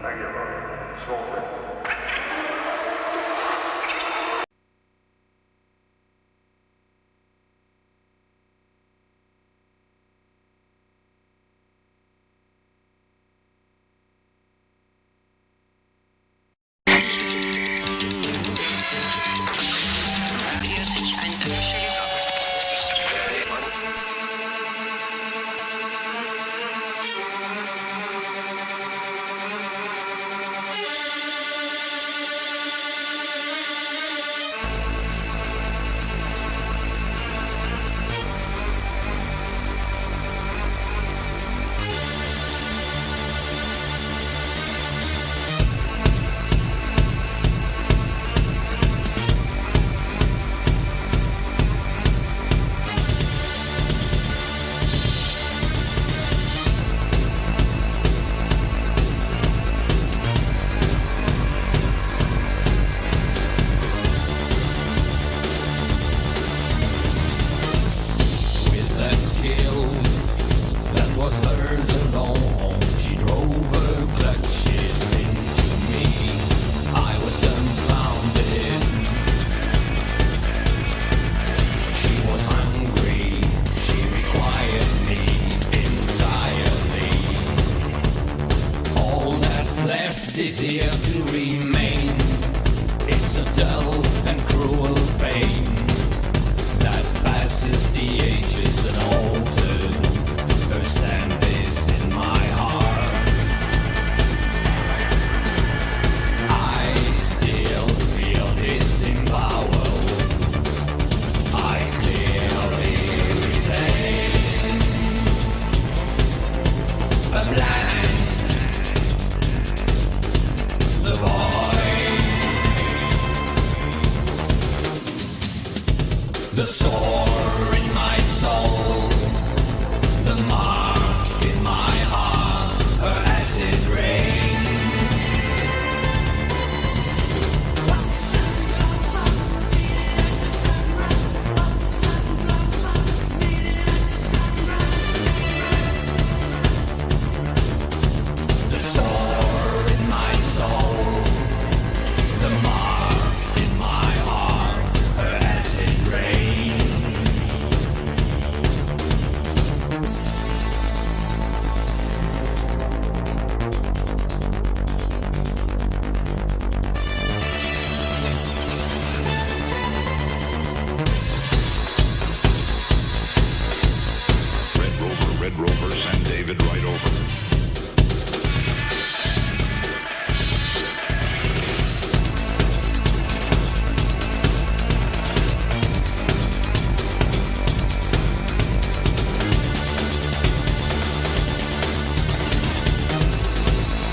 I give up. Slowly. The sore in my soul, the mark in my heart, her acid rain. The sore in my soul, the mark in my heart, her acid rain. Red Rover, send David right over.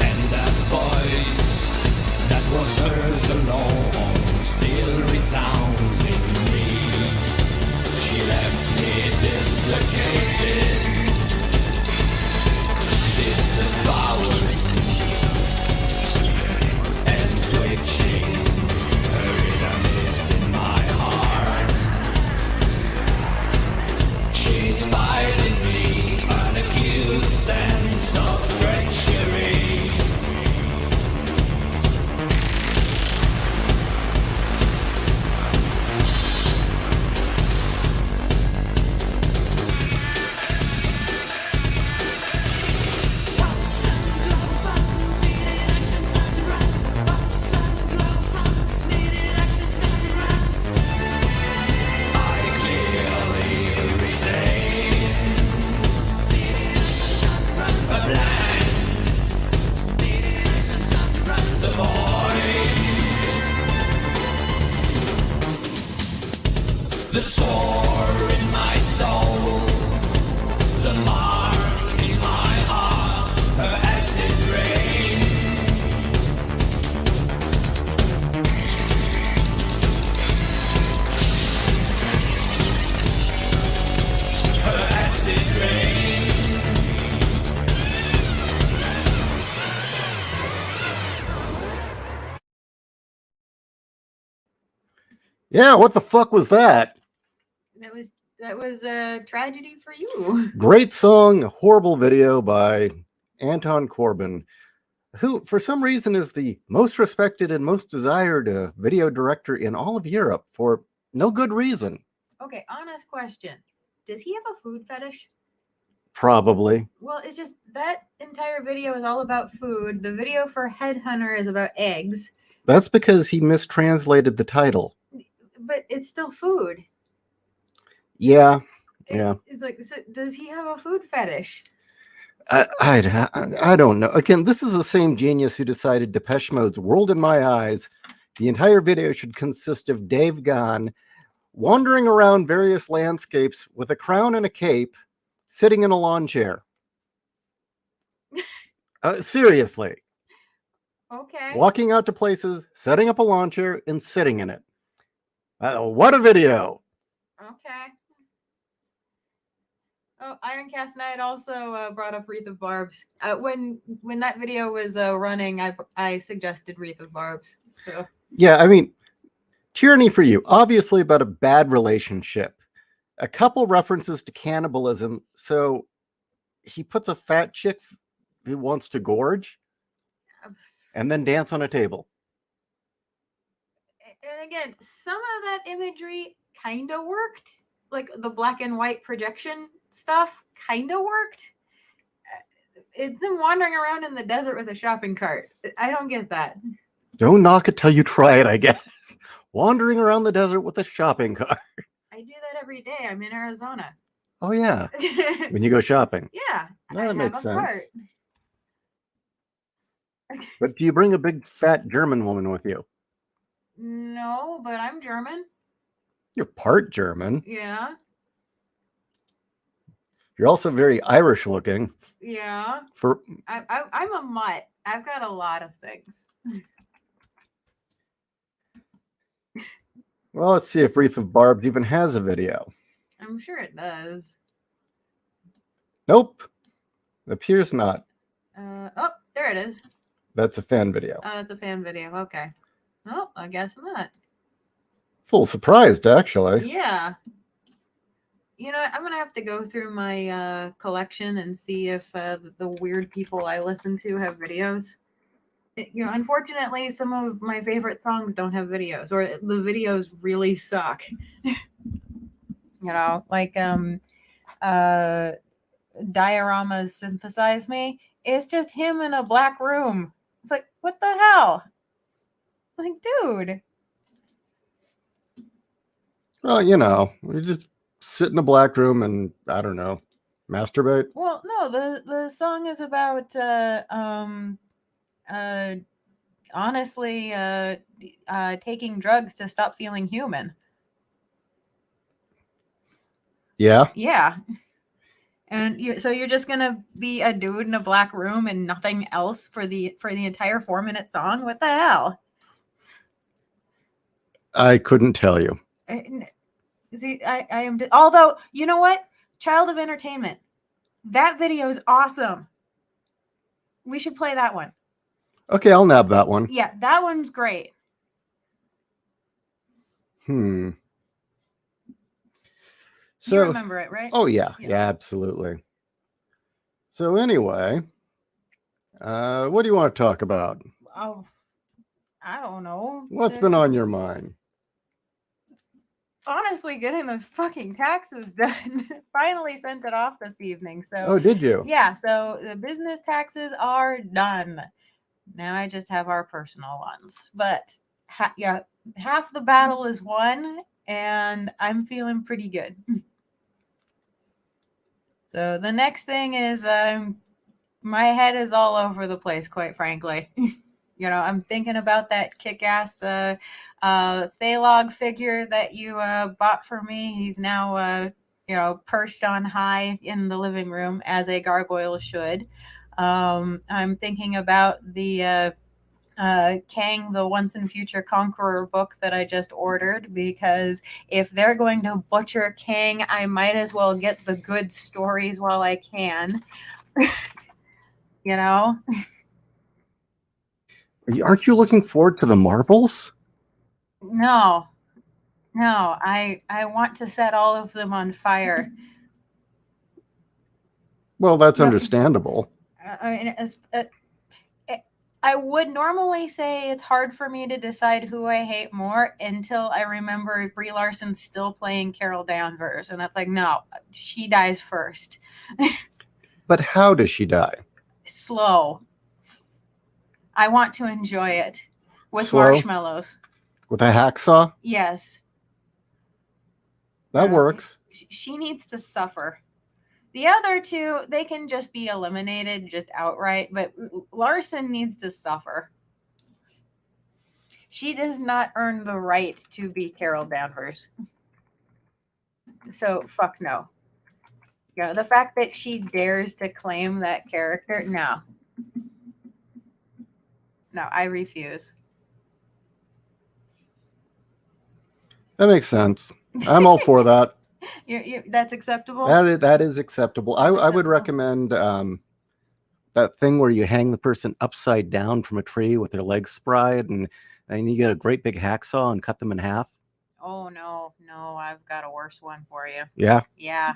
And that voice that was hers alone still resounds in me. She left me dislocated, disavowed, and twitching. Her rhythm is in my heart. She's fighting me, an acute sense of treachery. I clearly retain a blank, the void, the sore in my soul, the mark in my heart, her acid rain. Her acid rain. Yeah, what the fuck was that? That was a tragedy for you. Great song, horrible video by Anton Corbin. who for some reason is the most respected and most desired video director in all of Europe for no good reason. Okay, honest question. Does he have a food fetish? Probably. Well, it's just that entire video is all about food. The video for Headhunter is about eggs. That's because he mistranslated the title. But it's still food. Yeah. It's like, so does he have a food fetish? I don't know. Again, this is the same genius who decided Depeche Mode's World in My Eyes. The entire video should consist of Dave Gahan wandering around various landscapes with a crown and a cape, sitting in a lawn chair. Seriously. Okay. Walking out to places, setting up a lawn chair, and sitting in it. What a video. Okay. Oh, Ironcast Knight also brought up Wreath of Barbs. When that video was running, I suggested Wreath of Barbs. So yeah, I mean, Tyranny for You, obviously about a bad relationship. A couple references to cannibalism. So he puts a fat chick who wants to gorge and then dance on a table. And again, some of that imagery kind of worked. Like the black and white projection stuff kind of worked. It's them wandering around in the desert with a shopping cart. I don't get that. Don't knock it till you try it, I guess. Wandering around the desert with a shopping cart. I do that every day. I'm in Arizona. Oh, yeah. When you go shopping. Yeah. No, that makes sense. Cart. But do you bring a big fat German woman with you? No, but I'm German. You're part German. Yeah. You're also very Irish looking. Yeah. I'm a mutt. I've got a lot of things. Well, let's see if Wreath of Barbs even has a video. I'm sure it does. Nope. Appears not. Oh, there it is. That's a fan video. Oh, it's a fan video. Okay. Oh, I guess not. It's a little surprised, actually. Yeah. You know, I'm going to have to go through my collection and see if the weird people I listen to have videos. You know, unfortunately, some of my favorite songs don't have videos, or the videos really suck. You know, like Diorama's Synthesize Me. It's just him in a black room. It's like, what the hell? Like, dude. Well, you know, we just sit in a black room and, I don't know, masturbate. Well, no, the song is about honestly taking drugs to stop feeling human. Yeah. Yeah. And so you're just gonna be a dude in a black room and nothing else for the entire 4-minute song? What the hell? I couldn't tell you. See, I am. Although, you know what? Child of Entertainment. That video is awesome. We should play that one. Okay, I'll nab that one. Yeah, that one's great. So, you remember it, right? Oh, yeah, absolutely. So anyway, what do you want to talk about? Oh, I don't know. What's been on your mind? Honestly, getting the fucking taxes done. Finally sent it off this evening. So. Oh, did you? Yeah. So the business taxes are done. Now I just have our personal ones. But half the battle is won, and I'm feeling pretty good. So the next thing is, my head is all over the place, quite frankly. You know, I'm thinking about that kick-ass Thalog figure that you bought for me. He's now, perched on high in the living room, as a gargoyle should. I'm thinking about the Kang, the Once and Future Conqueror book that I just ordered, because if they're going to butcher Kang, I might as well get the good stories while I can. You know? Aren't you looking forward to the Marvels? No, I want to set all of them on fire. Well, that's understandable. I mean, I would normally say it's hard for me to decide who I hate more until I remember Brie Larson's still playing Carol Danvers. And that's like, no, she dies first. But how does she die? Slow. I want to enjoy it with Slow? marshmallows. With a hacksaw? Yes. That works. She needs to suffer. The other two, they can just be eliminated just outright, but Larson needs to suffer. She does not earn the right to be Carol Danvers. So, fuck no. You know, the fact that she dares to claim that character, no. No, I refuse. That makes sense. I'm all for that. That's acceptable? That is acceptable. I would recommend that thing where you hang the person upside down from a tree with their legs spread, and you get a great big hacksaw and cut them in half. Oh, no, I've got a worse one for you. Yeah? Yeah.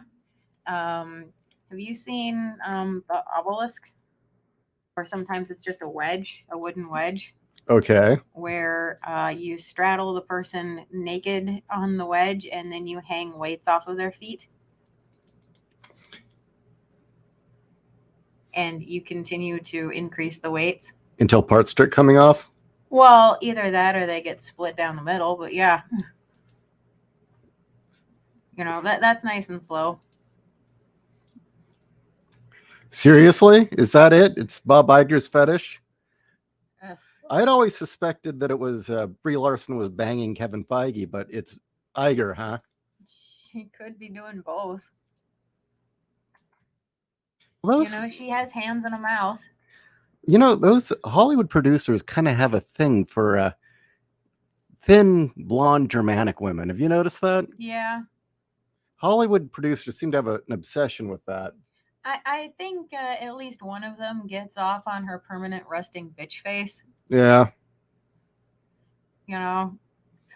Have you seen the obelisk? Or sometimes it's just a wooden wedge. Okay. Where you straddle the person naked on the wedge and then you hang weights off of their feet. And you continue to increase the weights. Until parts start coming off? Well, either that or they get split down the middle, but yeah. You know, that's nice and slow. Seriously? Is that it? It's Bob Iger's fetish? Ugh. I'd always suspected that it was Brie Larson was banging Kevin Feige, but it's Iger, huh? She could be doing both. Well, you know, she has hands and a mouth. You know, those Hollywood producers kind of have a thing for thin, blonde, Germanic women. Have you noticed that? Yeah. Hollywood producers seem to have an obsession with that. I think at least one of them gets off on her permanent resting bitch face. Yeah. You know,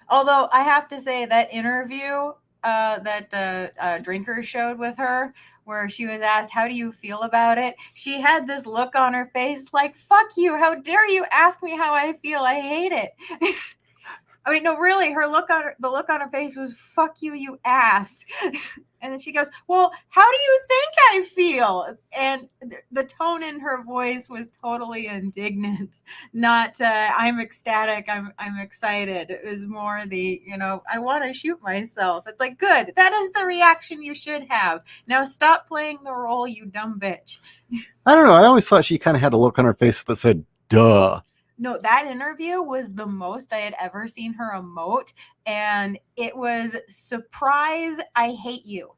although I have to say that interview that Drinker showed with her, where she was asked, how do you feel about it? She had this look on her face like, fuck you. How dare you ask me how I feel? I hate it. I mean, no, really, the look on her face was, fuck you, you ass. And then she goes, well, how do you think I feel? And the tone in her voice was totally indignant, not I'm ecstatic, I'm excited. It was more the, you know, I want to shoot myself. It's like, good, that is the reaction you should have. Now stop playing the role, you dumb bitch. I don't know. I always thought she kind of had a look on her face that said, duh. No, that interview was the most I had ever seen her emote, and it was surprise, I hate you.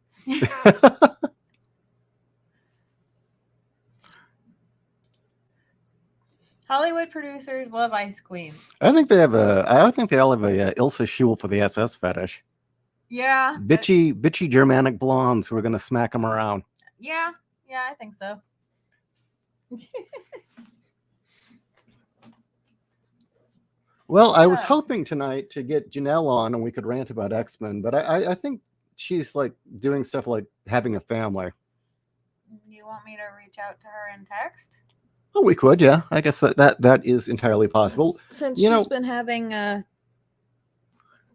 Hollywood producers love ice queens. I think they all have a Ilsa Schul for the SS fetish. Yeah. Bitchy Germanic blondes who are going to smack them around. Yeah, I think so. Well, I was hoping tonight to get Janelle on and we could rant about X-Men, but I think she's like doing stuff like having a family. You want me to reach out to her in text? Oh, we could, yeah. I guess that is entirely possible. Since she's been having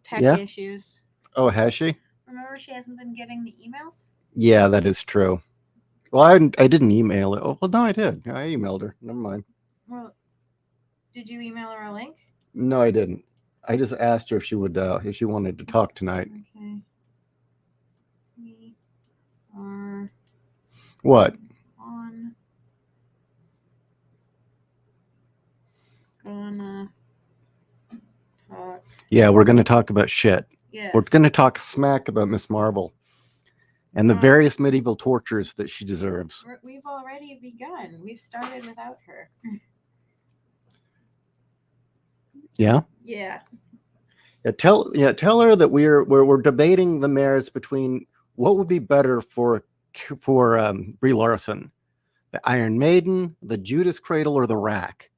tech issues. Oh, has she? Remember, she hasn't been getting the emails? Yeah, that is true. Well, I didn't email it. Oh, well, no, I did. I emailed her. Never mind. Well, did you email her a link? No, I didn't. I just asked her if she would, if she wanted to talk tonight. Okay. We are what? Gonna talk. Yeah, we're gonna talk about shit. Yes. We're gonna talk smack about Miss Marvel and the various medieval tortures that she deserves. We've already begun. We've started without her. Yeah. Yeah. Tell her that we're debating the merits between what would be better for Brie Larson, the Iron Maiden, the Judas Cradle, or the Rack.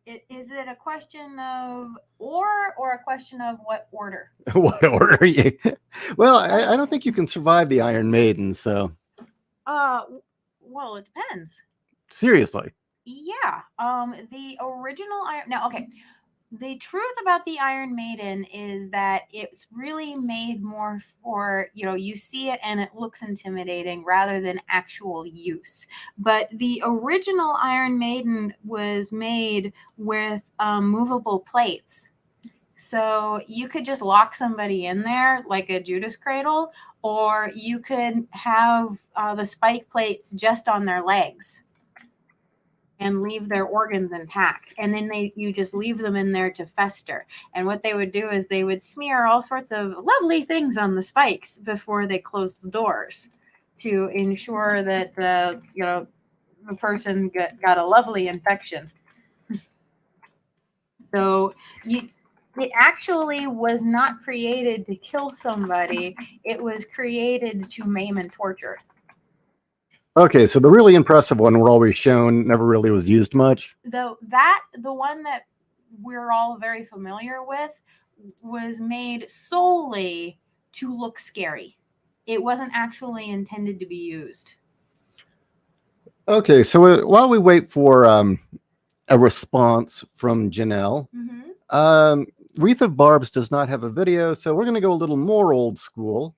Is it a question of or a question of what order? What order? Well, I don't think you can survive the Iron Maiden, so. Well, it depends. Seriously. Yeah. The original Iron. Now, okay. The truth about the Iron Maiden is that it's really made more for, you see it and it looks intimidating rather than actual use. But the original Iron Maiden was made with movable plates. So you could just lock somebody in there like a Judas cradle, or you could have the spike plates just on their legs and leave their organs intact. And then you just leave them in there to fester. And what they would do is they would smear all sorts of lovely things on the spikes before they closed the doors to ensure that the person got a lovely infection. So it actually was not created to kill somebody. It was created to maim and torture. Okay, so the really impressive one we're always shown never really was used much. The one that we're all very familiar with was made solely to look scary. It wasn't actually intended to be used. Okay, so while we wait for a response from Janelle, Wreath of Barbs does not have a video, so we're going to go a little more old school.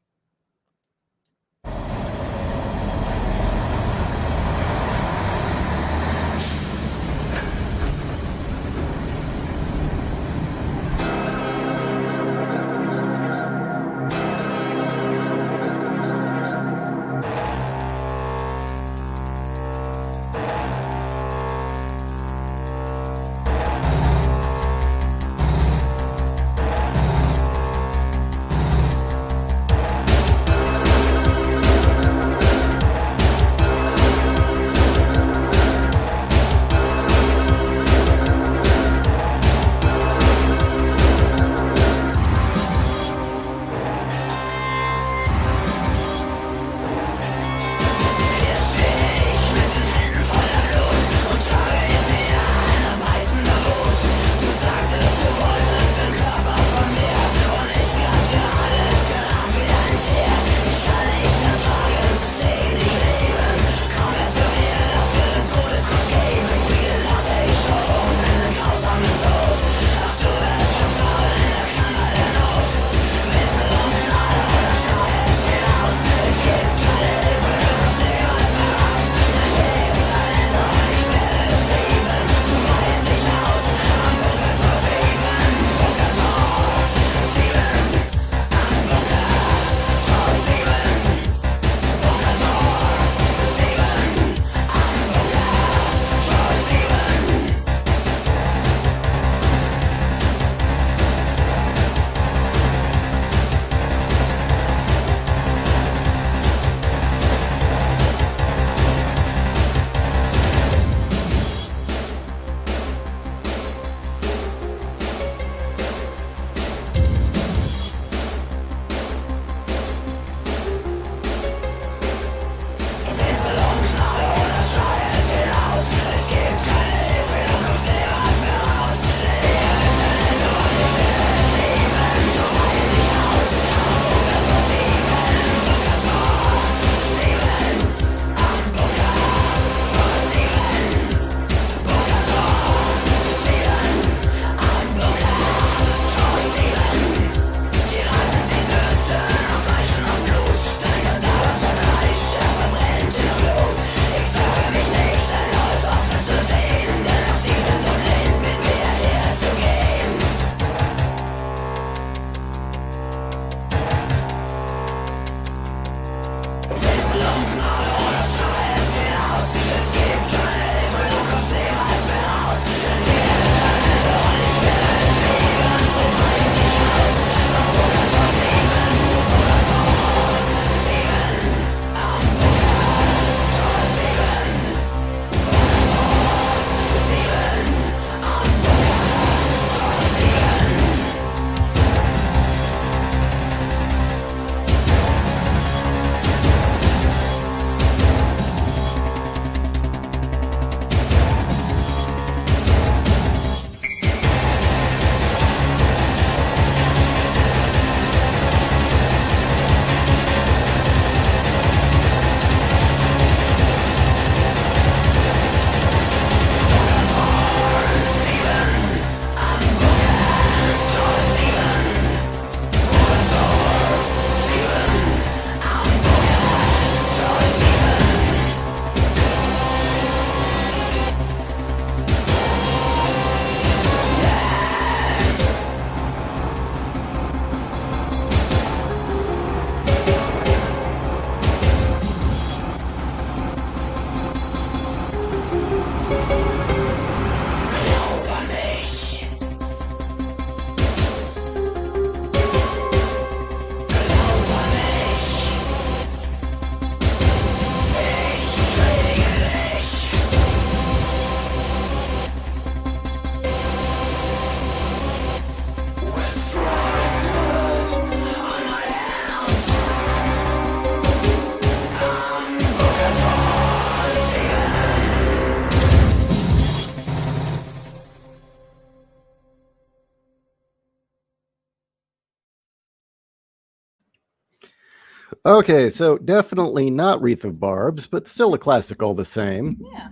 Okay, so definitely not Wreath of Barbs, but still a classic all the same. Yeah.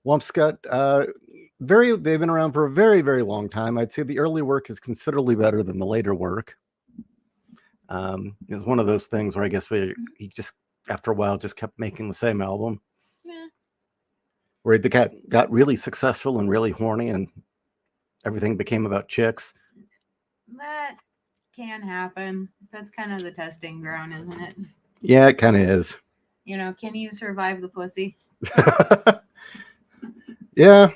Wumpscut, they've been around for a very, very long time. I'd say the early work is considerably better than the later work. It was one of those things where I guess he just, after a while, just kept making the same album. Yeah. Where he got really successful and really horny, and everything became about chicks. That can happen. That's kind of the testing ground, isn't it? Yeah, it kind of is. You know, can you survive the pussy? Yeah.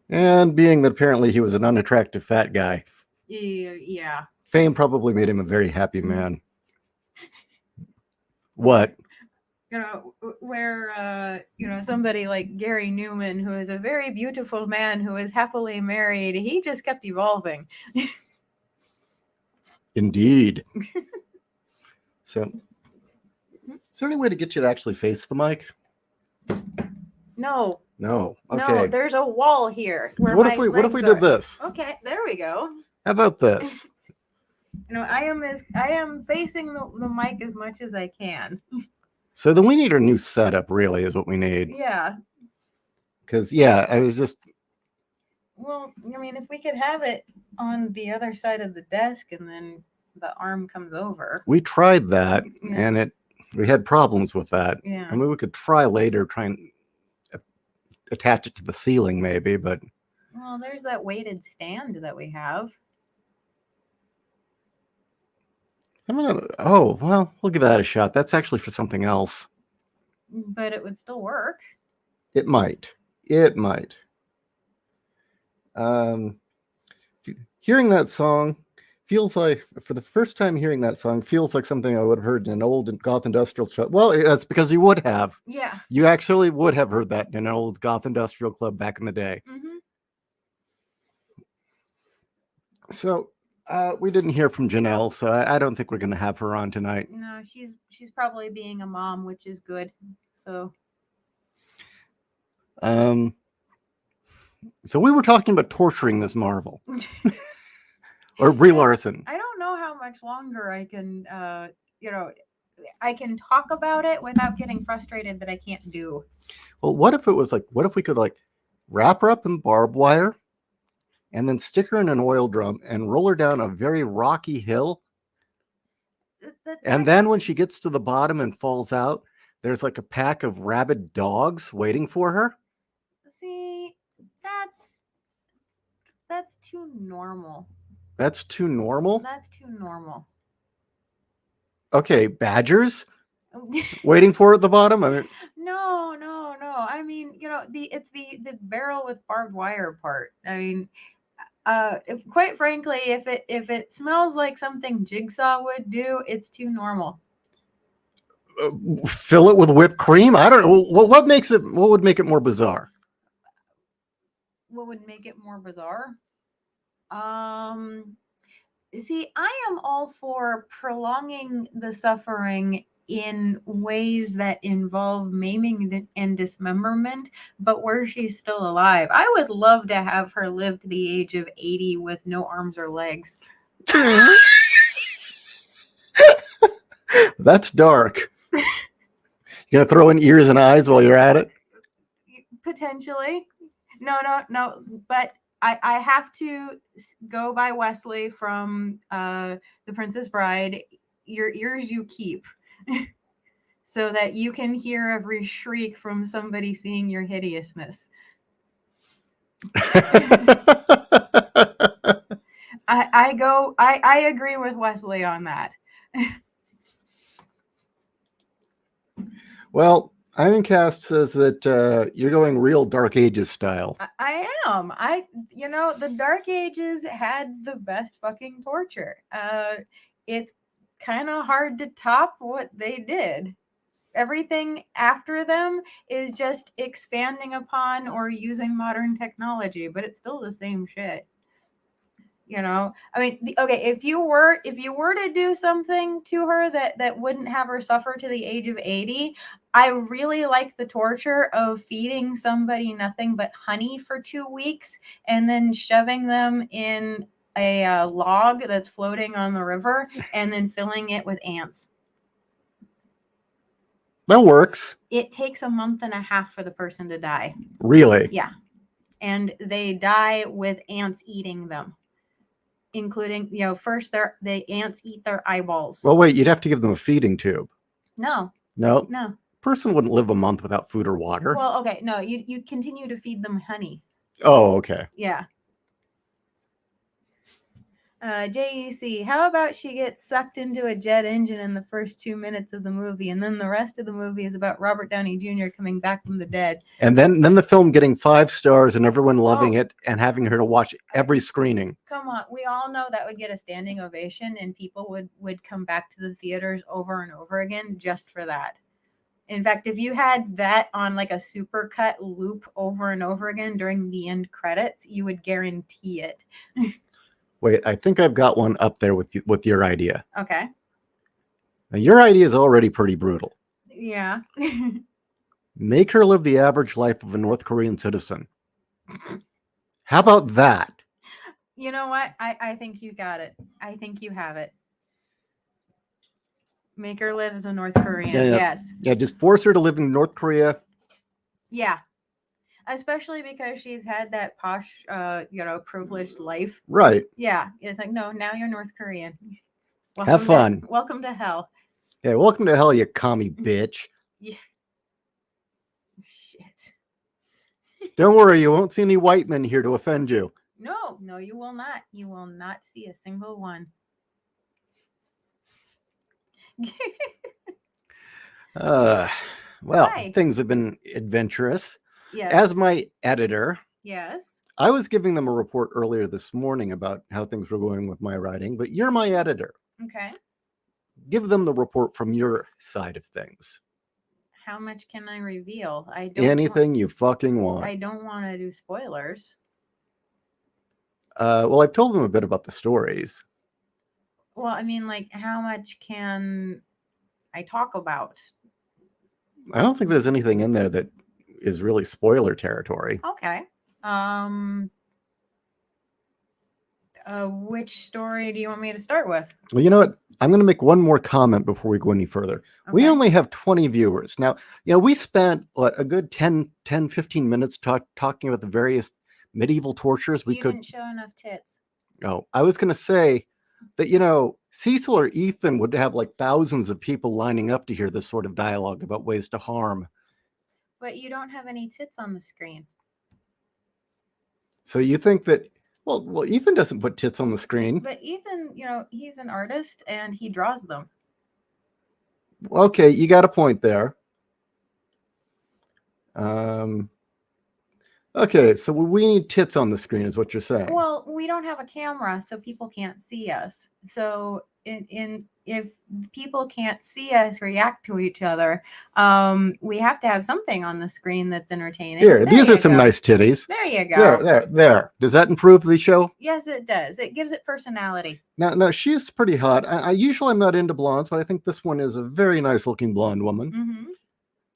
And being that apparently he was an unattractive fat guy, Yeah. fame probably made him a very happy man. What? You know, where somebody like Gary Newman, who is a very beautiful man who is happily married, he just kept evolving. Indeed. So, is there any way to get you to actually face the mic? No. Okay. No, there's a wall here. So what if we did this? Okay, there we go. How about this? I am facing the mic as much as I can. So then we need a new setup, really, is what we need. Yeah. Because, I was just... Well, I mean, if we could have it on the other side of the desk and then the arm comes over. We tried that, and we had problems with that. Yeah. I mean, we could try later, try and attach it to the ceiling, maybe, but... Well, there's that weighted stand that we have. We'll give that a shot. That's actually for something else. But it would still work. It might. Hearing that song feels like, for the first time hearing that song, feels like something I would have heard in an old goth industrial show. Well, that's because you would have. Yeah. You actually would have heard that in an old goth industrial club back in the day. Mm-hmm. So, we didn't hear from Janelle, so I don't think we're going to have her on tonight. No, she's probably being a mom, which is good. So we were talking about torturing Ms. Marvel. Or Brie Larson. I don't know how much longer I can, I can talk about it without getting frustrated that I can't do. Well, what if we could wrap her up in barbed wire and then stick her in an oil drum and roll her down a very rocky hill? And then when she gets to the bottom and falls out, there's a pack of rabid dogs waiting for her. See, that's too normal. That's too normal? That's too normal. Okay, badgers waiting for her at the bottom? I mean, No. I mean, it's the barrel with barbed wire part. I mean, quite frankly, if it smells like something Jigsaw would do, it's too normal. Fill it with whipped cream? I don't know. What would make it more bizarre? What would make it more bizarre? See, I am all for prolonging the suffering in ways that involve maiming and dismemberment, but where she's still alive. I would love to have her live to the age of 80 with no arms or legs. That's dark. You gonna throw in ears and eyes while you're at it? Potentially. No. But I have to go by Wesley from The Princess Bride. Your ears you keep. So that you can hear every shriek from somebody seeing your hideousness. I agree with Wesley on that. Well, Ironcast says that you're going real Dark Ages style. I am. The Dark Ages had the best fucking torture. It's kind of hard to top what they did. Everything after them is just expanding upon or using modern technology, but it's still the same shit. I mean, if you were to do something to her that wouldn't have her suffer to the age of 80, I really like the torture of feeding somebody nothing but honey for 2 weeks and then shoving them in a log that's floating on the river and then filling it with ants. That works. It takes a month and a half for the person to die. Really? Yeah. And they die with ants eating them, including, first the ants eat their eyeballs. Well, wait, you'd have to give them a feeding tube. No. No. Person wouldn't live a month without food or water. Well, okay. No, you continue to feed them honey. Oh, okay. Yeah. JEC, how about she gets sucked into a jet engine in the first 2 minutes of the movie, and then the rest of the movie is about Robert Downey Jr. coming back from the dead? And then the film getting 5 stars and everyone loving it and having her to watch every screening. Come on, we all know that would get a standing ovation, and people would come back to the theaters over and over again just for that. In fact, if you had that on like a supercut loop over and over again during the end credits, you would guarantee it. Wait, I think I've got one up there with your idea. Okay. Now, your idea is already pretty brutal. Yeah. Make her live the average life of a North Korean citizen. How about that? You know what? I think you got it. I think you have it. Make her live as a North Korean. Yeah. Yes. Yeah, just force her to live in North Korea. Yeah. Especially because she's had that posh, privileged life. Right. Yeah. It's like, no, now you're North Korean. Have fun. Welcome to hell. Yeah, welcome to hell, you commie bitch. Yeah. Shit. Don't worry, you won't see any white men here to offend you. No, you will not. You will not see a single one. Well, Hi. Things have been adventurous. Yes. As my editor, Yes. I was giving them a report earlier this morning about how things were going with my writing, but you're my editor. Okay. Give them the report from your side of things. How much can I reveal? I don't Anything you fucking want. I don't want to do spoilers. Well, I've told them a bit about the stories. Well, I mean, like, how much can I talk about? I don't think there's anything in there that is really spoiler territory. Okay. Which story do you want me to start with? Well, you know what? I'm going to make one more comment before we go any further. Okay. We only have 20 viewers. Now, we spent, a good 10, 15 minutes talking about the various medieval tortures we could... didn't show enough tits. Oh, I was going to say that, Cecil or Ethan would have like thousands of people lining up to hear this sort of dialogue about ways to harm. But you don't have any tits on the screen. So you think that... Well, Ethan doesn't put tits on the screen. But Ethan, he's an artist and he draws them. Okay, you got a point there. Okay, so we need tits on the screen is what you're saying. Well, we don't have a camera, so people can't see us. So if people can't see us react to each other, we have to have something on the screen that's entertaining. Here, these are some nice titties. There you go. There. Does that improve the show? Yes, it does. It gives it personality. Now she's pretty hot. I usually I'm not into blondes, but I think this one is a very nice looking blonde woman. Mm-hmm.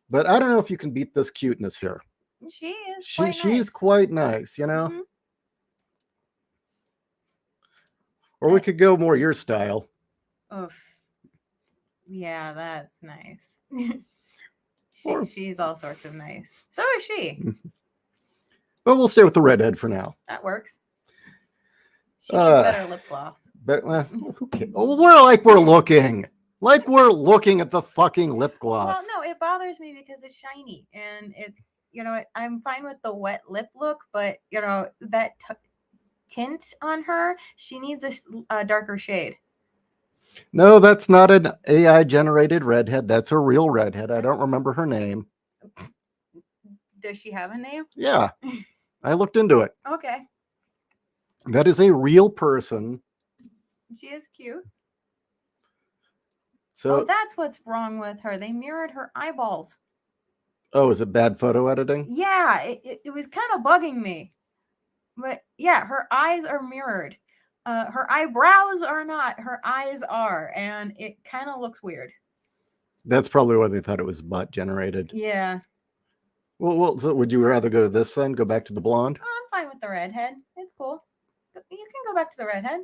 But I don't know if you can beat this cuteness here. She is. She's quite nice, Mm-hmm. Or we could go more your style. Oof. Yeah, that's nice. She's all sorts of nice. So is she. But we'll stay with the redhead for now. That works. She needs better lip gloss. But okay. We're looking at the fucking lip gloss. Well, no, it bothers me because it's shiny and it. I'm fine with the wet lip look, but that tint on her, she needs a darker shade. No, that's not an AI generated redhead. That's a real redhead. I don't remember her name. Does she have a name? Yeah, I looked into it. Okay. That is a real person. She is cute. So that's what's wrong with her. They mirrored her eyeballs. Oh, is it bad photo editing? Yeah, it was kind of bugging me. But yeah, her eyes are mirrored. Her eyebrows are not. Her eyes are. And it kind of looks weird. That's probably why they thought it was bot generated. Yeah. Well, so would you rather go to this then? Go back to the blonde? I'm fine with the redhead. It's cool. You can go back to the redhead.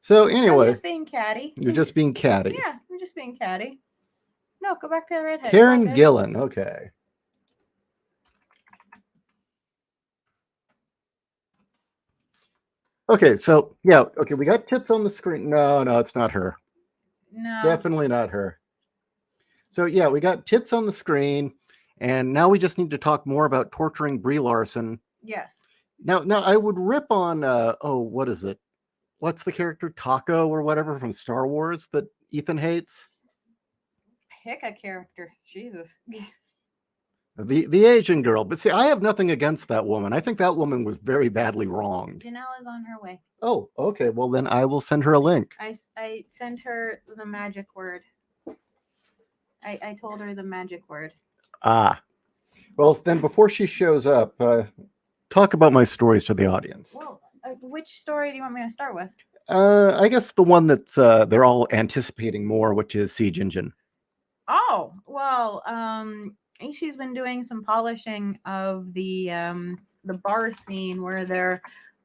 So I'm anyway, just being catty. you're just being catty. Yeah, I'm just being catty. No, go back to the redhead. Karen It's all good. Gillan. Okay. Okay, so yeah, okay, we got tits on the screen. No, it's not her. No. Definitely not her. So yeah, we got tits on the screen, and now we just need to talk more about torturing Brie Larson. Yes. Now I would rip on what is it? What's the character Taco or whatever from Star Wars that Ethan hates? Pick a character. Jesus. The Asian girl. But see, I have nothing against that woman. I think that woman was very badly wronged. Janelle is on her way. Oh, okay. Well, then I will send her a link. I sent her the magic word. I told her the magic word. Ah. Well, then before she shows up, talk about my stories to the audience. Well, which story do you want me to start with? I guess the one that's they're all anticipating more, which is Siege Engine. Oh, well, Ishi's been doing some polishing of the bar scene where they're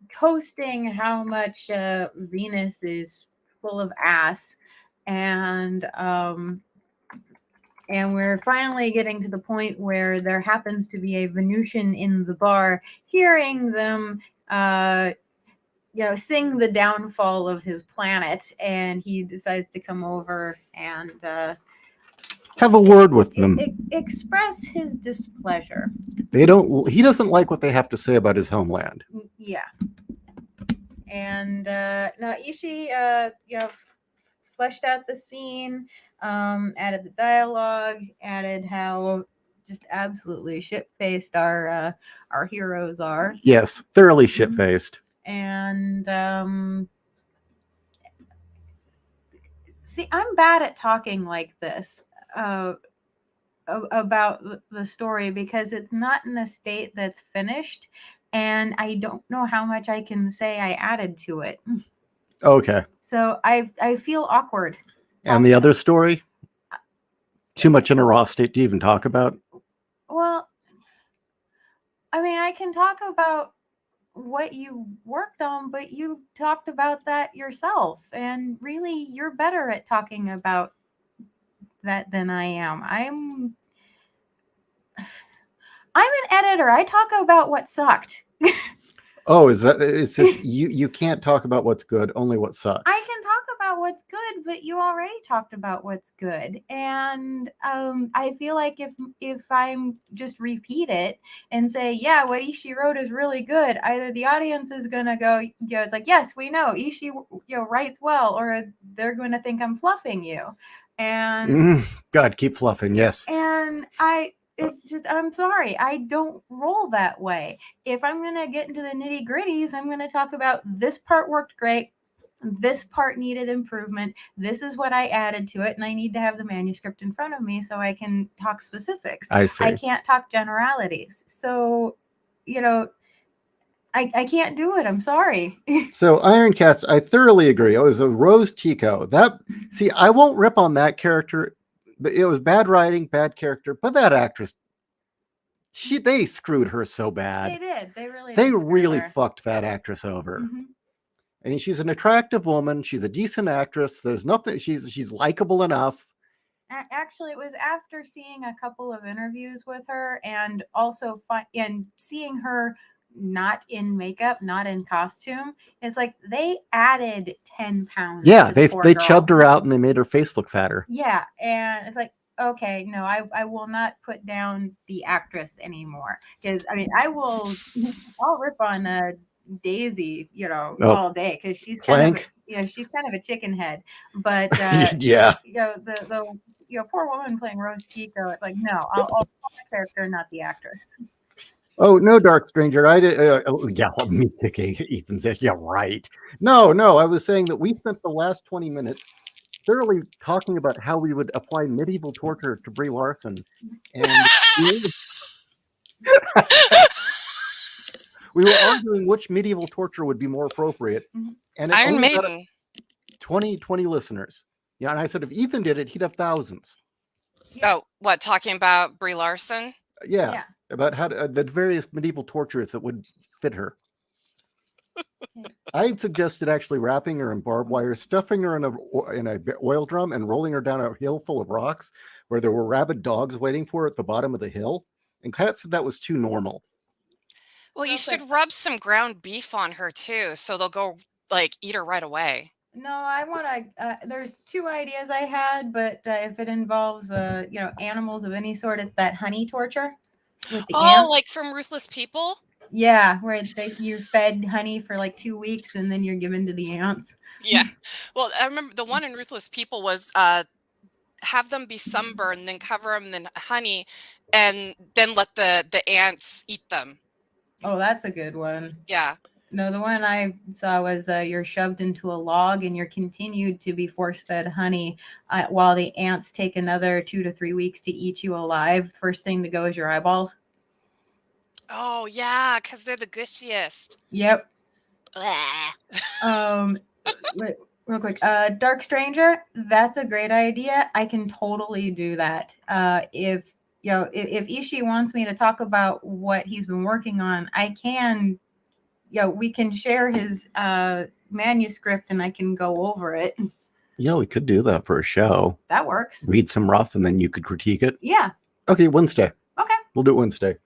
toasting how much Venus is full of ass, and we're finally getting to the point where there happens to be a Venusian in the bar, hearing them sing the downfall of his planet, and he decides to come over and have a word with them. Express his displeasure. He doesn't like what they have to say about his homeland. Yeah. And now Ishii fleshed out the scene, added the dialogue, added how just absolutely shit-faced our heroes are. Yes, thoroughly shit-faced. And see, I'm bad at talking like this about the story because it's not in a state that's finished, and I don't know how much I can say I added to it. Okay. So I feel awkward. And the other story? Too much in a raw state to even talk about? Well, I mean, I can talk about what you worked on, but you talked about that yourself, and really you're better at talking about that than I am. I'm an editor. I talk about what sucked. Oh, it's just you can't talk about what's good, only what sucks. I can talk about what's good, but you already talked about what's good. And I feel like if I'm just repeat it and say, yeah, what Ishii wrote is really good, either the audience is gonna go, it's like, yes, we know Ishii writes well, or they're gonna think I'm fluffing you. And God, keep fluffing, yes. And it's just, I'm sorry, I don't roll that way. If I'm going to get into the nitty gritties, I'm going to talk about this part worked great, this part needed improvement, this is what I added to it, and I need to have the manuscript in front of me so I can talk specifics. I see. I can't talk generalities. So, I can't do it. I'm sorry. So Ironcast, I thoroughly agree. It was a Rose Tico. I won't rip on that character. But it was bad writing, bad character. But that actress, they screwed her so bad. They did. They really fucked that actress over. Mm-hmm. I mean, she's an attractive woman. She's a decent actress. There's nothing. She's likable enough. Actually, it was after seeing a couple of interviews with her, and also and seeing her not in makeup, not in costume. It's like they added 10 pounds. Yeah, they chubbed her out and they made her face look fatter. Yeah, and it's like, okay, no, I will not put down the actress anymore, because I mean, I'll rip on Daisy, all day, because she's kind of a chicken head, but yeah, the poor woman playing Rose Tico. It's like, no, I'll call the character, not the actress. Oh, no, Dark Stranger. I did. Let me pick Ethan said, yeah, right. No, I was saying that we spent the last 20 minutes thoroughly talking about how we would apply medieval torture to Brie Larson. And we were arguing which medieval torture would be more appropriate. And Iron Maiden. 20 listeners. Yeah, and I said if Ethan did it, he'd have thousands. Oh, what? Talking about Brie Larson? Yeah. About how the various medieval tortures that would fit her. I had suggested actually wrapping her in barbed wire, stuffing her in a oil drum, and rolling her down a hill full of rocks where there were rabid dogs waiting for her at the bottom of the hill. And Kat said that was too normal. Well, you Sounds like- should rub some ground beef on her too, so they'll go like eat her right away. No, I want to. There's two ideas I had, but if it involves, animals of any sort, it's that honey torture with the Oh, ants. like from Ruthless People? Yeah, where you're fed honey for like 2 weeks and then you're given to the ants. Yeah. Well, I remember the one in Ruthless People was have them be sunburned, then cover them in honey, and then let the ants eat them. Oh, that's a good one. Yeah. No, the one I saw was you're shoved into a log and you're continued to be force-fed honey while the ants take another 2 to 3 weeks to eat you alive. First thing to go is your eyeballs. Oh, yeah, because they're the gushiest. Yep. Blah. Wait, real quick. Dark Stranger, that's a great idea. I can totally do that. If Ishii wants me to talk about what he's been working on, I can. We can share his manuscript and I can go over it. Yeah, we could do that for a show. That works. Read some rough and then you could critique it. Yeah. Okay, Wednesday. Okay. We'll do it Wednesday.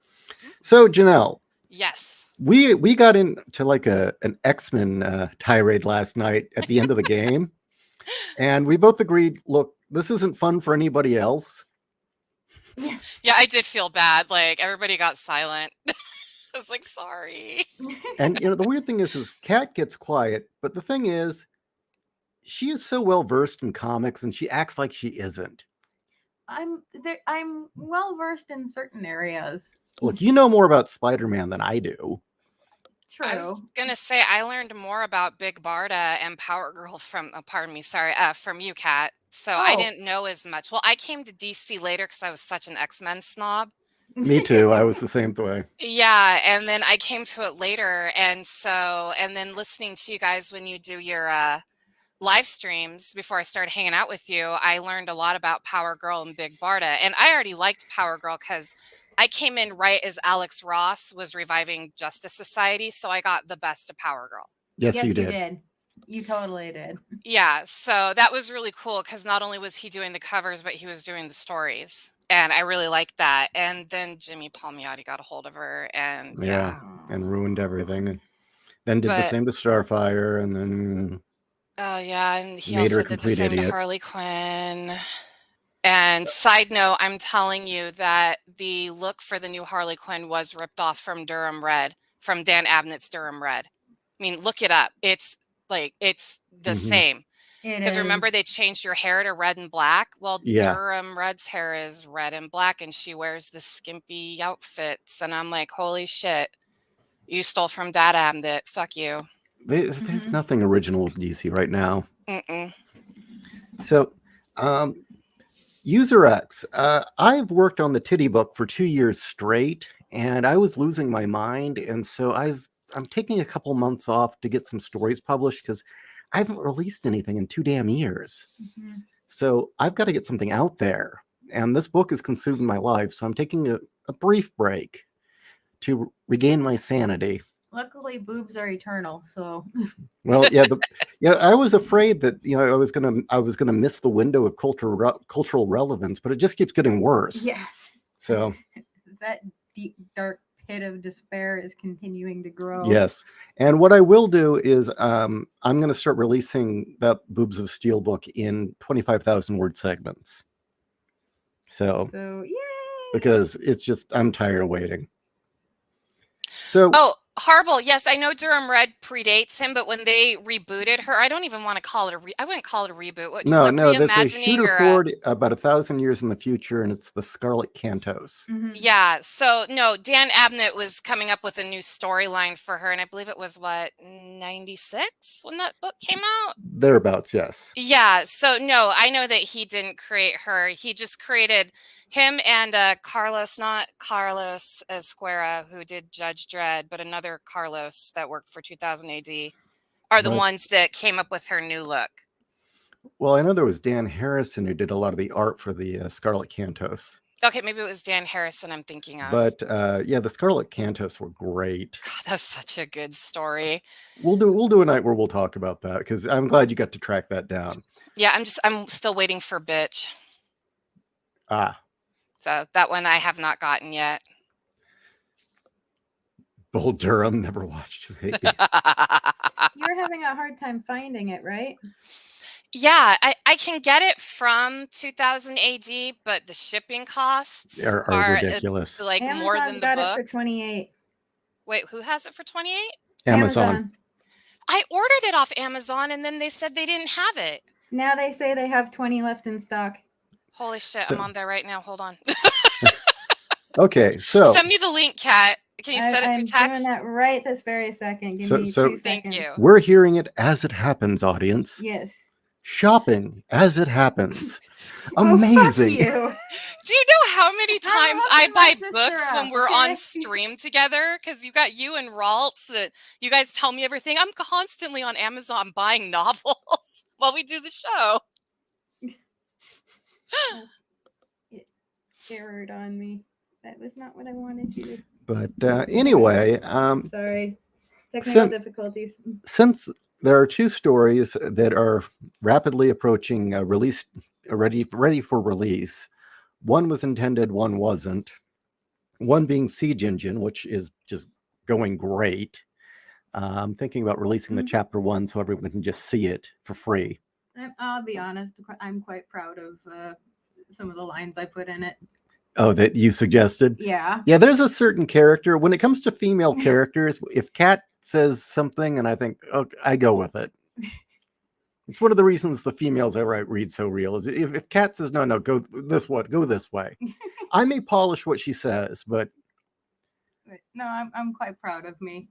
So, Janelle, Yes. we got into like an X-Men tirade last night at the end of the game. And we both agreed, look, this isn't fun for anybody else. Yeah, I did feel bad. Like everybody got silent. I was like, sorry. And the weird thing is Kat gets quiet, but the thing is, she is so well versed in comics and she acts like she isn't. I'm well versed in certain areas. Look, you know more about Spider-Man than I do. True. I was gonna say I learned more about Big Barda and Power Girl from from you, Kat. So I Oh. didn't know as much. Well, I came to DC later because I was such an X-Men snob. Me too. I was the same way. Yeah, and then I came to it later, and then listening to you guys when you do your live streams before I started hanging out with you, I learned a lot about Power Girl and Big Barda, and I already liked Power Girl because I came in right as Alex Ross was reviving Justice Society, so I got the best of Power Girl. Yes, Yes, you did. You totally did. Yeah, so that was really cool because not only was he doing the covers, but he was doing the stories. And I really liked that. And then Jimmy Palmiotti got a hold of her and Yeah, and ruined everything. And then did the But- same to Starfire, and then Oh yeah, and he Made her also a did the complete same to idiot. Harley Quinn. And side note, I'm telling you that the look for the new Harley Quinn was ripped off from Durham Red, from Dan Abnett's Durham Red. I mean, look it up. It's the Mhm. same. It Because is. remember they changed your hair to red and black? Well, Yeah. Durham Red's hair is red and black and she wears the skimpy outfits. And I'm like, holy shit. You stole from Dad Abnett. Fuck you. There's nothing original with DC right now. Mm-mm. So, User X, I've worked on the Titty book for 2 years straight, and I was losing my mind, and so I'm taking a couple months off to get some stories published because I haven't released anything in 2 damn years. Mhm. So I've got to get something out there, and this book is consuming my life, so I'm taking a brief break to regain my sanity. Luckily, boobs are eternal. So Well, yeah, I was afraid that I was gonna miss the window of cultural relevance, but it just keeps getting worse. yeah, So that deep dark pit of despair is continuing to grow. yes, and what I will do is I'm going to start releasing that Boobs of Steel book in 25,000 word segments. So So yay! because it's just I'm tired of waiting. So Oh, Horrible. Yes, I know Durham Red predates him, but when they rebooted her, I don't even want to call it I wouldn't call it a reboot. What, no, that's a reimagining shooter or forward about 1,000 years in the future, and it's the Scarlet Cantos. Mhm. Yeah, so no, Dan Abnett was coming up with a new storyline for her, and I believe it was 96 when that book came out? Thereabouts, yes. Yeah, so no, I know that he didn't create her. He just created him and Carlos, not Carlos Esquera, who did Judge Dredd, but another Carlos that worked for 2000 AD, are the Right. ones that came up with her new look. Well, I know there was Dan Harrison who did a lot of the art for the Scarlet Cantos. Okay, maybe it was Dan Harrison I'm thinking of. But yeah, the Scarlet Cantos were great. God, that was such a good story. We'll do a night where we'll talk about that because I'm glad you got to track that down. Yeah, I'm still waiting for Bitch. Ah, So that one I have not gotten yet. Bull Durham, never watched it. Maybe. You're having a hard time finding it, right? Yeah, I can get it from 2000 AD, but the shipping costs Are ridiculous. like more Amazon's than the got book. it for 28. Wait, who has it for 28? Amazon. I ordered it off Amazon and then they said they didn't have it. Now they say they have 20 left in stock. Holy shit, So- I'm on there right now. Hold on. Okay, so Send me the link, Kat. Can you send it through text? I'm doing that right this very second. Give me 2 seconds. Thank you. we're hearing it as it happens, audience. Yes. Shopping as it happens. Oh, fuck Amazing. you. Do you know how many times I helping my buy sister books when up, we're okay? on stream together? Because you got you and Raltz. You guys tell me everything. I'm constantly on Amazon buying novels while we do the show. It errored on me. That was not what I wanted you to. But anyway, Sorry. Technical Sim- difficulties. since there are 2 stories that are rapidly approaching release, ready for release, one was intended, one wasn't. One being Siege Engine, which is just going great. I'm thinking about releasing the chapter 1 so everyone can just see it for free. I'll be honest. I'm quite proud of some of the lines I put in it. Oh, that you suggested? Yeah. Yeah, there's a certain character. When it comes to female characters, if Kat says something and I think, okay, I go with it. It's one of the reasons the females I read so real is if Kat says, no, go this way. I may polish what she says, but No, I'm quite proud of me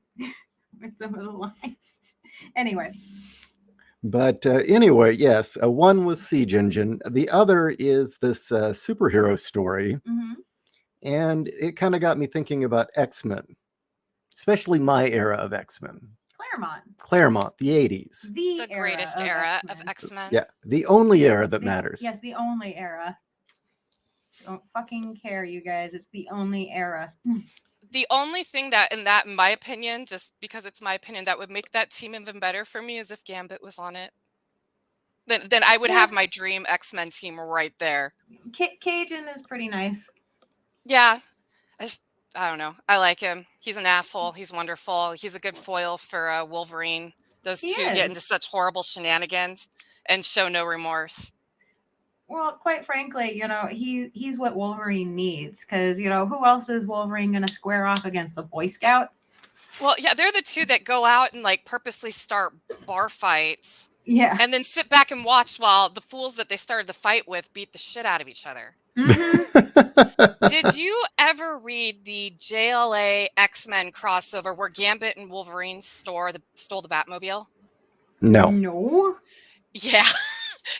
with some of the lines. Anyway. But anyway, yes, one was Siege Engine. The other is this superhero story. Mm-hmm. And it kind of got me thinking about X-Men, especially my era of X-Men. Claremont, the 80s. The greatest era of X-Men. Yeah, the only era that matters. Yes, the only era. Don't fucking care, you guys. It's the only era. The only thing that, in my opinion, just because it's my opinion, that would make that team even better for me is if Gambit was on it. Then I would have my dream X-Men team right there. Cajun is pretty nice. Yeah. I don't know. I like him. He's an asshole. He's wonderful. He's a good foil for Wolverine. Those two get into such horrible shenanigans and show no remorse. Well, quite frankly, he's what Wolverine needs because, who else is Wolverine going to square off against? The Boy Scout? Well, yeah, they're the two that go out and purposely start bar fights. Yeah. And then sit back and watch while the fools that they started the fight with beat the shit out of each other. Mm-hmm. Did you ever read the JLA X-Men crossover where Gambit and Wolverine stole the Batmobile? No. Yeah.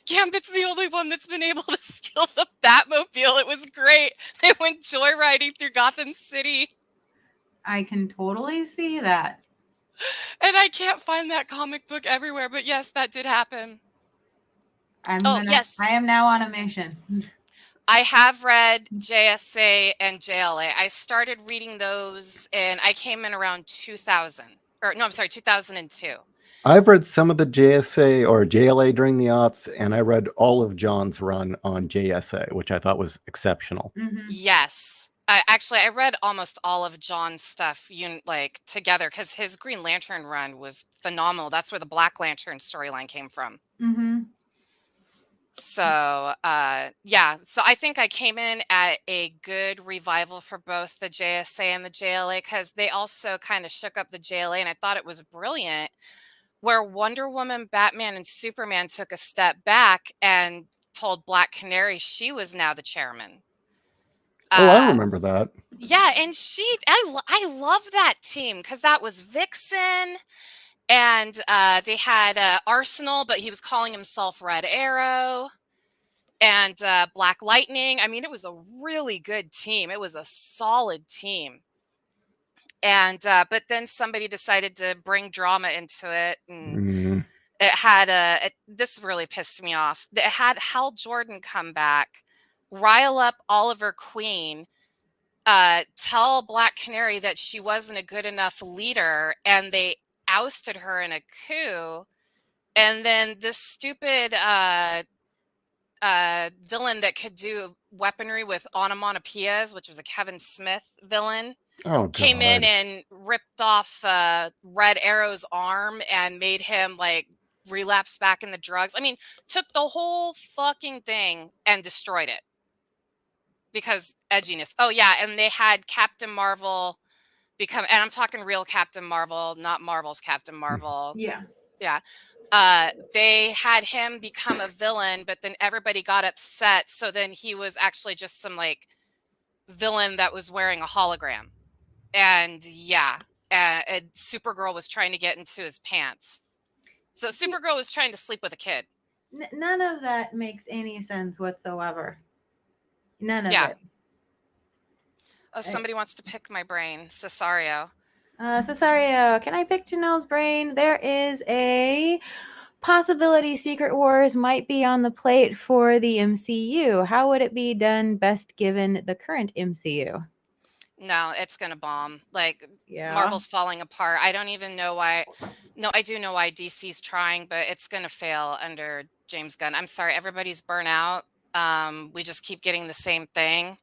Gambit's the only one that's been able to steal the Batmobile. It was great. They went joyriding through Gotham City. I can totally see that. And I can't find that comic book everywhere, but yes, that did happen. Yes. I am now on a mission. I have read JSA and JLA. I started reading those and I came in around 2002. I've read some of the JSA or JLA during the aughts, and I read all of John's run on JSA, which I thought was exceptional. Mm-hmm. Yes. I read almost all of John's stuff together because his Green Lantern run was phenomenal. That's where the Black Lantern storyline came from. Mm-hmm. So, so I think I came in at a good revival for both the JSA and the JLA because they also kind of shook up the JLA, and I thought it was brilliant where Wonder Woman, Batman, and Superman took a step back and told Black Canary she was now the chairman. I remember that. Yeah, and I love that team because that was Vixen, and they had Arsenal, but he was calling himself Red Arrow, and Black Lightning. I mean, it was a really good team. It was a solid team. And but then somebody decided to bring drama into it, and it had this really pissed me off. It had Hal Jordan come back rile up Oliver Queen, tell Black Canary that she wasn't a good enough leader, and they ousted her in a coup. And then this stupid villain that could do weaponry with onomatopoeias, which was a Kevin Smith villain, Oh, came in God. and ripped off Red Arrow's arm and made him like relapse back in the drugs. I mean, took the whole fucking thing and destroyed it because edginess. Oh yeah, and they had Captain Marvel become, and I'm talking real Captain Marvel, not Marvel's Captain Marvel. Yeah. Yeah. They had him become a villain, but then everybody got upset. So then he was actually just some like villain that was wearing a hologram. And yeah, and Supergirl was trying to get into his pants. So Supergirl was trying to sleep with a kid. None of that makes any sense whatsoever. None of Yeah. it. Oh, somebody wants to pick my brain. Cesario. Cesario, can I pick Janelle's brain? There is a possibility Secret Wars might be on the plate for the MCU. How would it be done best given the current MCU? No, it's gonna bomb. Like Yeah. Marvel's falling apart. I don't even know why. No, I do know why DC's trying, but it's gonna fail under James Gunn. I'm sorry, everybody's burnt out. We just keep getting the same thing.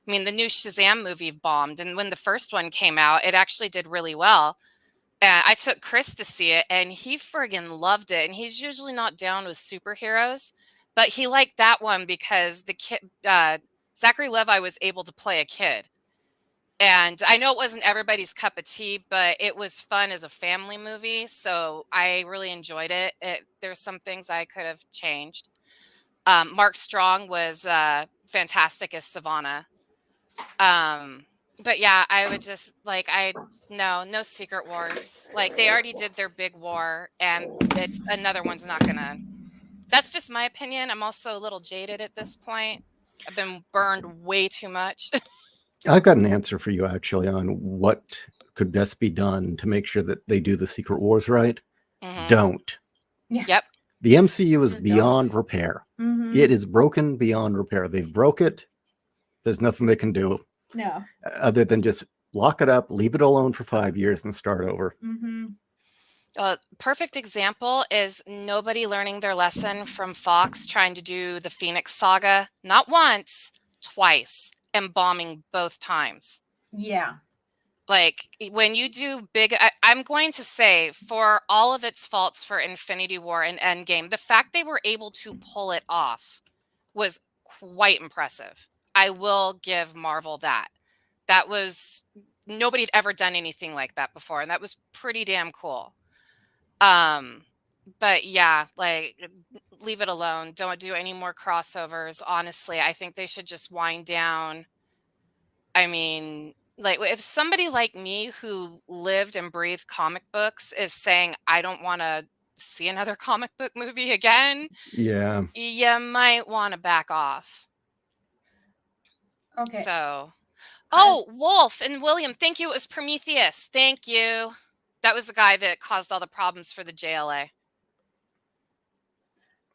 I mean, the new Shazam movie bombed, and when the first one came out, it actually did really well. I took Chris to see it, and he friggin' loved it. And he's usually not down with superheroes, but he liked that one because the kid, Zachary Levi, was able to play a kid. And I know it wasn't everybody's cup of tea, but it was fun as a family movie, so I really enjoyed it. There's some things I could have changed. Mark Strong was fantastic as Savannah. But yeah, I would just like no Secret Wars. Like they already did their big war, and it's another one's not gonna. That's just my opinion. I'm also a little jaded at this point. I've been burned way too much. I've got an answer for you actually on what could best be done to make sure that they do the Secret Wars right. Mhm. Don't. Yep. The MCU is Just beyond don't. repair. Mhm. It is broken beyond repair. They've broke it. There's nothing they can do No. other than just lock it up, leave it alone for 5 years, and start over. Mm-hmm. Perfect example is nobody learning their lesson from Fox trying to do the Phoenix Saga, not once, twice, and bombing both times. Yeah. Like when you do big, I'm going to say for all of its faults for Infinity War and Endgame, the fact they were able to pull it off was quite impressive. I will give Marvel that. That was, nobody had ever done anything like that before, and that was pretty damn cool. But yeah, like leave it alone. Don't do any more crossovers. Honestly, I think they should just wind down. I mean, like if somebody like me who lived and breathed comic books is saying I don't want to see another comic book movie again, Yeah. you might want to back off. Okay. So, oh, Wolf and William, thank you. It was Prometheus. Thank you. That was the guy that caused all the problems for the JLA.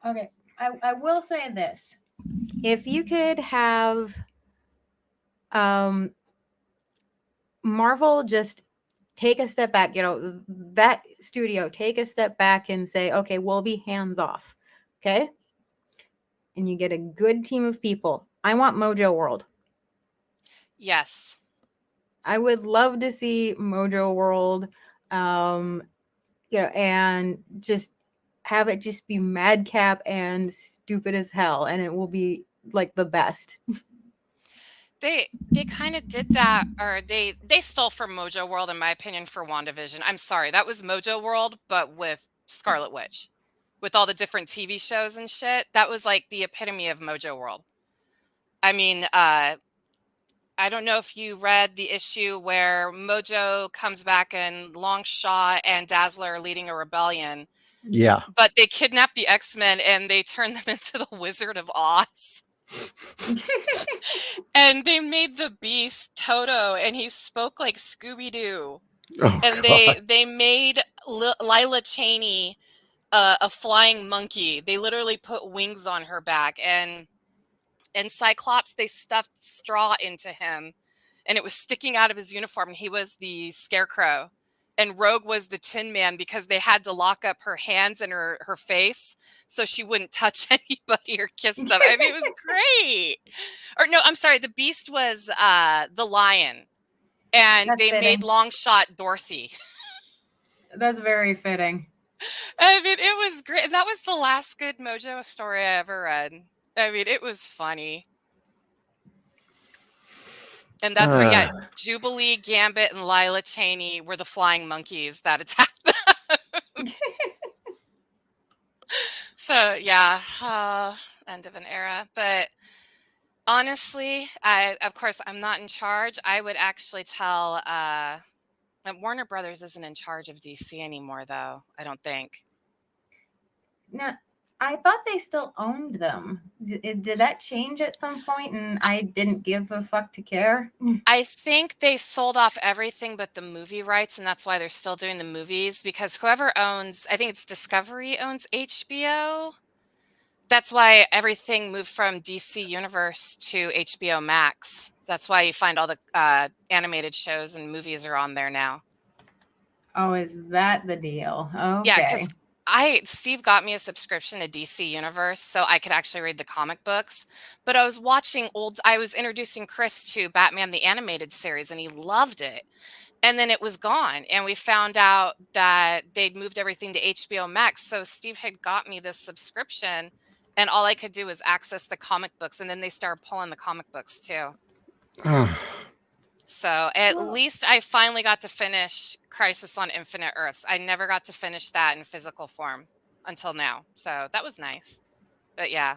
Okay. I will say this. If you could have Marvel just take a step back, that studio take a step back and say, okay, we'll be hands off. Okay. And you get a good team of people. I want Mojo World. Yes. I would love to see Mojo World, and just have it just be madcap and stupid as hell, and it will be like the best. They kind of did that, or they stole from Mojo World, in my opinion, for WandaVision. I'm sorry, that was Mojo World, but with Scarlet Witch, with all the different TV shows and shit. That was like the epitome of Mojo World. I mean, I don't know if you read the issue where Mojo comes back and Longshot and Dazzler are leading a rebellion. Yeah. But they kidnap the X-Men and they turn them into the Wizard of Oz. And they made the Beast Toto, and he spoke like Scooby-Doo. Oh, And God. they made Lila Cheney a flying monkey. They literally put wings on her back, and And Cyclops, they stuffed straw into him, and it was sticking out of his uniform. And he was the Scarecrow, and Rogue was the Tin Man because they had to lock up her hands and her face so she wouldn't touch anybody or kiss them. I mean, it was great. Or no, I'm sorry, the Beast was the Lion, and That's they fitting. made Longshot Dorothy. That's very fitting. I mean, it was great. And that was the last good Mojo story I ever read. I mean, it was funny. And that's right. Yeah, Jubilee, Gambit, and Lila Cheney were the flying monkeys that attacked them. So yeah, end of an era. But honestly, of course I'm not in charge. I would actually tell Warner Brothers isn't in charge of DC anymore, though. I don't think. Now, I thought they still owned them. Did that change at some point and I didn't give a fuck to care? I think they sold off everything but the movie rights, and that's why they're still doing the movies, because whoever owns, I think it's Discovery owns HBO. That's why everything moved from DC Universe to HBO Max. That's why you find all the animated shows and movies are on there now. Oh, is that the deal? Okay. Yeah, because Steve got me a subscription to DC Universe so I could actually read the comic books. But I was watching I was introducing Chris to Batman the Animated Series, and he loved it. And then it was gone. And we found out that they'd moved everything to HBO Max. So Steve had got me this subscription, and all I could do was access the comic books. And then they started pulling the comic books too. So at least I finally got to finish Crisis on Infinite Earths. I never got to finish that in physical form until now. So that was nice. But yeah.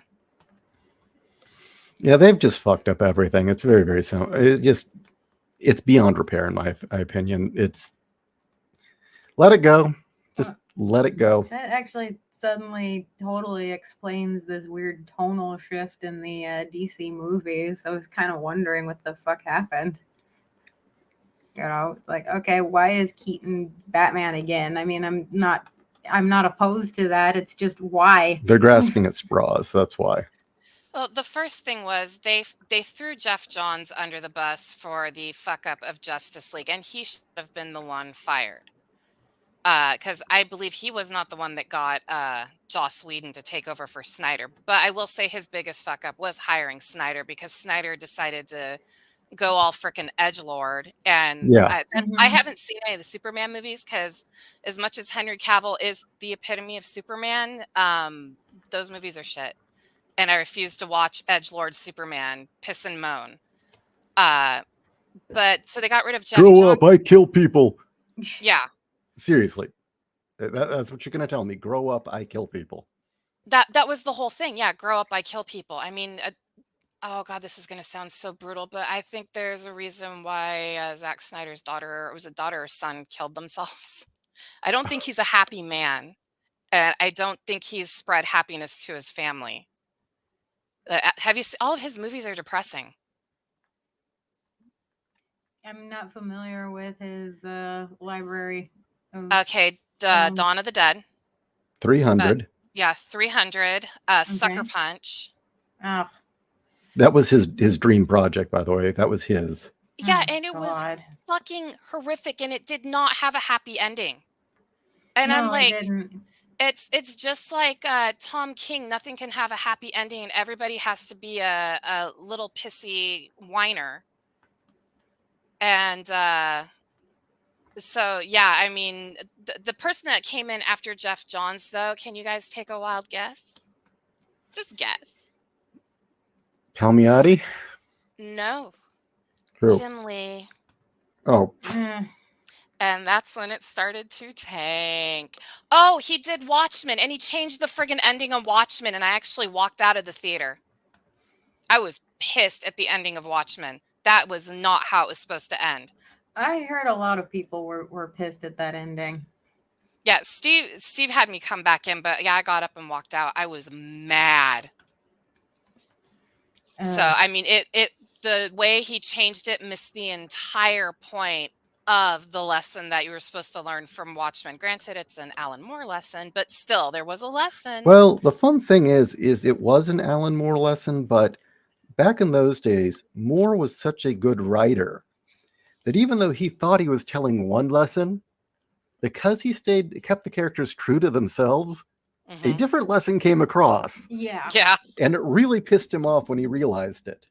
Yeah, they've just fucked up everything. It's very, very simple. It's beyond repair, in my opinion. It's let it go. Just let it go. That actually suddenly totally explains this weird tonal shift in the DC movies. I was kind of wondering what the fuck happened. You know, like, okay, why is Keaton Batman again? I mean, I'm not opposed to that. It's just why. They're grasping at straws. That's why. Well, the first thing was they threw Jeff Johns under the bus for the fuck up of Justice League, and he should have been the one fired. Because I believe he was not the one that got Joss Whedon to take over for Snyder. But I will say his biggest fuck up was hiring Snyder, because Snyder decided to go all frickin' edgelord. And yeah. I haven't seen any of the Superman movies, because as much as Henry Cavill is the epitome of Superman, those movies are shit. And I refuse to watch edgelord Superman piss and moan. But so they got rid of Jeff Grow Johns. up, I kill people. Yeah. Seriously. That's what you're going to tell me. Grow up, I kill people. That was the whole thing. Yeah, grow up, I kill people. I mean, oh God, this is going to sound so brutal, but I think there's a reason why Zack Snyder's daughter, was it daughter or son, killed themselves. I don't think he's a happy man. And I don't think he's spread happiness to his family. Have you seen, all of his movies are depressing. I'm not familiar with his library. Okay, Dawn of the Dead. 300. Yeah, 300. Sucker Punch. Oh. That was his dream project, by the way. That was his. Yeah, and it was fucking horrific, and it did not have a happy ending. And no, I'm like, it didn't. It's just like Tom King. Nothing can have a happy ending, and everybody has to be a little pissy whiner. And so, yeah, I mean, the person that came in after Jeff Johns, though, can you guys take a wild guess? Just guess. Palmiotti? No. Who? Jim Lee. Oh. And that's when it started to tank. Oh, he did Watchmen, and he changed the friggin' ending of Watchmen, and I actually walked out of the theater. I was pissed at the ending of Watchmen. That was not how it was supposed to end. I heard a lot of people were pissed at that ending. Yeah, Steve had me come back in, but yeah, I got up and walked out. I was mad. So, I mean, the way he changed it missed the entire point of the lesson that you were supposed to learn from Watchmen. Granted, it's an Alan Moore lesson, but still, there was a lesson. Well, the fun thing is it was an Alan Moore lesson, but back in those days, Moore was such a good writer that even though he thought he was telling one lesson, because he kept the characters true to themselves, a different lesson came across. Yeah. Yeah. And it really pissed him off when he realized it.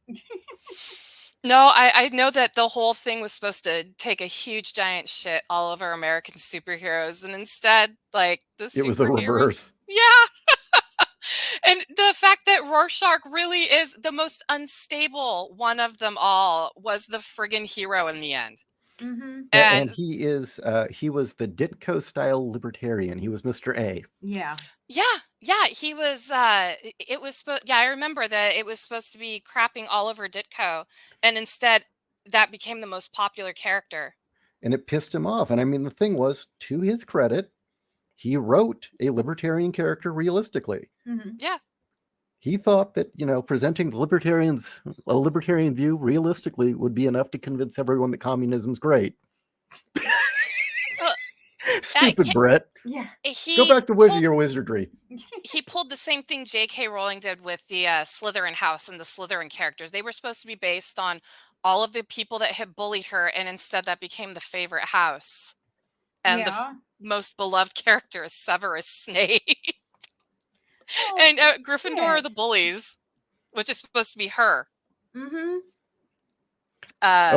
No, I know that the whole thing was supposed to take a huge giant shit all over American superheroes, and instead, like, the It was the superheroes. reverse. Yeah. And the fact that Rorschach really is the most unstable one of them all was the friggin' hero in the end. Mm-hmm. And he was the Ditko style libertarian. He was Mr. A. Yeah. Yeah, he was it was I remember that it was supposed to be crapping all over Ditko, and instead that became the most popular character. And it pissed him off. And I mean, the thing was, to his credit, he wrote a libertarian character realistically. Mm-hmm. Yeah. He thought that, presenting libertarians a libertarian view realistically would be enough to convince everyone that communism's great. Stupid Brett. Yeah. Go back to your wizardry. He pulled the same thing J.K. Rowling did with the Slytherin house and the Slytherin characters. They were supposed to be based on all of the people that had bullied her, and instead that became the favorite house. And the most beloved character is Severus Snape. And Gryffindor are the bullies, which is supposed to be her. Mm-hmm.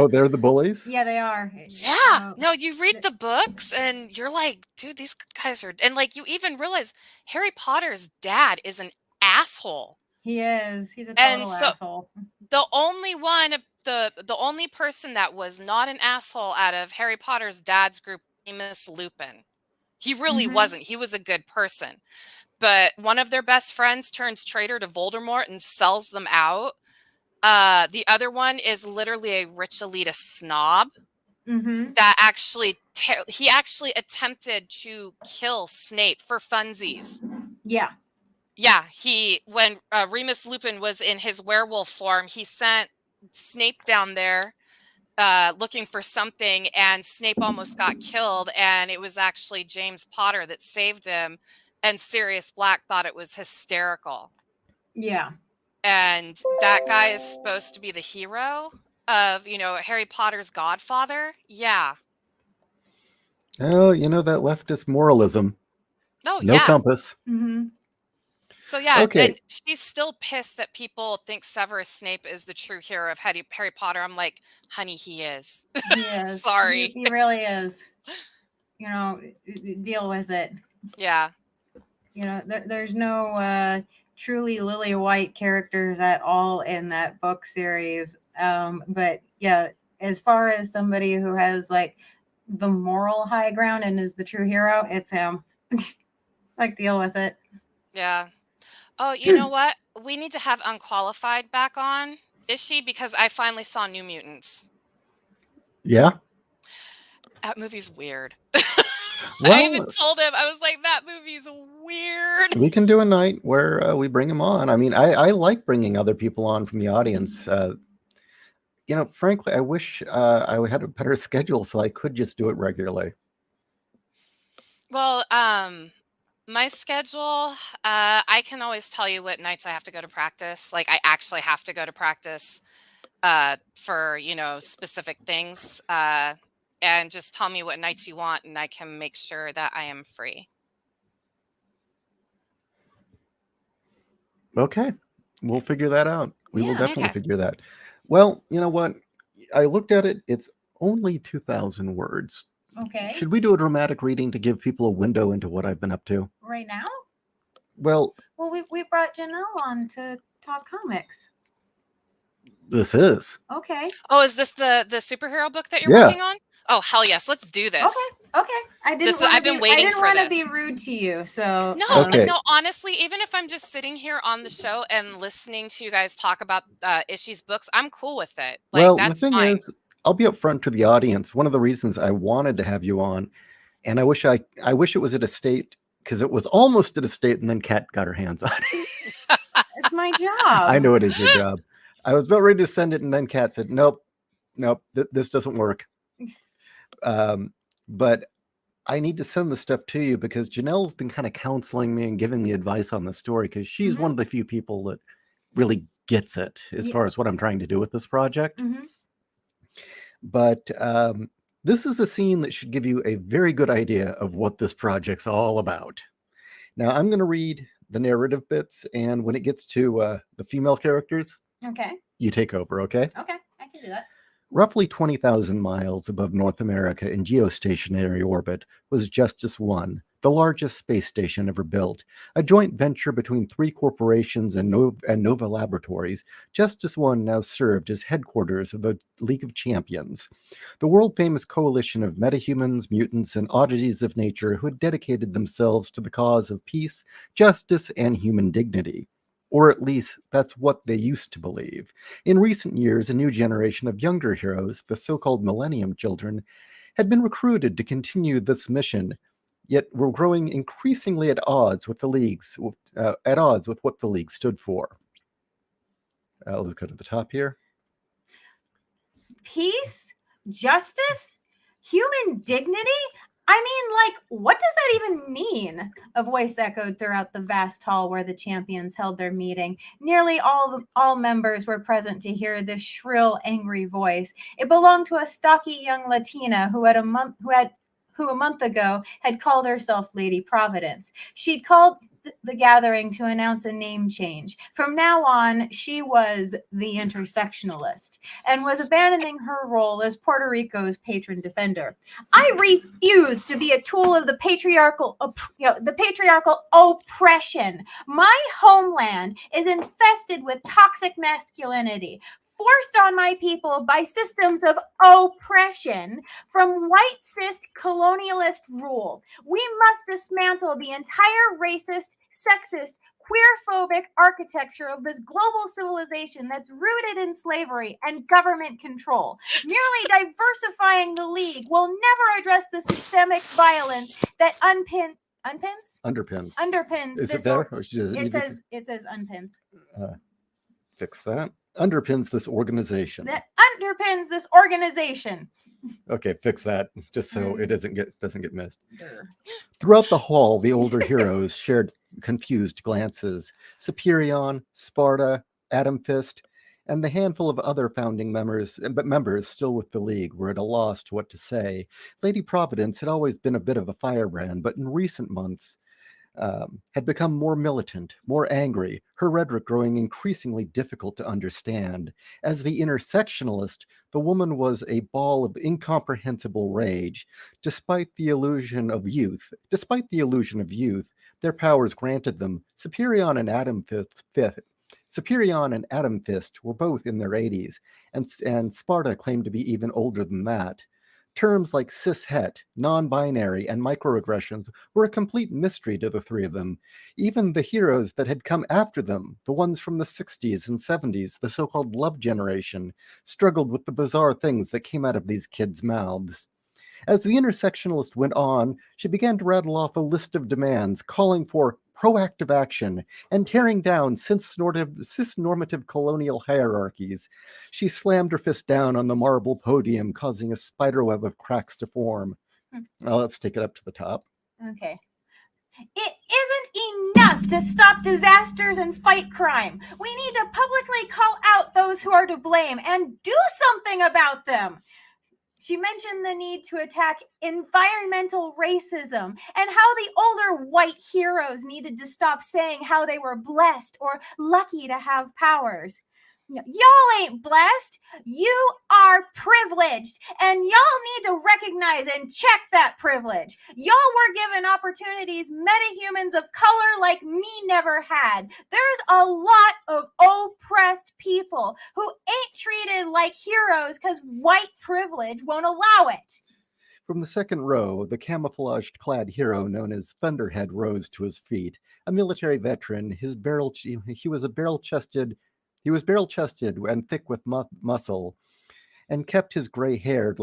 They're the bullies? Yeah, they are. Yeah. No, you read the books and you're like, dude, these guys are... And like, you even realize Harry Potter's dad is an asshole. He is. He's a total asshole. The only one of the only person that was not an asshole out of Harry Potter's dad's group, Remus Lupin. He really wasn't. He was a good person. But one of their best friends turns traitor to Voldemort and sells them out. The other one is literally a rich elitist snob that actually he actually attempted to kill Snape for funsies. Yeah. Yeah, when Remus Lupin was in his werewolf form, he sent Snape down there looking for something, and Snape almost got killed, and it was actually James Potter that saved him, and Sirius Black thought it was hysterical. Yeah. And that guy is supposed to be the hero of, Harry Potter's godfather. Yeah. Oh, that leftist moralism. Oh, no compass. Mm-hmm. So, yeah, okay. And she's still pissed that people think Severus Snape is the true hero of Harry Potter. I'm like, honey, he is. He is. Sorry. He really is. Deal with it. Yeah. There's no truly lily white characters at all in that book series. But yeah, as far as somebody who has like the moral high ground and is the true hero, it's him. Like, deal with it. Yeah. Oh, you know what? We need to have Unqualified back on. Is she? Because I finally saw New Mutants. Yeah. That movie's weird. Well, I even told him, I was like, that movie's weird. We can do a night where we bring him on. I mean, I like bringing other people on from the audience. Frankly, I wish I had a better schedule so I could just do it regularly. Well, my schedule, I can always tell you what nights I have to go to practice. Like, I actually have to go to practice for, specific things. And just tell me what nights you want, and I can make sure that I am free. Okay. We'll figure that out. We will definitely figure that. Well, you know what? I looked at it. It's only 2,000 words. Okay. Should we do a dramatic reading to give people a window into what I've been up to? Right now? Well, we brought Janelle on to talk comics. This is. Okay. Oh, is this the superhero book that you're working on? Oh, hell yes. Let's do this. Okay. I've been waiting for this. I didn't want to be rude to you. So No, honestly, even if I'm just sitting here on the show and listening to you guys talk about Ishi's books, I'm cool with it. Like, well, that's the thing fine. is, I'll be upfront to the audience. One of the reasons I wanted to have you on, and I wish it was at a state, because it was almost at a state, and then Kat got her hands on it. It's my job. I know it is your job. I was about ready to send it, and then Kat said, nope, this doesn't work. But I need to send the stuff to you because Janelle's been kind of counseling me and giving me advice on the story, because she's one of the few people that really gets it as Yeah. far as what I'm trying to do with this project. Mhm. But this is a scene that should give you a very good idea of what this project's all about. Now, I'm going to read the narrative bits, and when it gets to the female characters, Okay. you take over, okay? Okay. I can do that. Roughly 20,000 miles above North America in geostationary orbit was Justice 1, the largest space station ever built. A joint venture between 3 corporations and Nova Laboratories, Justice 1 now served as headquarters of the League of Champions, the world-famous coalition of metahumans, mutants, and oddities of nature who had dedicated themselves to the cause of peace, justice, and human dignity. Or at least that's what they used to believe. In recent years, a new generation of younger heroes, the so-called Millennium Children, had been recruited to continue this mission, yet were growing increasingly at odds with what the League stood for. Let's go to the top here. Peace, justice, human dignity. I mean, like, what does that even mean? A voice echoed throughout the vast hall where the champions held their meeting. Nearly all members were present to hear this shrill, angry voice. It belonged to a stocky young Latina who a month ago had called herself Lady Providence. She'd called the gathering to announce a name change. From now on, she was the intersectionalist and was abandoning her role as Puerto Rico's patron defender. I refuse to be a tool of the patriarchal oppression. My homeland is infested with toxic masculinity, forced on my people by systems of oppression from white cis colonialist rule. We must dismantle the entire racist, sexist, queer-phobic architecture of this global civilization that's rooted in slavery and government control. Merely diversifying the League will never address the systemic violence that underpins Is this. it there? It says unpins. Fix that. Underpins this organization. That underpins this organization. Okay, fix that just so it doesn't get missed. Throughout the hall, the older heroes shared confused glances. Superion, Sparta, Atom Fist, and the handful of other founding members still with the League were at a loss to what to say. Lady Providence had always been a bit of a firebrand, but in recent months had become more militant, more angry, her rhetoric growing increasingly difficult to understand. As the intersectionalist, the woman was a ball of incomprehensible rage. Despite the illusion of youth, their powers granted them. Superion and Atom Fist were both in their 80s, and Sparta claimed to be even older than that. Terms like cishet, non-binary, and microaggressions were a complete mystery to the three of them. Even the heroes that had come after them, the ones from the 60s and 70s, the so-called love generation, struggled with the bizarre things that came out of these kids' mouths. As the intersectionalist went on, she began to rattle off a list of demands calling for proactive action and tearing down cis-normative colonial hierarchies. She slammed her fist down on the marble podium, causing a spiderweb of cracks to form. Now let's take it up to the top. Okay. It isn't enough to stop disasters and fight crime. We need to publicly call out those who are to blame and do something about them. She mentioned the need to attack environmental racism and how the older white heroes needed to stop saying how they were blessed or lucky to have powers. Y'all ain't blessed. You are privileged, and y'all need to recognize and check that privilege. Y'all were given opportunities metahumans of color like me never had. There's a lot of oppressed people who ain't treated like heroes because white privilege won't allow it. From the second row, the camouflaged-clad hero known as Thunderhead rose to his feet. A military veteran, he was barrel-chested and thick with muscle, and kept his gray hair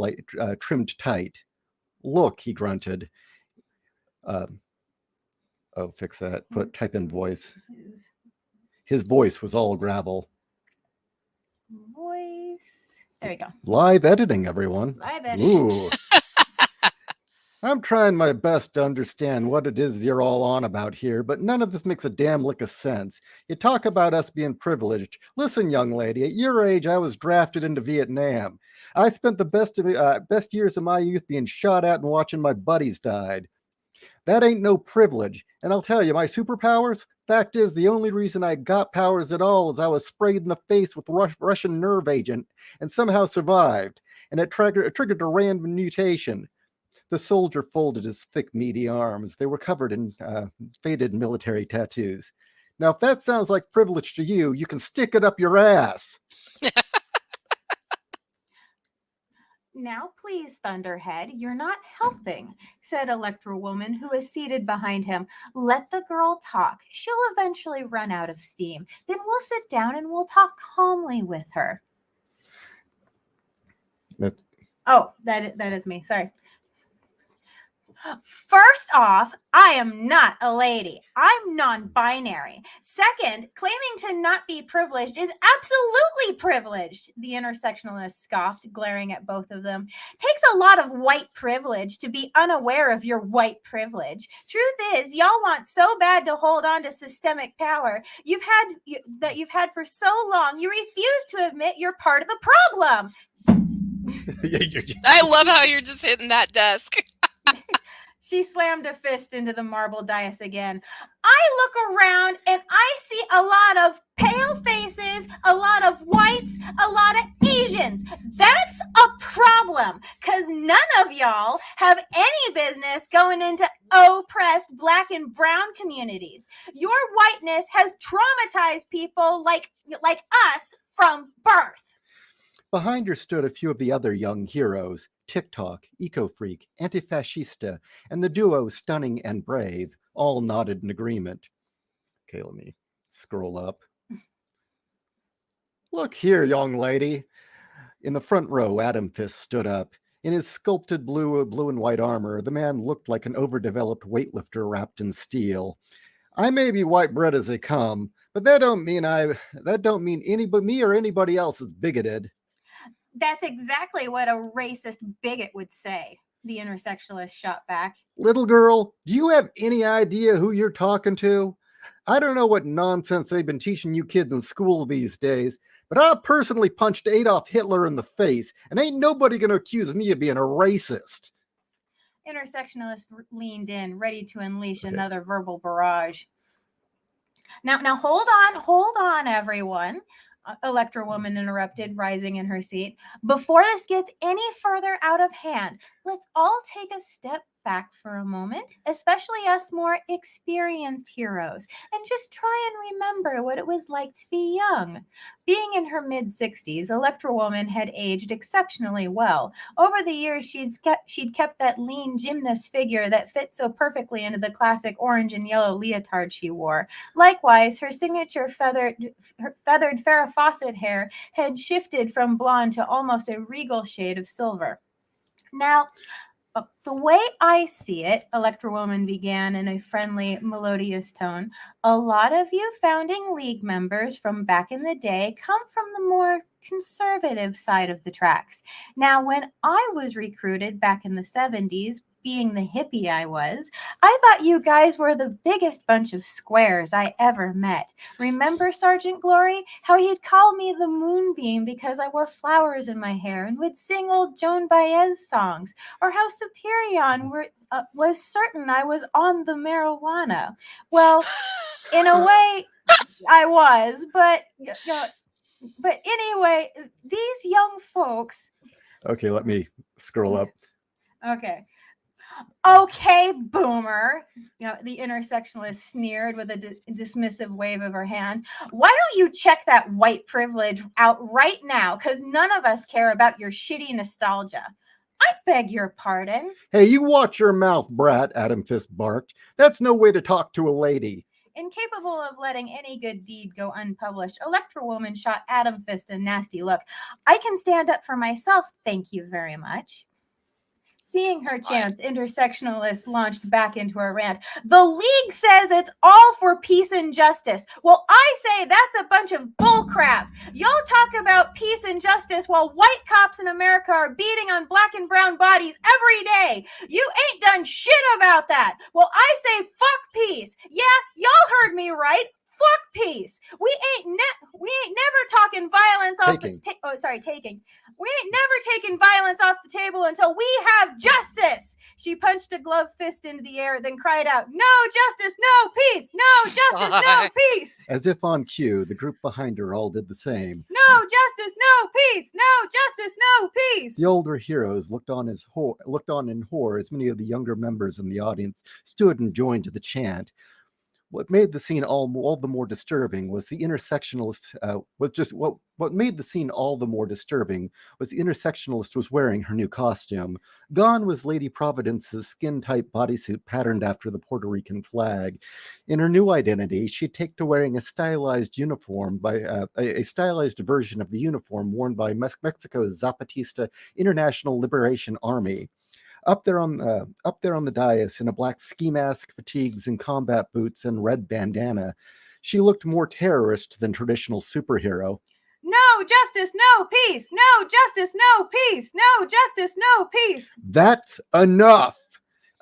trimmed tight. Look, he grunted. Fix that. Type in voice. His voice was all gravel. Voice. There we go. Live editing, everyone. Live editing. Ooh. I'm trying my best to understand what it is you're all on about here, but none of this makes a damn lick of sense. You talk about us being privileged. Listen, young lady, at your age, I was drafted into Vietnam. I spent the best years of my youth being shot at and watching my buddies died. That ain't no privilege. And I'll tell you, my superpowers, fact is, the only reason I got powers at all is I was sprayed in the face with Russian nerve agent and somehow survived. And it triggered a random mutation. The soldier folded his thick, meaty arms. They were covered in faded military tattoos. Now, if that sounds like privilege to you, you can stick it up your ass. Now, please, Thunderhead, you're not helping, said Electro Woman, who was seated behind him. Let the girl talk. She'll eventually run out of steam. Then we'll sit down and we'll talk calmly with her. That is me. Sorry. First off, I am not a lady. I'm non-binary. Second, claiming to not be privileged is absolutely privileged, the intersectionalist scoffed, glaring at both of them. Takes a lot of white privilege to be unaware of your white privilege. Truth is, y'all want so bad to hold on to systemic power you've had for so long, you refuse to admit you're part of the problem. I love how you're just hitting that desk. She slammed a fist into the marble dais again. I look around and I see a lot of pale faces, a lot of whites, a lot of Asians. That's a problem, because none of y'all have any business going into oppressed Black and brown communities. Your whiteness has traumatized people like us from birth. Behind her stood a few of the other young heroes, TikTok, Eco-Freak, Antifascista, and the duo Stunning and Brave, all nodded in agreement. Okay, let me scroll up. Look here, young lady. In the front row, Adam Fist stood up. In his sculpted blue and white armor, the man looked like an overdeveloped weightlifter wrapped in steel. I may be white bread as they come, but that don't mean me or anybody else is bigoted. That's exactly what a racist bigot would say, the intersectionalist shot back. Little girl, do you have any idea who you're talking to? I don't know what nonsense they've been teaching you kids in school these days, but I personally punched Adolf Hitler in the face, and ain't nobody going to accuse me of being a racist. Intersectionalist leaned in, ready to unleash another verbal barrage. Now hold on, everyone. Electro Woman interrupted, rising in her seat. Before this gets any further out of hand, let's all take a step back for a moment, especially us more experienced heroes, and just try and remember what it was like to be young. Being in her mid-60s, Electro Woman had aged exceptionally well. Over the years, she'd kept that lean gymnast figure that fit so perfectly into the classic orange and yellow leotard she wore. Likewise, her signature feathered Farrah Fawcett hair had shifted from blonde to almost a regal shade of silver. Now, the way I see it, Electro Woman began in a friendly, melodious tone, a lot of you founding league members from back in the day come from the more conservative side of the tracks. Now, when I was recruited back in the 70s, being the hippie I was, I thought you guys were the biggest bunch of squares I ever met. Remember Sergeant Glory? How he'd call me the Moonbeam because I wore flowers in my hair and would sing old Joan Baez songs, or how Superion was certain I was on the marijuana. Well, in a way, I was, but anyway, these young folks. Okay, let me scroll up. Okay, boomer, the intersectionalist sneered with a dismissive wave of her hand. Why don't you check that white privilege out right now? Because none of us care about your shitty nostalgia. I beg your pardon. Hey, you watch your mouth, brat, Adam Fist barked. That's no way to talk to a lady. Incapable of letting any good deed go unpublished, Electro Woman shot Adam Fist a nasty look. I can stand up for myself, thank you very much. Seeing her chance, intersectionalist launched back into her rant. The League says it's all for peace and justice. Well, I say that's a bunch of bullcrap. Y'all talk about peace and justice while white cops in America are beating on black and brown bodies every day. You ain't done shit about that. Well, I say fuck peace. Yeah, y'all heard me right. Fuck peace. We ain't never talking violence off taking. We ain't never taking violence off the table until we have justice. She punched a gloved fist into the air, then cried out, "No justice, no peace. No justice, no peace." As if on cue, the group behind her all did the same. No justice, no peace. No justice, no peace. The older heroes looked on in horror as many of the younger members in the audience stood and joined to the chant. What made the scene all the more disturbing was the intersectionalist. What made the scene all the more disturbing was the intersectionalist was wearing her new costume. Gone was Lady Providence's skin-tight bodysuit patterned after the Puerto Rican flag. In her new identity, she'd take to wearing a stylized uniform by a stylized version of the uniform worn by Mexico's Zapatista International Liberation Army. Up there on the dais in a black ski mask, fatigues, and combat boots and red bandana, she looked more terrorist than traditional superhero. No justice, no peace. No justice, no peace. No justice, no peace. That's enough!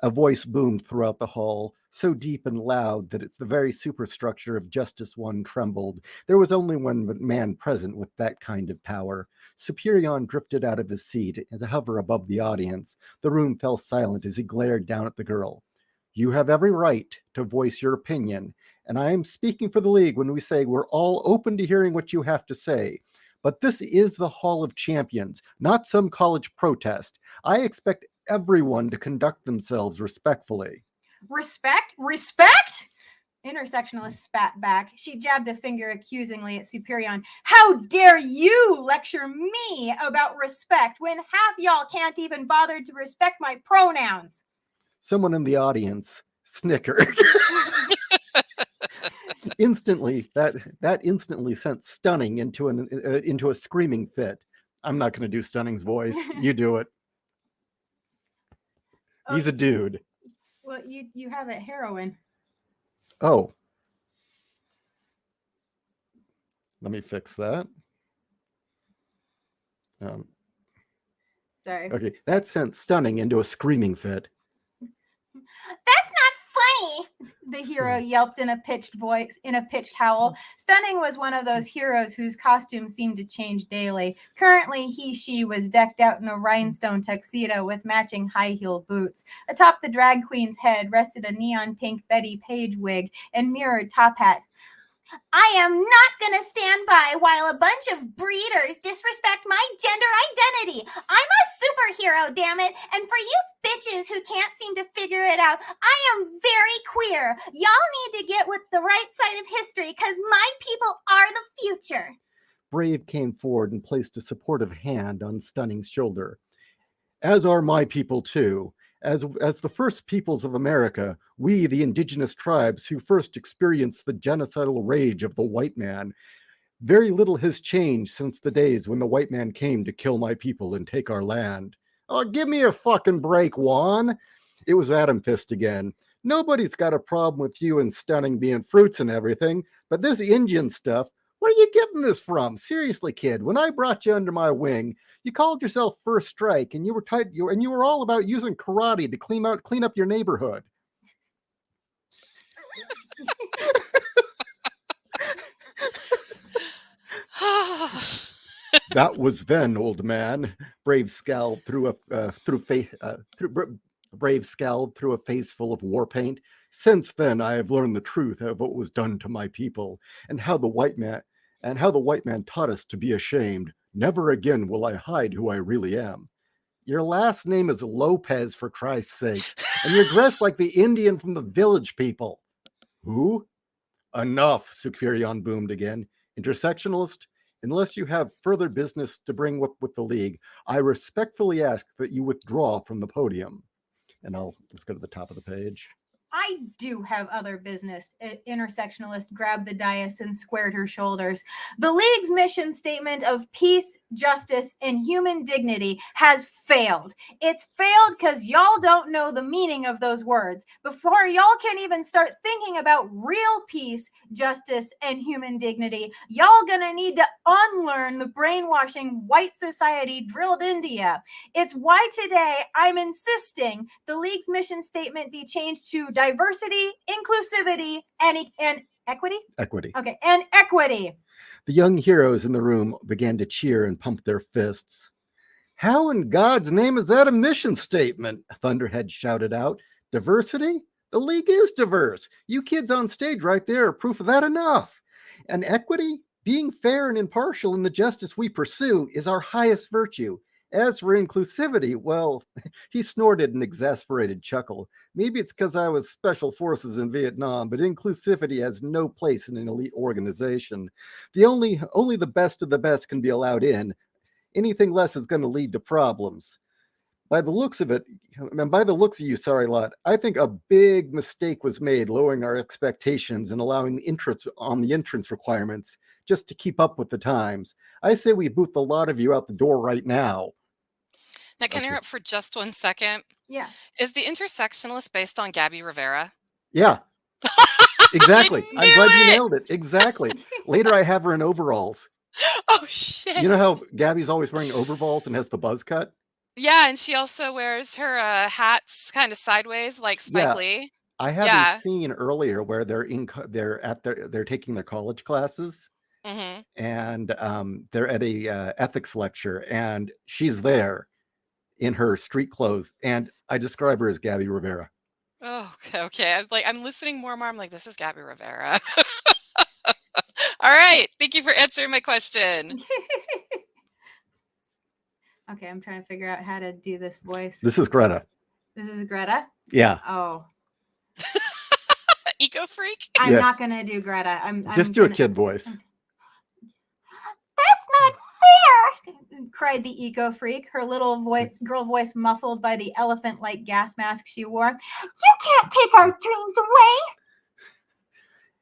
A voice boomed throughout the hall, so deep and loud that it's the very superstructure of Justice One trembled. There was only one man present with that kind of power. Superion drifted out of his seat and to hover above the audience. The room fell silent as he glared down at the girl. You have every right to voice your opinion, and I am speaking for the League when we say we're all open to hearing what you have to say. But this is the Hall of Champions, not some college protest. I expect everyone to conduct themselves respectfully. Respect? Respect? Intersectionalist spat back. She jabbed a finger accusingly at Superion. How dare you lecture me about respect when half y'all can't even bother to respect my pronouns? Someone in the audience snickered. Instantly, that instantly sent Stunning into a screaming fit. I'm not going to do Stunning's voice. You do it. He's a dude. Well, you have it heroin. Oh. Let me fix that. Sorry. Okay, that sent Stunning into a screaming fit. That's not funny, the hero yelped in a pitched voice, in a pitched howl. Stunning was one of those heroes whose costume seemed to change daily. Currently, she was decked out in a rhinestone tuxedo with matching high-heel boots. Atop the drag queen's head rested a neon pink Betty Page wig and mirrored top hat. I am not going to stand by while a bunch of breeders disrespect my gender identity. I'm a superhero, damn it. And for you bitches who can't seem to figure it out, I am very queer. Y'all need to get with the right side of history because my people are the future. Brave came forward and placed a supportive hand on Stunning's shoulder. As are my people too. As the first peoples of America, we, the indigenous tribes who first experienced the genocidal rage of the white man, very little has changed since the days when the white man came to kill my people and take our land. Oh, give me a fucking break, Juan. It was Adam Fist again. Nobody's got a problem with you and Stunning being fruits and everything, but this Indian stuff, where are you getting this from? Seriously, kid, when I brought you under my wing, you called yourself First Strike, and you were all about using karate to clean up your neighborhood. That was then, old man. Brave scowled through a face full of war paint. Since then, I have learned the truth of what was done to my people, and how the white man taught us to be ashamed. Never again will I hide who I really am. Your last name is Lopez, for Christ's sake, and you're dressed like the Indian from the Village People. Who? Enough, Superion boomed again. Intersectionalist, unless you have further business to bring up with the League, I respectfully ask that you withdraw from the podium. And let's go to the top of the page. I do have other business. Intersectionalist grabbed the dais and squared her shoulders. The League's mission statement of peace, justice, and human dignity has failed. It's failed because y'all don't know the meaning of those words. Before y'all can even start thinking about real peace, justice, and human dignity, y'all gonna need to unlearn the brainwashing white society drilled into you. It's why today I'm insisting the League's mission statement be changed to diversity, inclusivity, and equity? Equity. Okay, and equity. The young heroes in the room began to cheer and pump their fists. How in God's name is that a mission statement? Thunderhead shouted out. Diversity? The League is diverse. You kids on stage right there are proof of that enough. And equity? Being fair and impartial in the justice we pursue is our highest virtue. As for inclusivity, well, he snorted an exasperated chuckle. Maybe it's because I was special forces in Vietnam, but inclusivity has no place in an elite organization. Only the best of the best can be allowed in. Anything less is going to lead to problems. By the looks of it, and by the looks of you, sorry, lot, I think a big mistake was made lowering our expectations and allowing the entrance requirements just to keep up with the times. I say we boot the lot of you out the door right now. Now, can I interrupt for just 1 second? Yeah. Is the intersectionalist based on Gabby Rivera? Yeah. Exactly. I I'm glad knew you it! nailed it. Exactly. Later, I have her in overalls. Oh, shit. You know how Gabby's always wearing overalls and has the buzz cut? Yeah, and she also wears her hats kind of sideways like Spike Yeah. Lee. I have Yeah. a scene earlier where they're taking their college classes, Mm-hmm. and they're at a ethics lecture, and she's there in her street clothes, and I describe her as Gabby Rivera. Oh, okay. I'm listening more and more. I'm like, this is Gabby Rivera. All right. Thank you for answering my question. Okay, I'm trying to figure out how to do this voice. This is Greta. This is Greta? Yeah. Oh. Eco freak? I'm Yeah. not going to do Greta. I'm Just do a gonna- kid voice. That's not fair, cried the eco freak, her little girl voice muffled by the elephant-like gas mask she wore. You can't take our dreams away.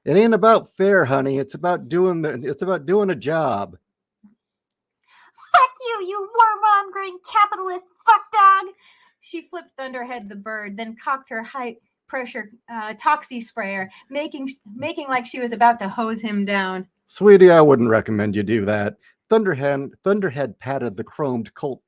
It ain't about fair, honey. It's about doing a job. Fuck you, you war-mongering capitalist fuckdog. She flipped Thunderhead the bird, then cocked her high-pressure toxie sprayer, making like she was about to hose him down. Sweetie, I wouldn't recommend you do that. Thunderhead patted the chromed Colt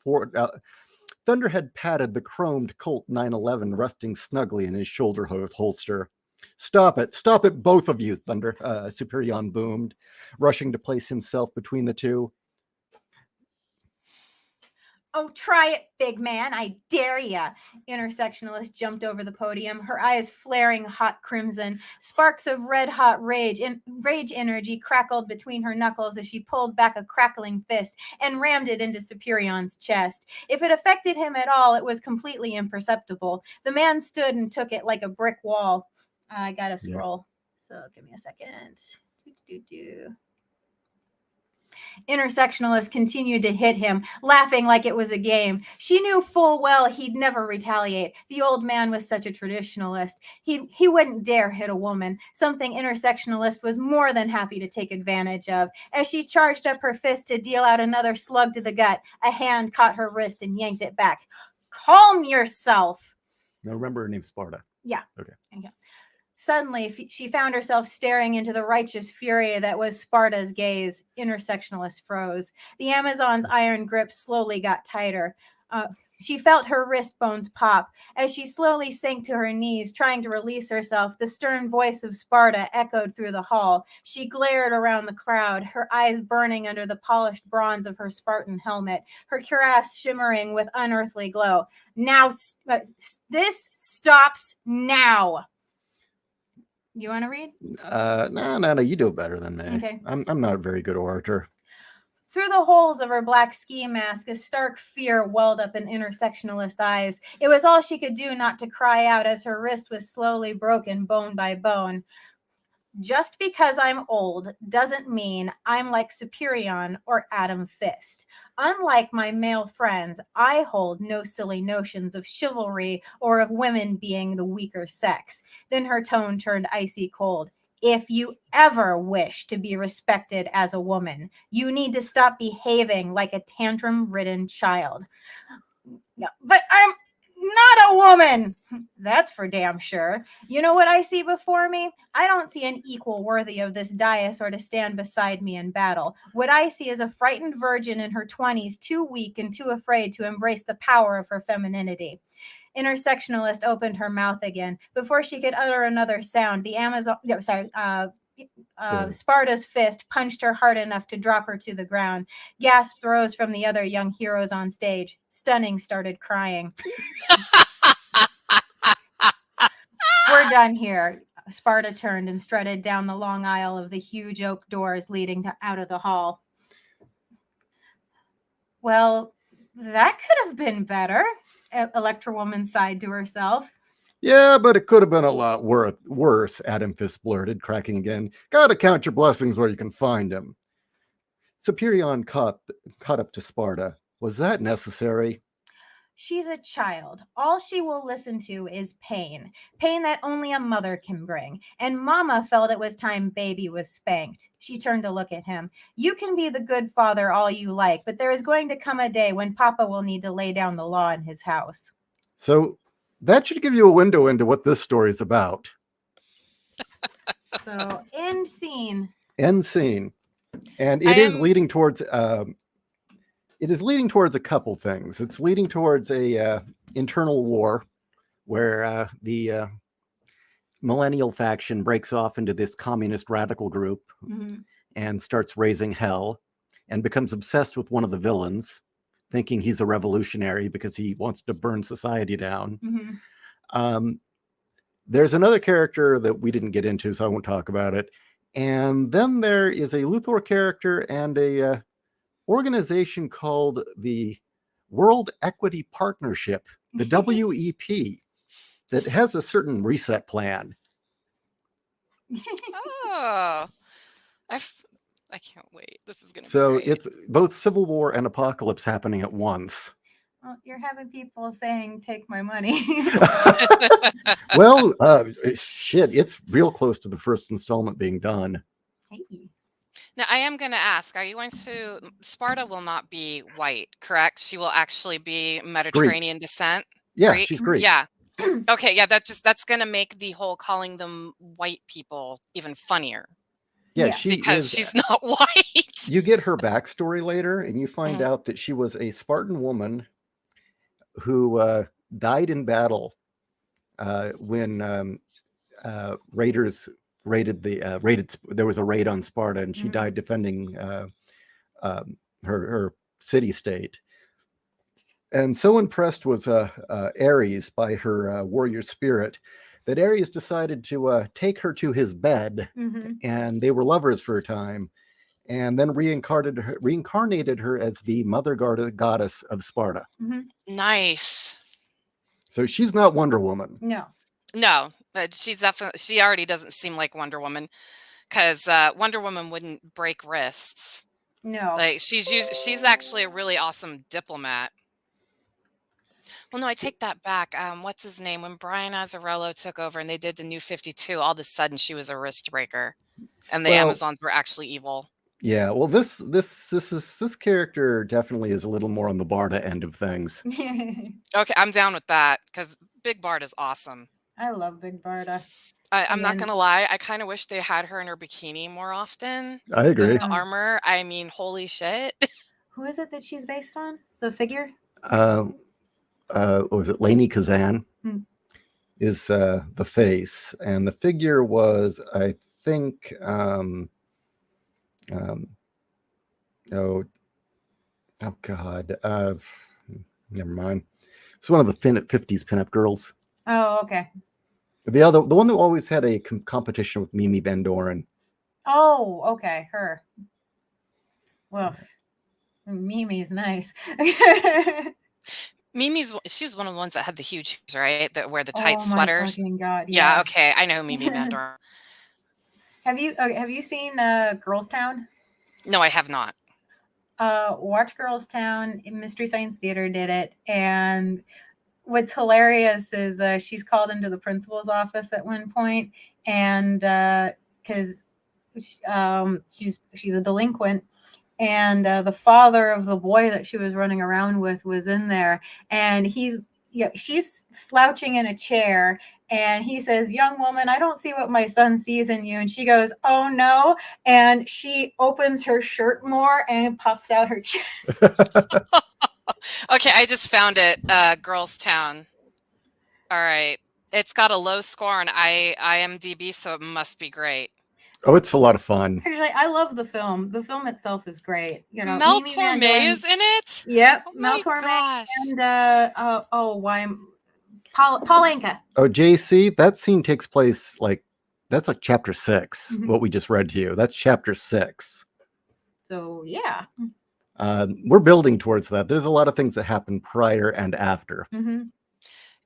911 resting snugly in his shoulder holster. Stop it, both of you, Superion boomed, rushing to place himself between the two. Oh, try it, big man. I dare ya. Intersectionalist jumped over the podium, her eyes flaring hot crimson. Sparks of red-hot rage energy crackled between her knuckles as she pulled back a crackling fist and rammed it into Superion's chest. If it affected him at all, it was completely imperceptible. The man stood and took it like a brick wall. I gotta scroll, so give me a second. Intersectionalist continued to hit him, laughing like it was a game. She knew full well he'd never retaliate. The old man was such a traditionalist. He wouldn't dare hit a woman, something Intersectionalist was more than happy to take advantage of. As she charged up her fist to deal out another slug to the gut, a hand caught her wrist and yanked it back. Calm yourself. Now remember her name's Sparta. Yeah. Okay. Suddenly, she found herself staring into the righteous fury that was Sparta's gaze. Intersectionalist froze. The Amazon's iron grip slowly got tighter. She felt her wrist bones pop. As she slowly sank to her knees, trying to release herself, the stern voice of Sparta echoed through the hall. She glared around the crowd, her eyes burning under the polished bronze of her Spartan helmet, her cuirass shimmering with unearthly glow. Now, this stops now. You want to read? No. You do it better than me. Okay. I'm not a very good orator. Through the holes of her black ski mask, a stark fear welled up in Intersectionalist eyes. It was all she could do not to cry out as her wrist was slowly broken bone by bone. Just because I'm old doesn't mean I'm like Superion or Adam Fist. Unlike my male friends, I hold no silly notions of chivalry or of women being the weaker sex. Then her tone turned icy cold. If you ever wish to be respected as a woman, you need to stop behaving like a tantrum-ridden child. No, but I'm not a woman. That's for damn sure. You know what I see before me? I don't see an equal worthy of this dais or to stand beside me in battle. What I see is a frightened virgin in her 20s, too weak and too afraid to embrace the power of her femininity. Intersectionalist opened her mouth again. Before she could utter another sound, the Sparta's fist punched her hard enough to drop her to the ground. Gasps rose from the other young heroes on stage. Stunning started crying. We're done here. Sparta turned and strutted down the long aisle of the huge oak doors leading out of the hall. Well, that could have been better, Electra Woman sighed to herself. Yeah, but it could have been a lot worse, Adam Fist blurted, cracking again. Gotta count your blessings where you can find them. Superion caught up to Sparta. Was that necessary? She's a child. All she will listen to is pain. Pain that only a mother can bring. And Mama felt it was time Baby was spanked. She turned to look at him. You can be the good father all you like, but there is going to come a day when Papa will need to lay down the law in his house. So that should give you a window into what this story is about. So, end scene. End scene. And it is leading towards a couple things. It's leading towards a internal war where the millennial faction breaks off into this communist radical group and starts raising hell and becomes obsessed with one of the villains, thinking he's a revolutionary because he wants to burn society down. There's another character that we didn't get into, so I won't talk about it. And then there is a Luthor character and a organization called the World Equity Partnership, the WEP, that has a certain reset plan. Oh, I can't wait. This is going to be So great. it's both Civil War and Apocalypse happening at once. Well, you're having people saying, take my money. Well, shit, it's real close to the first installment being done. Hey. Now, I am going to ask, are you going to, Sparta will not be white, correct? She will actually be Mediterranean descent? Yeah, Greek? she's Greek. Yeah. Okay, yeah, that's going to make the whole calling them white people even funnier. Yeah, because she's not white. You get her backstory later, and you find out that she was a Spartan woman who died in battle when raiders raided there was a raid on Sparta, and she died defending her city state. And so impressed was Ares by her warrior spirit that Ares decided to take her to his bed, and they were lovers for a time, and then reincarnated her as the mother goddess of Sparta. Nice. So she's not Wonder Woman. No, but she already doesn't seem like Wonder Woman, because Wonder Woman wouldn't break wrists. No. Like she's actually a really awesome diplomat. Well, no, I take that back. What's his name? When Brian Azzarello took over and they did the New 52, all of a sudden she was a wrist breaker, and the Amazons were actually evil. Yeah, well, this character definitely is a little more on the Barda end of things. Okay, I'm down with that because Big Barda's awesome. I love Big Barda. I'm not gonna lie. I kind of wish they had her in her bikini more often. I agree. The armor. I mean, holy shit. Who is it that she's based on? The figure? What was it? Lainey Kazan is the face, and the figure was, I think, oh God, never mind. It's one of the 50s pinup girls. Oh, okay. The one that always had a competition with Mimi Van Doren. Oh, okay, her. Well, Mimi's nice. She was one of the ones that had the huge, right? That wear the tight oh sweaters. My fucking God, yeah, okay. I know Mimi Van Doren. Have you seen Girls Town? No, I have not. Watch Girls Town. Mystery Science Theater did it, and what's hilarious is she's called into the principal's office at one point, and because she's a delinquent, and the father of the boy that she was running around with was in there, and she's slouching in a chair, and he says, "Young woman, I don't see what my son sees in you." And she goes, "Oh no." And she opens her shirt more and puffs out her chest. Okay, I just found it. Girls Town. All right. It's got a low score on IMDb, so it must be great. Oh, it's a lot of fun. Actually, I love the film. The film itself is great. You know, Mel Mimi Van Torme Doren- is in it? Yep, Oh Mel my Torme gosh. and Paul Anka. Oh, JC, that scene takes place that's like chapter 6. Mhm. What we just read to you. That's chapter 6. So yeah. We're building towards that. There's a lot of things that happen prior and after. Mm-hmm.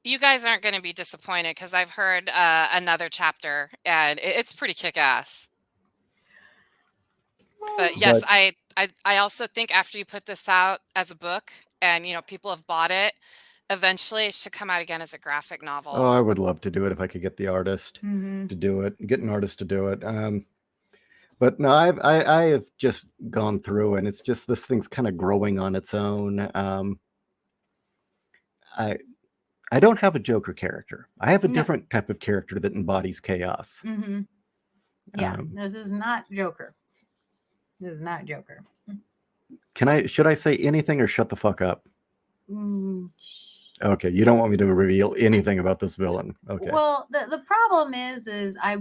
You guys aren't going to be disappointed because I've heard another chapter and it's pretty kick-ass. But yes, I also think after you put this out as a book and people have bought it, eventually it should come out again as a graphic novel. Oh, I would love to do it if I could get the artist Mm-hmm. to do it, get an artist to do it. But no, I have just gone through, and it's just this thing's kind of growing on its own. I don't have a Joker character. I have a No. different type of character that embodies chaos. Mm-hmm. Yeah, Um, this is not Joker. This is not Joker. should I say anything or shut the fuck up? Mm. Okay, you don't want me to reveal anything about this villain. Okay. Well, the problem is I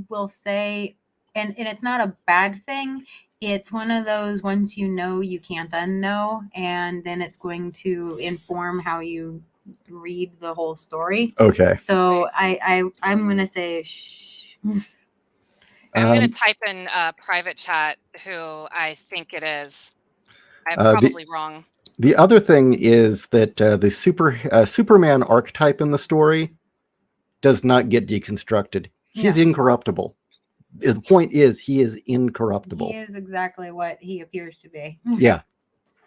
will say, and it's not a bad thing. It's one of those once you know you can't unknow, and then it's going to inform how you read the whole story. Okay. So I'm gonna say shh. I'm going to type in private chat who I think it is. I'm probably wrong. The other thing is that the Superman archetype in the story does not get deconstructed. He's incorruptible. The point is, he is incorruptible. He is exactly what he appears to be. Yeah.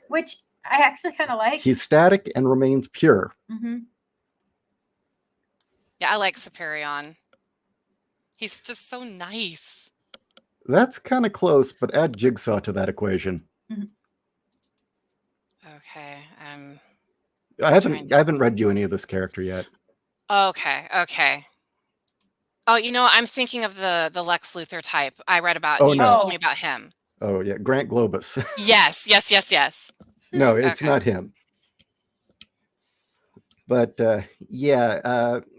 Which I actually kind of like. He's static and remains pure. Mm-hmm. Yeah, I like Superion. He's just so nice. That's kind of close, but add Jigsaw to that equation. Mm-hmm. Okay. I haven't read you any of this character yet. Okay. Oh, I'm thinking of the Lex Luthor type I read about. Oh, You no. told me about him. Oh yeah, Grant Globus. Yes. No, it's Okay. not him. But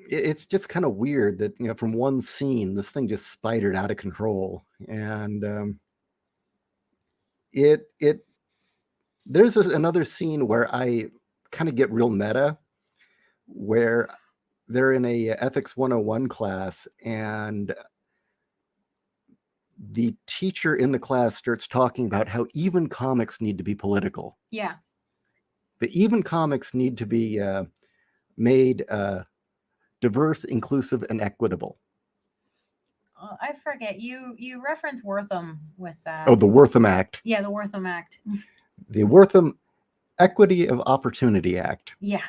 it's just kind of weird that from one scene this thing just spidered out of control, and there's another scene where I kind of get real meta, where they're in a ethics 101 class, and the teacher in the class starts talking about how even comics need to be political. Yeah. The even comics need to be made diverse, inclusive, and equitable. I forget. You reference Wortham with that. Oh, the Wortham Act. Yeah, the Wortham Act. The Wortham Equity of Opportunity Act. Yeah.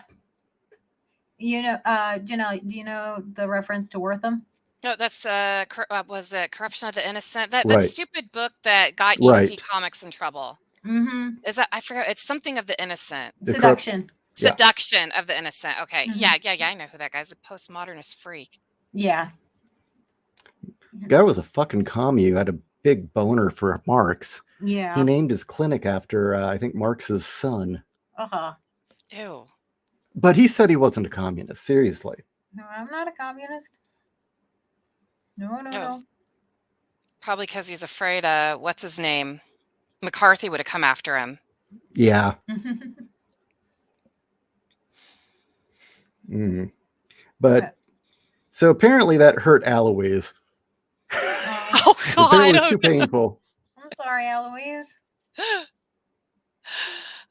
Janelle, do you know the reference to Wortham? No, that's was it Corruption of the Innocent? That Right. stupid book that got Right. EC Comics in trouble. Mm-hmm. Is that I forgot? It's something of the innocent. Seduction. Yeah. Seduction of the Innocent. Okay. Mhm. Yeah. I know who that guy's. A postmodernist freak. Yeah. Guy was a fucking commie who had a big boner for Marx. Yeah. He named his clinic after, I think, Marx's son. Uh-huh. Ew. But he said he wasn't a communist, seriously. No, I'm not a communist. No. Oh. Probably because he's afraid. What's his name? McCarthy would have come after him. Yeah. But so apparently that hurt Aloise. Oh Apparently God! it was too painful. I'm sorry, Eloise.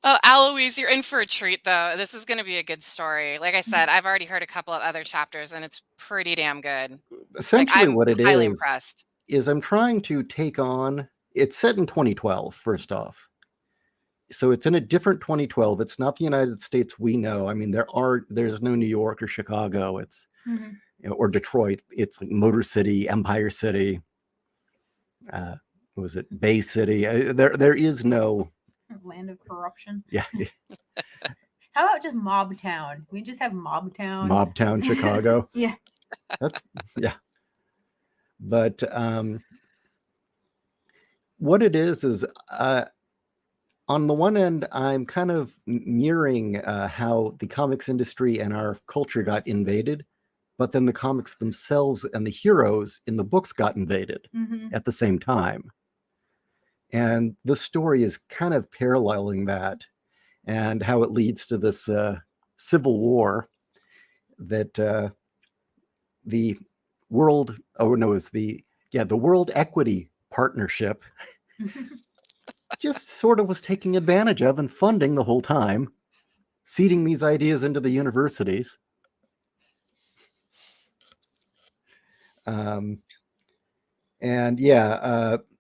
Oh, Aloise, you're in for a treat, though. This is going to be a good story. Like I said, I've already heard a couple of other chapters, and it's pretty damn good. Essentially, I'm what it highly is, impressed. is I'm trying to take on. It's set in 2012. First off, so it's in a different 2012. It's not the United States we know. I mean, there's no New York or Chicago. It's or Detroit. It's like Motor City, Empire City. What was it? Bay City. There is no land of corruption. Yeah. How about just Mob Town? We just have Mob Town. Mob Town, Chicago. Yeah. That's yeah. But what it is on the one end, I'm kind of mirroring how the comics industry and our culture got invaded, but then the comics themselves and the heroes in the books got invaded at the same time. And the story is kind of paralleling that and how it leads to this civil war that the World Equity Partnership just sort of was taking advantage of and funding the whole time, seeding these ideas into the universities.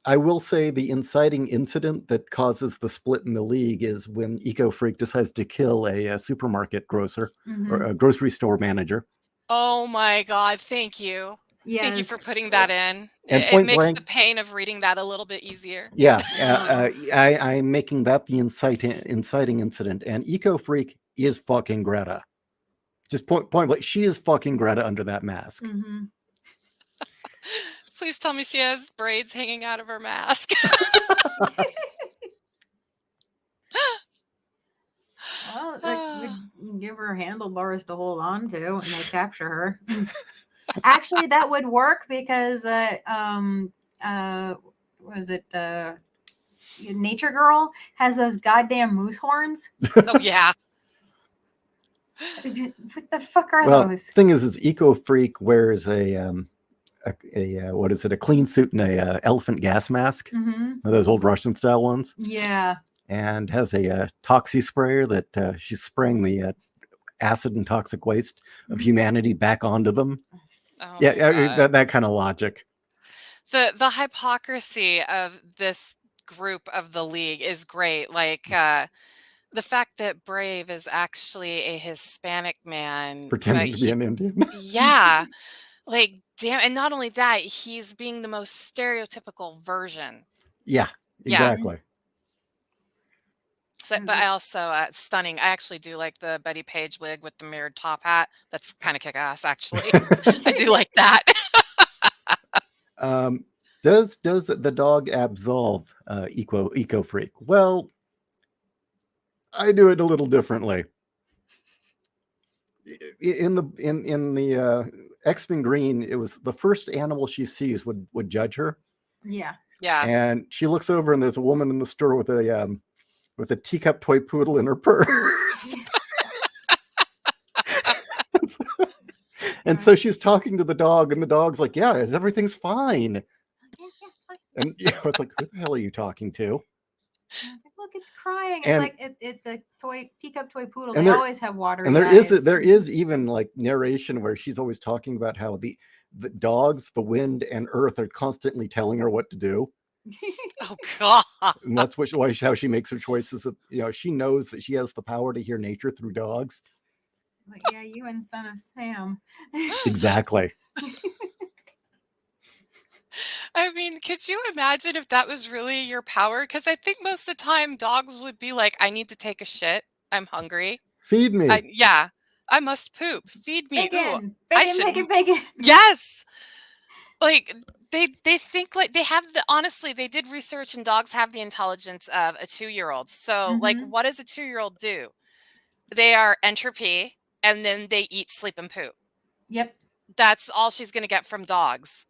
I will say the inciting incident that causes the split in the league is when Eco Freak decides to kill a supermarket grocer or a grocery store manager. Oh my God! Thank you. Yes. Thank you for putting that in. And It point makes blank, the pain of reading that a little bit easier. yeah, I'm making that the inciting incident. And Eco Freak is fucking Greta. Just point blank, she is fucking Greta under that mask. Please tell me she has braids hanging out of her mask. Well, they give her handlebars to hold on to and they capture her. Actually, that would work because was it Nature Girl has those goddamn moose horns. Oh yeah. What the fuck are those? The thing is Eco Freak wears a what is it? A clean suit and a elephant gas mask, those old Russian style ones. Yeah. And has a toxie sprayer that she's spraying the acid and toxic waste of humanity back onto them. Oh that kind of logic. The hypocrisy of this group of the league is great. Like the fact that Brave is actually a Hispanic man pretending to be an Indian. Yeah. Like, damn. And not only that, he's being the most stereotypical version. Yeah, exactly. So, but I also, stunning. I actually do like the Betty Page wig with the mirrored top hat. That's kind of kick-ass, actually. I do like that. Does the dog absolve Eco Freak? Well, I do it a little differently. In the X-Men Green, it was the first animal she sees would judge her. Yeah. Yeah. And she looks over and there's a woman in the store with a teacup toy poodle in her purse. And so she's talking to the dog, and the dog's like, "Yeah, everything's fine." Yeah, it's fine. And it's like, who the hell are you talking to? It's like, look, it's crying. And- It's like it's a teacup toy poodle. And They there- always have water. And there is even like narration where she's always talking about how the dogs, the wind, and earth are constantly telling her what to do. Oh God. And that's how she makes her choices. That, she knows that she has the power to hear nature through dogs. Like, yeah, you and Son of Sam. Exactly. I mean, could you imagine if that was really your power? Because I think most of the time dogs would be like, I need to take a shit. I'm hungry. Feed me. I must poop. Feed me. Bacon, Ooh, bacon. Yes. Like they think like they have honestly, they did research and dogs have the intelligence of a 2-year-old. So like, what does a 2-year-old do? They are entropy and then they eat, sleep, and poop. Yep. That's all she's going to get from dogs.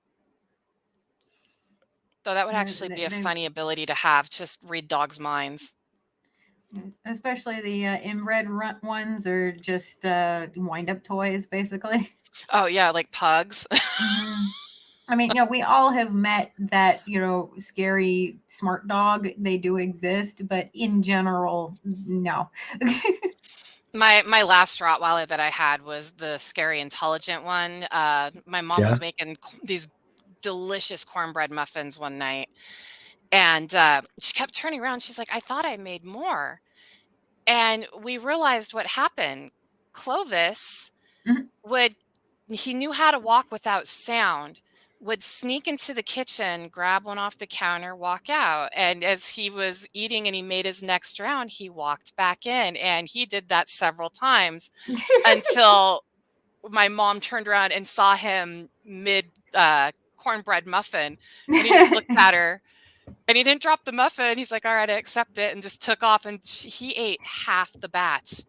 Though that would actually be a funny ability to have, just read dogs' minds. Especially the inbred ones are just wind-up toys, basically. Oh, yeah, like pugs. I mean, we all have met that, scary smart dog. They do exist, but in general, no. My last Rottweiler that I had was the scary intelligent one. My mom was making these delicious cornbread muffins one night. And she kept turning around. She's like, I thought I made more. And we realized what happened. Clovis Mhm. he knew how to walk without sound, would sneak into the kitchen, grab one off the counter, walk out. And as he was eating and he made his next round, he walked back in. And he did that several times until my mom turned around and saw him mid cornbread muffin. And he just looked at her. And he didn't drop the muffin. He's like, all right, I accept it, and just took off. And he ate half the batch.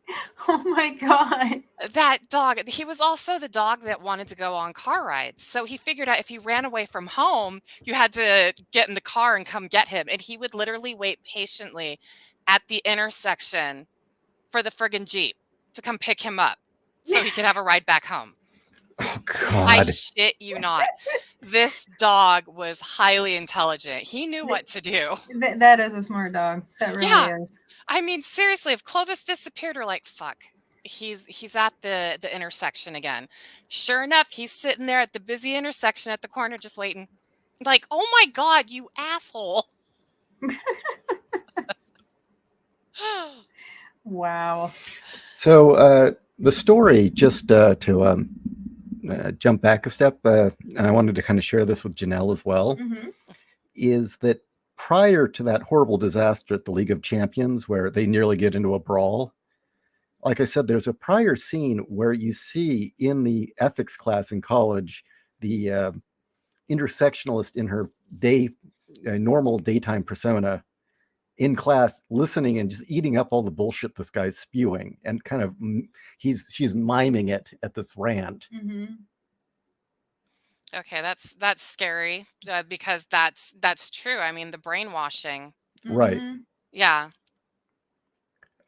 Oh my God. That dog, he was also the dog that wanted to go on car rides. So he figured out if he ran away from home, you had to get in the car and come get him. And he would literally wait patiently at the intersection for the friggin' Jeep to come pick him up so he could have a ride back home. Oh I God. shit you not. This dog was highly intelligent. He knew what to do. That is a smart dog. That really is. I mean, seriously, if Clovis disappeared, we're like, fuck. He's at the intersection again. Sure enough, he's sitting there at the busy intersection at the corner just waiting. Like, oh my God, you asshole. Wow. So the story, just to jump back a step, and I wanted to kind of share this with Janelle as well, is that prior to that horrible disaster at the League of Champions where they nearly get into a brawl, like I said, there's a prior scene where you see in the ethics class in college the intersectionalist in her normal daytime persona in class listening and just eating up all the bullshit this guy's spewing, and kind of she's miming it at this rant. Okay, that's scary because that's true. I mean, the brainwashing. Right. Yeah.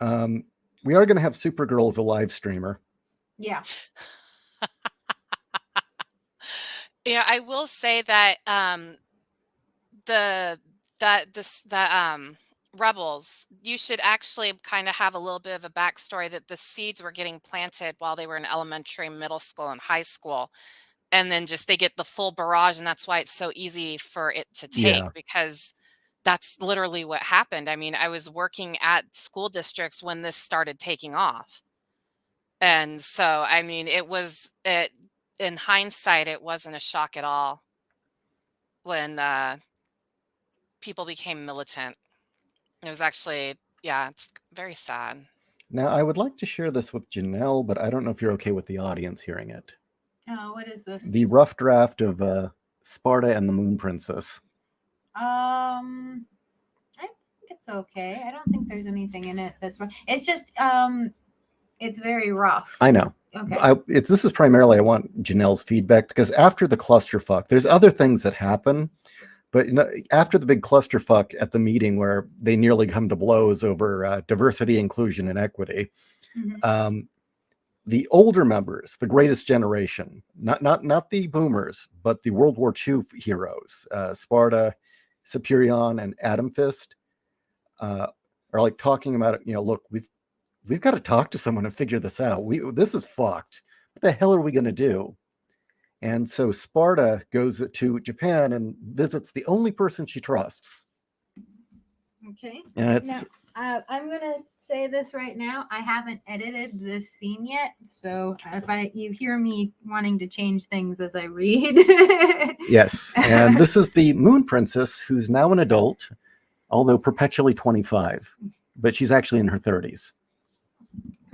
We are going to have Supergirl as a live streamer. Yeah. Yeah, I will say that the Rebels, you should actually kind of have a little bit of a backstory that the seeds were getting planted while they were in elementary, middle school, and high school. And then just they get the full barrage, and that's why it's so easy for it to take, because that's literally what happened. I mean, I was working at school districts when this started taking off. And so, I mean, in hindsight, it wasn't a shock at all when people became militant. It was actually, it's very sad. Now, I would like to share this with Janelle, but I don't know if you're okay with the audience hearing it. Oh, what is this? The rough draft of Sparta and the Moon Princess. I think it's okay. I don't think there's anything in it that's wrong. It's just, it's very rough. I know. Okay. This is primarily, I want Janelle's feedback, because after the clusterfuck, there's other things that happen. But after the big clusterfuck at the meeting where they nearly come to blows over diversity, inclusion, and equity, the older members, the greatest generation, not the boomers, but the World War II heroes, Sparta, Superion, and Atom Fist, are like talking about it. Look, we've got to talk to someone and figure this out. This is fucked. What the hell are we going to do? And so Sparta goes to Japan and visits the only person she trusts. Okay. And it's... Now, I'm going to say this right now. I haven't edited this scene yet. So if you hear me wanting to change things as I read. Yes. And this is the Moon Princess, who's now an adult, although perpetually 25. But she's actually in her 30s.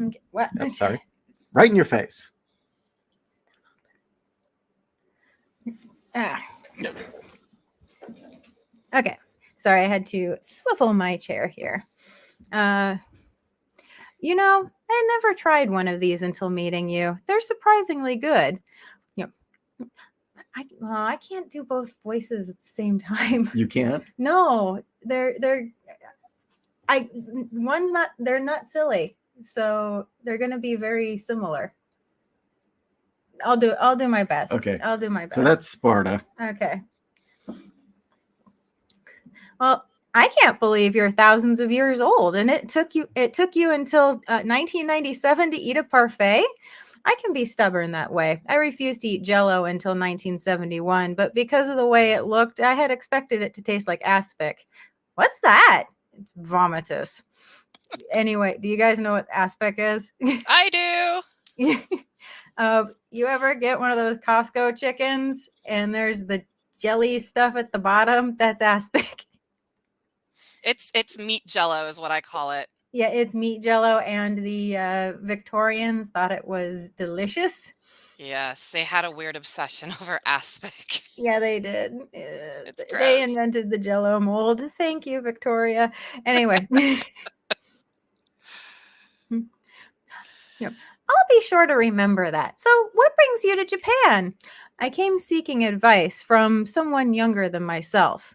Okay. What? Oh, sorry. Right in your face. Okay. Sorry, I had to swivel my chair here. I never tried one of these until meeting you. They're surprisingly good. I can't do both voices at the same time. You can't? No, they're not silly. So they're going to be very similar. I'll do my best. Okay. I'll do my best. So that's Sparta. Okay. Well, I can't believe you're thousands of years old, and it took you until 1997 to eat a parfait. I can be stubborn that way. I refused to eat Jell-O until 1971, but because of the way it looked, I had expected it to taste like aspic. What's that? It's vomitous. Anyway, do you guys know what aspic is? I do. You ever get one of those Costco chickens and there's the jelly stuff at the bottom? That's aspic. It's meat jello is what I call it. Yeah, it's meat Jell-O, and the Victorians thought it was delicious. Yes, they had a weird obsession over aspic. Yeah, they did. It's They gross. invented the Jell-O mold. Thank you, Victoria. Anyway. Yep. I'll be sure to remember that. So, what brings you to Japan? I came seeking advice from someone younger than myself.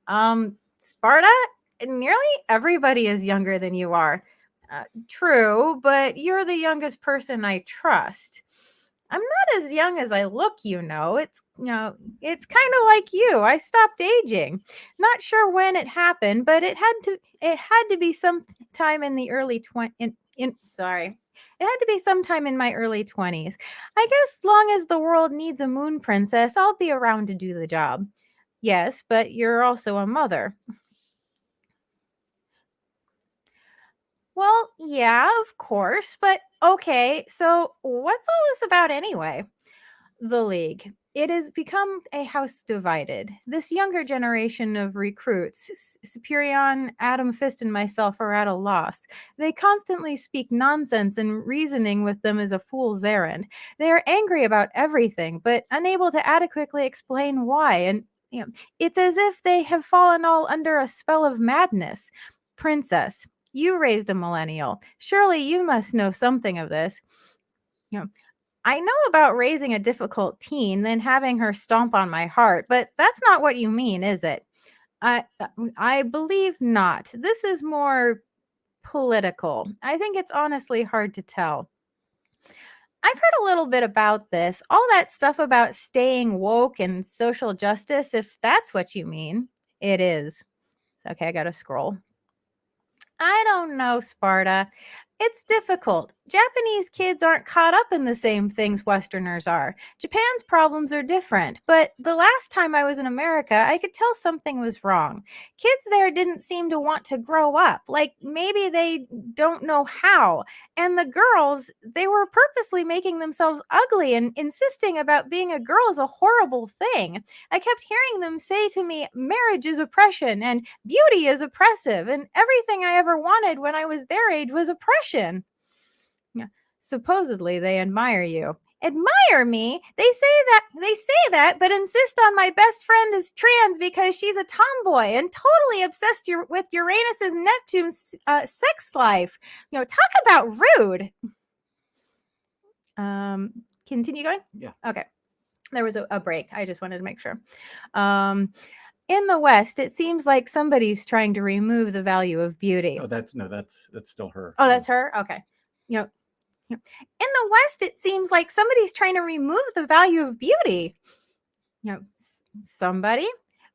Sparta? Nearly everybody is younger than you are. True, but you're the youngest person I trust. I'm not as young as I look, you know. It's kind of like you. I stopped aging. Not sure when it happened, but it had to be sometime in the early It had to be sometime in my early 20s. I guess long as the world needs a moon princess, I'll be around to do the job. Yes, but you're also a mother. Well, yeah, of course, but okay, so what's all this about anyway? The League. It has become a house divided. This younger generation of recruits, Superion, Adam Fist, and myself, are at a loss. They constantly speak nonsense, and reasoning with them is a fool's errand. They are angry about everything, but unable to adequately explain why. And it's as if they have fallen all under a spell of madness. Princess, you raised a millennial. Surely you must know something of this. I know about raising a difficult teen, then having her stomp on my heart, but that's not what you mean, is it? I believe not. This is more political. I think it's honestly hard to tell. I've heard a little bit about this, all that stuff about staying woke and social justice, if that's what you mean. It is. Okay, I gotta scroll. I don't know, Sparta. It's difficult. Japanese kids aren't caught up in the same things Westerners are. Japan's problems are different, but the last time I was in America, I could tell something was wrong. Kids there didn't seem to want to grow up, like maybe they don't know how. And the girls, they were purposely making themselves ugly and insisting about being a girl is a horrible thing. I kept hearing them say to me, marriage is oppression and beauty is oppressive, and everything I ever wanted when I was their age was oppression. Yeah. Supposedly they admire you. Admire me? They say that, but insist on my best friend is trans because she's a tomboy and totally obsessed with Uranus and Neptune's sex life. Talk about rude. Continue going? Yeah. Okay. There was a break. I just wanted to make sure. In the West, it seems like somebody's trying to remove the value of beauty. Oh, that's still her. Oh, that's her? Okay. In the West, it seems like somebody's trying to remove the value of beauty. Somebody?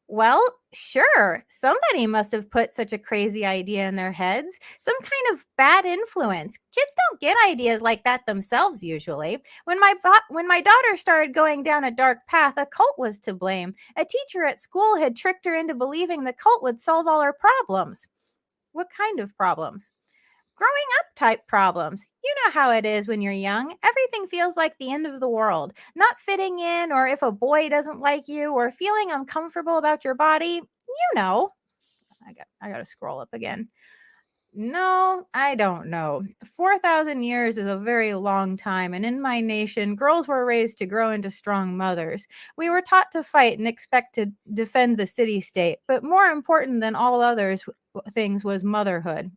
Well, sure. Somebody must have put such a crazy idea in their heads. Some kind of bad influence. Kids don't get ideas like that themselves usually. When my daughter started going down a dark path, a cult was to blame. A teacher at school had tricked her into believing the cult would solve all her problems. What kind of problems? Growing up type problems. You know how it is when you're young. Everything feels like the end of the world. Not fitting in, or if a boy doesn't like you, or feeling uncomfortable about your body. I got to scroll up again. No, I don't know. 4,000 years is a very long time, and in my nation, girls were raised to grow into strong mothers. We were taught to fight and expect to defend the city-state, but more important than all others things was motherhood.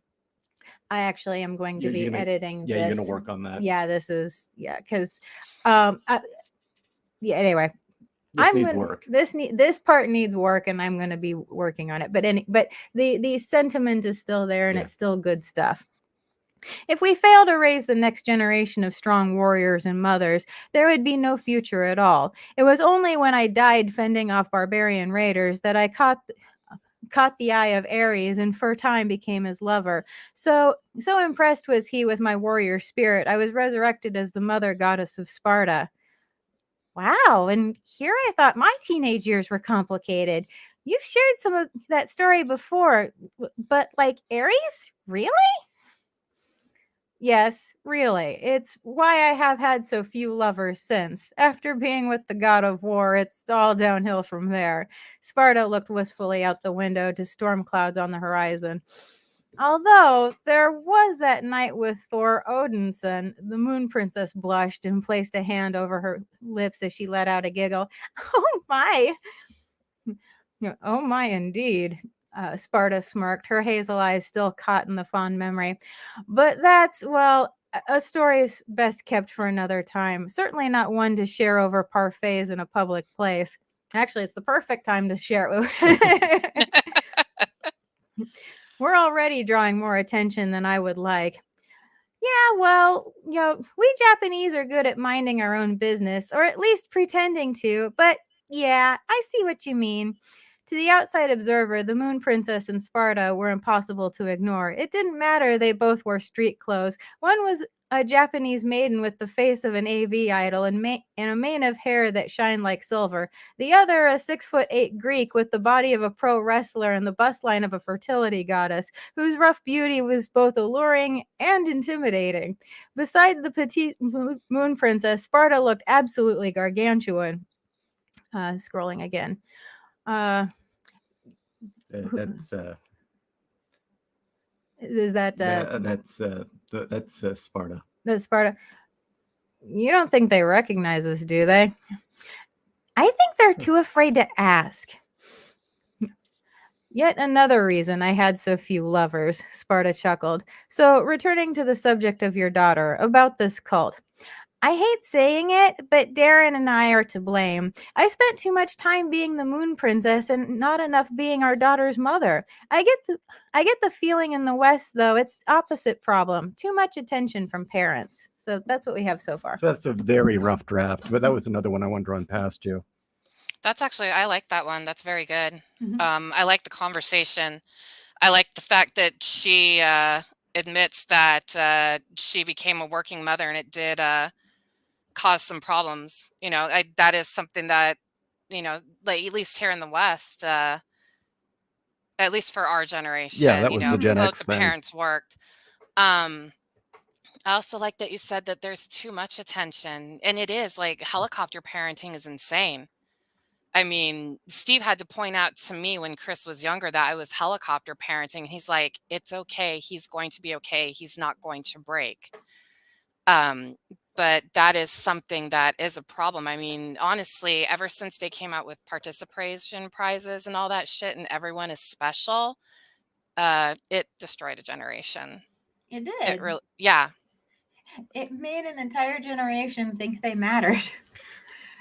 I actually am going to be editing. Yeah, this. you're going to work on that. Yeah, because anyway. This needs work. This part needs work, and I'm going to be working on it. But the sentiment is still there, and it's still good stuff. If we fail to raise the next generation of strong warriors and mothers, there would be no future at all. It was only when I died fending off barbarian raiders that I caught caught the eye of Ares and for a time became his lover. So impressed was he with my warrior spirit, I was resurrected as the mother goddess of Sparta. Wow, and here I thought my teenage years were complicated. You've shared some of that story before, but like Ares? Really? Yes, really. It's why I have had so few lovers since. After being with the god of war, it's all downhill from there. Sparta looked wistfully out the window to storm clouds on the horizon. Although there was that night with Thor Odinson, the moon princess blushed and placed a hand over her lips as she let out a giggle. Oh my! Oh my, indeed. Sparta smirked, her hazel eyes still caught in the fond memory. But that's, well, a story is best kept for another time. Certainly not one to share over parfaits in a public place. Actually, it's the perfect time to share it. We're already drawing more attention than I would like. Yeah, well, we Japanese are good at minding our own business, or at least pretending to, but yeah, I see what you mean. To the outside observer, the Moon Princess and Sparta were impossible to ignore. It didn't matter they both wore street clothes. One was a Japanese maiden with the face of an AV idol and a mane of hair that shined like silver. The other, a 6'8" Greek with the body of a pro wrestler and the bust line of a fertility goddess, whose rough beauty was both alluring and intimidating. Beside the petite Moon Princess, Sparta looked absolutely gargantuan. Scrolling again. That's Is that that's Sparta. that's Sparta? You don't think they recognize us, do they? I think they're too afraid to ask. Yet another reason I had so few lovers, Sparta chuckled. So, returning to the subject of your daughter, about this cult. I hate saying it, but Darren and I are to blame. I spent too much time being the Moon Princess and not enough being our daughter's mother. I get the feeling in the West, though, it's opposite problem. Too much attention from parents. So that's what we have so far. So that's a very rough draft, but that was another one I wanted to run past you. That's actually, I like that one. That's very good. Mhm. I like the conversation. I like the fact that she admits that she became a working mother and it did cause some problems. That is something that, like at least here in the West, at least for our generation, Yeah, that was the Gen both X the thing. parents worked. I also like that you said that there's too much attention, and it is like helicopter parenting is insane. I mean, Steve had to point out to me when Chris was younger that I was helicopter parenting. He's like, it's okay. He's going to be okay. He's not going to break. But that is something that is a problem. I mean, honestly, ever since they came out with participation prizes and all that shit and everyone is special, it destroyed a generation. It It did. really, yeah. It made an entire generation think they mattered.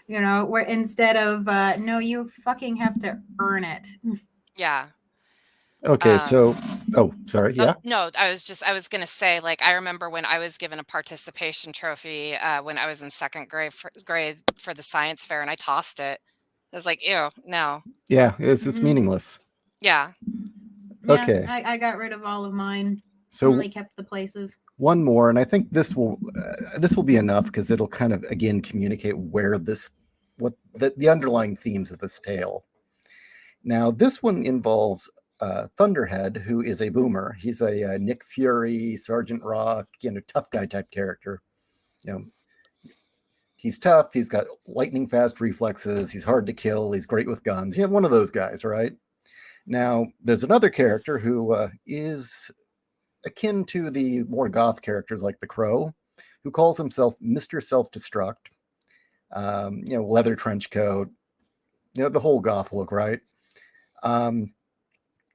Where instead of, no, you fucking have to earn it. Yeah. Okay, so sorry, yeah. No, I was gonna say, like, I remember when I was given a participation trophy when I was in second grade for the science fair, and I tossed it. I was like, ew, no. Yeah, it's meaningless. Yeah. Okay. I got rid of all of mine. So Only kept the places. One more, and I think this will be enough because it'll kind of again communicate what the underlying themes of this tale. Now, this one involves Thunderhead, who is a boomer. He's a Nick Fury, Sergeant Rock, tough guy type character. He's tough. He's got lightning fast reflexes. He's hard to kill. He's great with guns. One of those guys, right? Now, there's another character who is akin to the more goth characters like the Crow, who calls himself Mr. Self-Destruct. Leather trench coat, the whole goth look, right?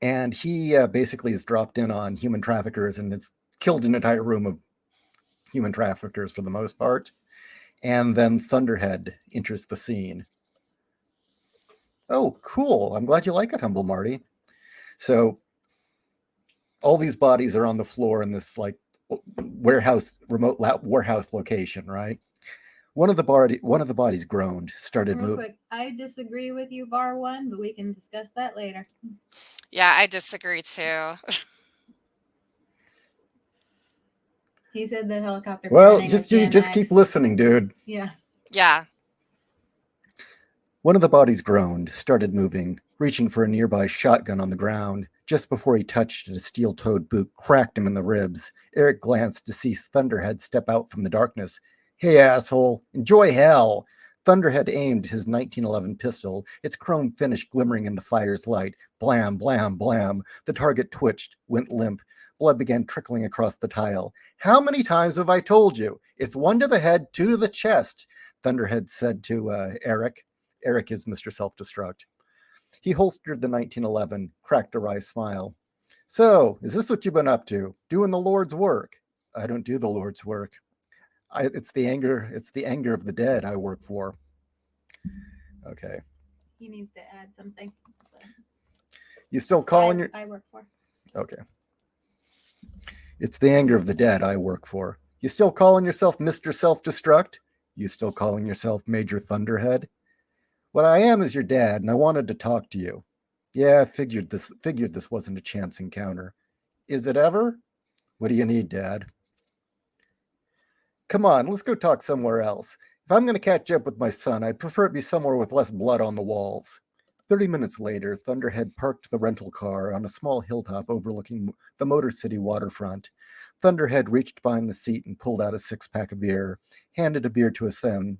And he basically is dropped in on human traffickers and has killed an entire room of human traffickers for the most part. And then Thunderhead enters the scene. Oh, cool. I'm glad you like it, Humble Marty. So all these bodies are on the floor in this like remote warehouse location, right? One of the bodies groaned, started Real moving. quick, I disagree with you, bar one, but we can discuss that later. Yeah, I disagree too. He said the helicopter. Well, parenting just was you just keep Gen X. listening, dude. Yeah. Yeah. One of the bodies groaned, started moving, reaching for a nearby shotgun on the ground. Just before he touched it, a steel-toed boot cracked him in the ribs. Eric glanced to see Thunderhead step out from the darkness. Hey, asshole, enjoy hell! Thunderhead aimed his 1911 pistol, its chrome finish glimmering in the fire's light. Blam, blam, blam. The target twitched, went limp. Blood began trickling across the tile. How many times have I told you? It's 1 to the head, 2 to the chest, Thunderhead said to Eric. Eric is Mr. Self-Destruct. He holstered the 1911, cracked a wry smile. So, is this what you've been up to? Doing the Lord's work? I don't do the Lord's work. It's the anger of the dead I work for. Okay. He needs to add something. You still calling your... I work for. Okay. It's the anger of the dead I work for. You still calling yourself Mr. Self-Destruct? You still calling yourself Major Thunderhead? What I am is your dad, and I wanted to talk to you. Yeah, I figured this wasn't a chance encounter. Is it ever? What do you need, Dad? Come on, let's go talk somewhere else. If I'm going to catch up with my son, I'd prefer it be somewhere with less blood on the walls. 30 minutes later, Thunderhead parked the rental car on a small hilltop overlooking the Motor City waterfront. Thunderhead reached behind the seat and pulled out a 6-pack of beer, handed a beer to his son,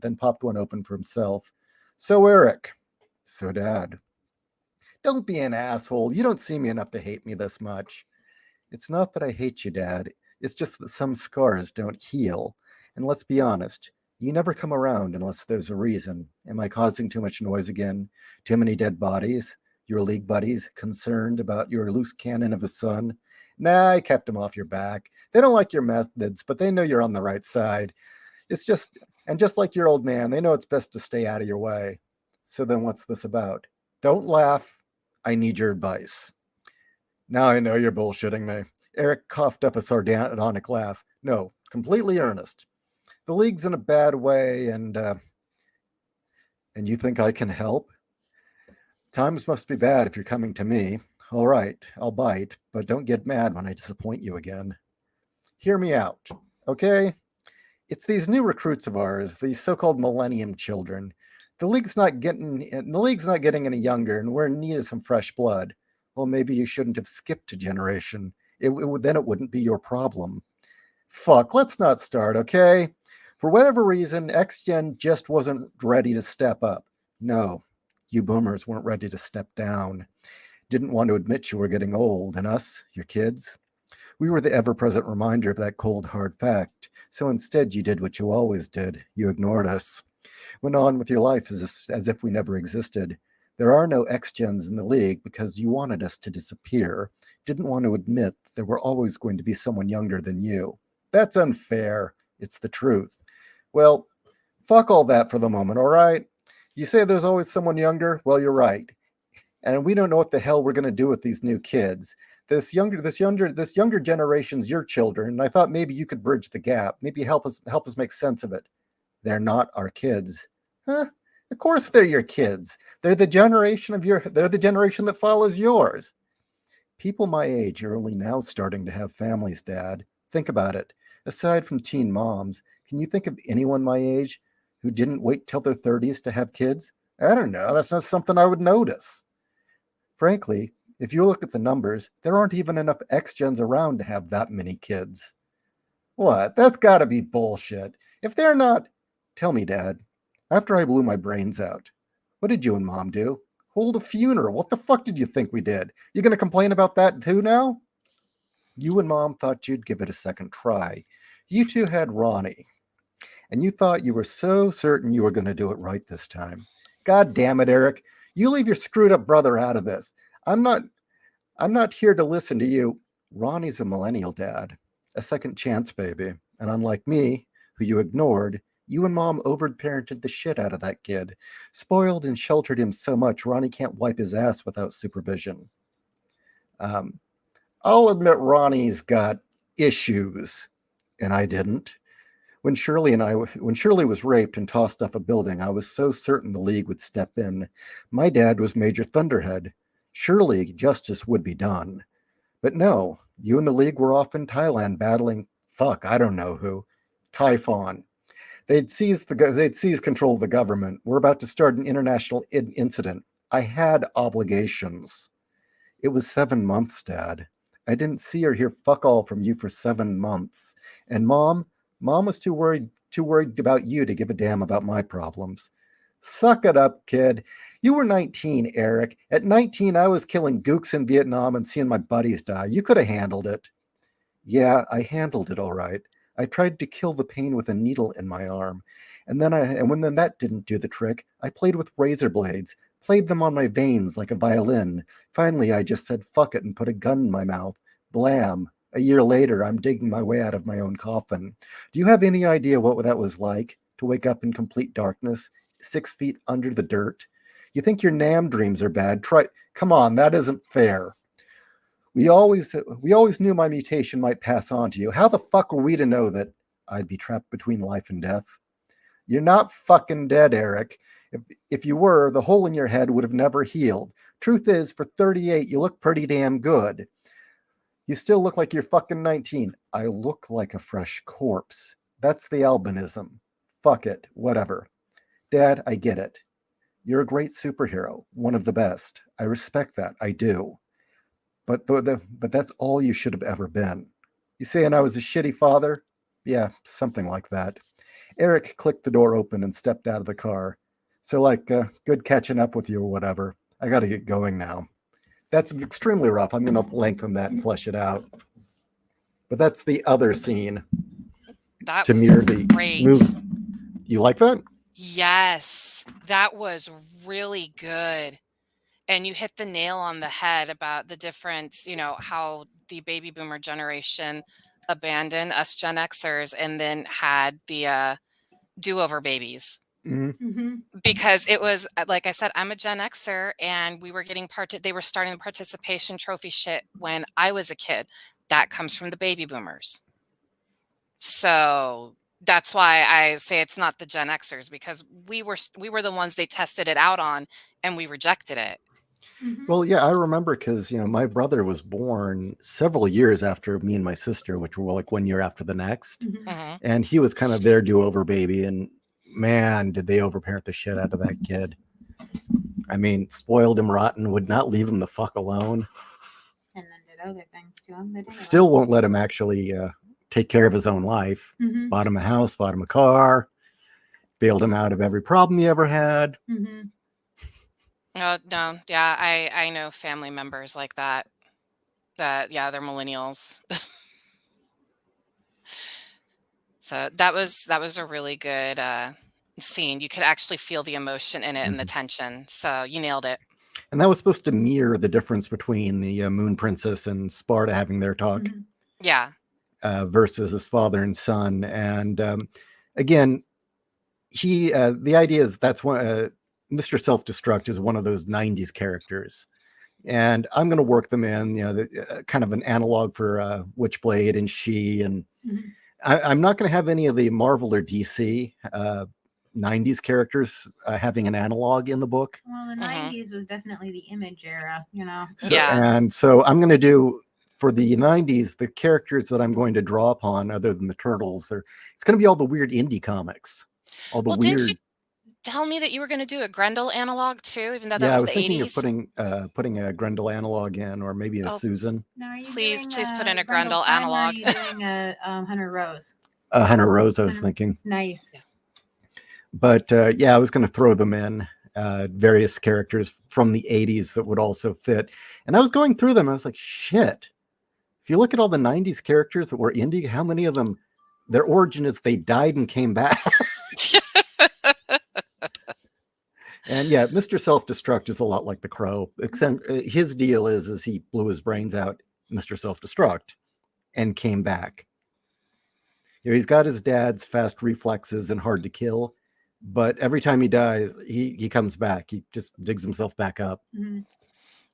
then popped one open for himself. So, Eric. So, Dad. Don't be an asshole. You don't see me enough to hate me this much. It's not that I hate you, Dad. It's just that some scars don't heal. And let's be honest, you never come around unless there's a reason. Am I causing too much noise again? Too many dead bodies? Your league buddies concerned about your loose cannon of a son? Nah, I kept him off your back. They don't like your methods, but they know you're on the right side. And just like your old man, they know it's best to stay out of your way. So then what's this about? Don't laugh. I need your advice. Now I know you're bullshitting me. Eric coughed up a sardonic laugh. No, completely earnest. The league's in a bad way, and you think I can help? Times must be bad if you're coming to me. All right, I'll bite, but don't get mad when I disappoint you again. Hear me out, okay? It's these new recruits of ours, these so-called millennium children. The league's not getting any younger, and we're in need of some fresh blood. Well, maybe you shouldn't have skipped a generation. Then it wouldn't be your problem. Fuck, let's not start, okay? For whatever reason, X-Gen just wasn't ready to step up. No, you boomers weren't ready to step down. Didn't want to admit you were getting old, and us, your kids, we were the ever-present reminder of that cold, hard fact. So instead, you did what you always did. You ignored us. Went on with your life as if we never existed. There are no X-Gens in the league because you wanted us to disappear. Didn't want to admit there were always going to be someone younger than you. That's unfair. It's the truth. Well, fuck all that for the moment, all right? You say there's always someone younger? Well, you're right. And we don't know what the hell we're going to do with these new kids. This younger generation's your children, and I thought maybe you could bridge the gap. Maybe help us make sense of it. They're not our kids. Huh? Of course they're your kids. They're the generation that follows yours. People my age are only now starting to have families, Dad. Think about it. Aside from teen moms, can you think of anyone my age who didn't wait till their 30s to have kids? I don't know. That's not something I would notice. Frankly, if you look at the numbers, there aren't even enough X-Gens around to have that many kids. What? That's got to be bullshit. If they're not... Tell me, Dad. After I blew my brains out, what did you and Mom do? Hold a funeral. What the fuck did you think we did? You going to complain about that too now? You and Mom thought you'd give it a second try. You two had Ronnie. And you thought you were so certain you were going to do it right this time. God damn it, Eric. You leave your screwed up brother out of this. I'm not here to listen to you. Ronnie's a millennial, Dad. A second chance baby. And unlike me, who you ignored, you and Mom overparented the shit out of that kid. Spoiled and sheltered him so much, Ronnie can't wipe his ass without supervision. I'll admit Ronnie's got issues, and I didn't. When Shirley was raped and tossed off a building, I was so certain the League would step in. My dad was Major Thunderhead. Surely justice would be done. But no, you and the League were off in Thailand battling, fuck, I don't know who, Typhon. They'd seized control of the government. We're about to start an international incident. I had obligations. It was 7 months, Dad. I didn't see or hear fuck all from you for 7 months. And Mom was too worried about you to give a damn about my problems. Suck it up, kid. You were 19, Eric. At 19, I was killing gooks in Vietnam and seeing my buddies die. You could have handled it. Yeah, I handled it all right. I tried to kill the pain with a needle in my arm. And when that didn't do the trick, I played with razor blades, played them on my veins like a violin. Finally, I just said fuck it and put a gun in my mouth. Blam. A year later, I'm digging my way out of my own coffin. Do you have any idea what that was like? To wake up in complete darkness, 6 feet under the dirt? You think your NAM dreams are bad? Come on, that isn't fair. We always knew my mutation might pass on to you. How the fuck were we to know that I'd be trapped between life and death? You're not fucking dead, Eric. If you were, the hole in your head would have never healed. Truth is, for 38, you look pretty damn good. You still look like you're fucking 19. I look like a fresh corpse. That's the albinism. Fuck it, whatever. Dad, I get it. You're a great superhero, one of the best. I respect that, I do. But that's all you should have ever been. You saying I was a shitty father? Yeah, something like that. Eric clicked the door open and stepped out of the car. So good catching up with you or whatever. I got to get going now. That's extremely rough. I'm going to lengthen that and flesh it out. But that's the other scene. That to was mirror the great. move. You like that? Yes, that was really good. And you hit the nail on the head about the difference, how the baby boomer generation abandoned us Gen Xers and then had the do-over babies. Mm-hmm. Because it was, like I said, I'm a Gen Xer, and we were getting they were starting the participation trophy shit when I was a kid. That comes from the baby boomers. So that's why I say it's not the Gen Xers, because we were the ones they tested it out on, and we rejected it. Mm-hmm. Well, yeah, I remember because, my brother was born several years after me and my sister, which were like 1 year after the next. Mm-hmm. Mm-hmm. And he was kind of their do-over baby. And man, did they overparent the shit out of that kid. I mean, spoiled him rotten, would not leave him the fuck alone. And then did other things to him. But anyway. Still won't let him actually take care of his own life. Mm-hmm. Bought him a house, bought him a car, bailed him out of every problem he ever had. Mm-hmm. Oh, no. Yeah, I know family members like that. Yeah, they're millennials. So that was a really good scene. You could actually feel the emotion in it and the tension. So you nailed it. And that was supposed to mirror the difference between the Moon Princess and Sparta having their talk. Mm-hmm. Yeah. Versus his father and son. And again, the idea is that's one, Mr. Self-Destruct is one of those 90s characters. And I'm going to work them in, kind of an analog for Witchblade and She. And Mm-hmm. I'm not going to have any of the Marvel or DC 90s characters having an analog in the book. Well, the 90s was definitely the Image era, So, Yeah. And so I'm going to do, for the 90s, the characters that I'm going to draw upon, other than the Turtles, it's going to be all the weird indie comics. All the Well, weird. didn't you tell me that you were going to do a Grendel analog too, even though that Yeah, I was was the thinking 80s? of putting a Grendel analog in, or maybe a Oh. Susan. Now, are you Please doing, put in a Grendel Grendel Prime, or analog. Are you doing a Hunter Rose? Hunter Rose, I was Hunter- thinking. Nice. Yeah. But yeah, I was going to throw them in, various characters from the 80s that would also fit. And I was going through them. I was like, shit. If you look at all the 90s characters that were indie, how many of them, their origin is they died and came back? And yeah, Mr. Self-Destruct is a lot like the Crow. Except his deal is he blew his brains out, Mr. Self-Destruct, and came back. He's got his dad's fast reflexes and hard to kill, but every time he dies, he comes back. He just digs himself back up. Mm-hmm.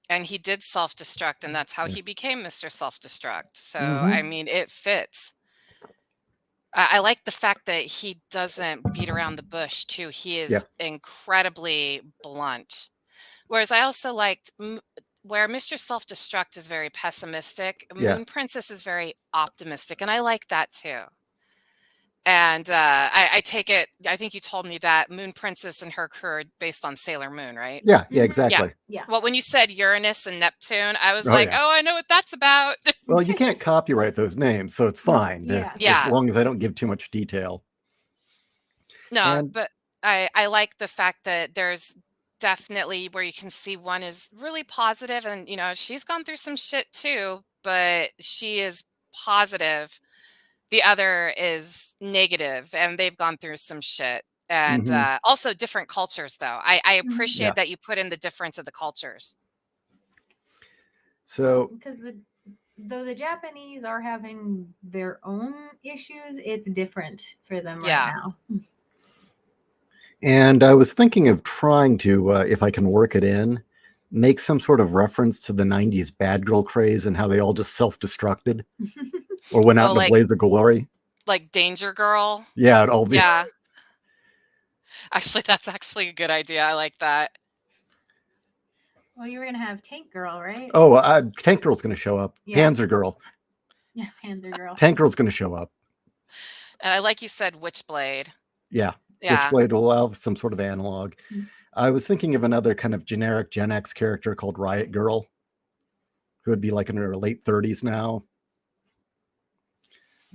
And he did self-destruct, and that's how he became Mr. Self-Destruct. So, Mhm. I mean, it fits. I like the fact that he doesn't beat around the bush too. He Yeah. is incredibly blunt. Whereas I also liked where Mr. Self-Destruct is very pessimistic, Yeah. Moon Princess is very optimistic, and I like that too. And I take it, I think you told me that Moon Princess and her crew are based on Sailor Moon, right? Yeah, yeah, Mhm. exactly. Yeah. Well, when you said Uranus and Neptune, I was Oh, like, yeah. oh, I know what that's about. Well, you can't copyright those names, so it's fine. Yeah. As Yeah. long as I don't give too much detail. No, And but I like the fact that there's definitely where you can see one is really positive and, you know, she's gone through some shit too, but she is positive. The other is negative and they've gone through some shit. And Mhm. also different cultures, though. I appreciate Yeah. that you put in the difference of the cultures. So Because though the Japanese are having their own issues, it's different for them Yeah. right now. and I was thinking of trying to, if I can work it in, make some sort of reference to the 90s bad girl craze and how they all just self-destructed or went out Oh, in a blaze of glory. like Danger Girl. Yeah, it'd all be. Yeah. Actually, that's actually a good idea. I like that. Well, you were gonna have Tank Girl, right? Oh, Tank Girl's going to show up. Yeah. Panzer Girl. Yeah, Panzer Girl. Tank Girl's going to show up. And I like you said Witchblade. Yeah. Yeah. Witchblade will have some sort of analog. Mm. I was thinking of another kind of generic Gen X character called Riot Girl, who would be like in her late 30s now.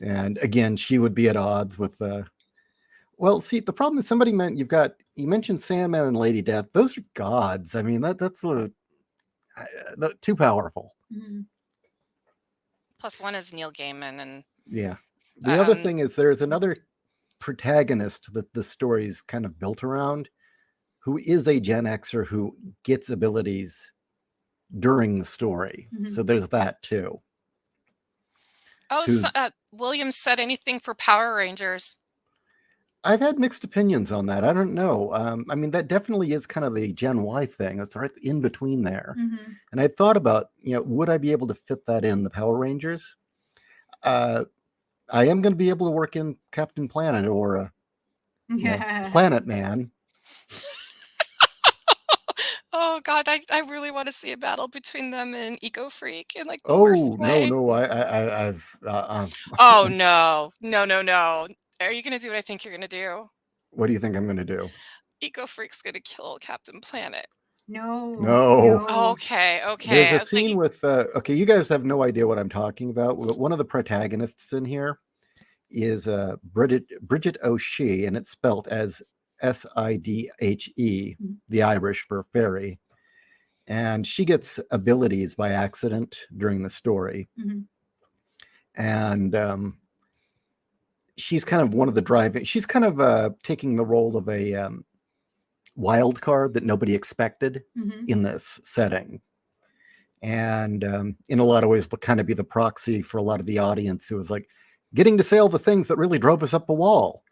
And again, she would be at odds with well, see, the problem is somebody you mentioned Sandman and Lady Death. Those are gods. I mean, that's too powerful. Mhm. Plus one is Neil Gaiman and Yeah. The other Um, thing is there's another protagonist that the story's kind of built around who is a Gen Xer who gets abilities during the story. So Mhm. there's that too. oh, Who's Williams said anything for Power Rangers. I've had mixed opinions on that. I don't know. I mean, that definitely is kind of the Gen Y thing. It's right in between there. Mhm. And I thought about, would I be able to fit that in the Power Rangers? I am going to be able to work in Captain Planet or Planet Man. Oh God, I really want to see a battle between them and Eco Freak in like the Oh worst way. no, I've Oh no, no, no, no! Are you gonna do what I think you're gonna do? what do you think I'm going to do? Eco Freak's gonna kill Captain Planet. No. No. Okay, There's okay. a I was like, scene with okay, you guys have no idea what I'm talking about. One of the protagonists in here is Bridget O'Shea, and it's spelt as Sidhe, the Irish for fairy. And she gets abilities by accident during the story. Mhm. And she's kind of one of the driving. She's kind of taking the role of a wild card that nobody expected Mhm. in this setting. And in a lot of ways, will kind of be the proxy for a lot of the audience who was like getting to say all the things that really drove us up the wall.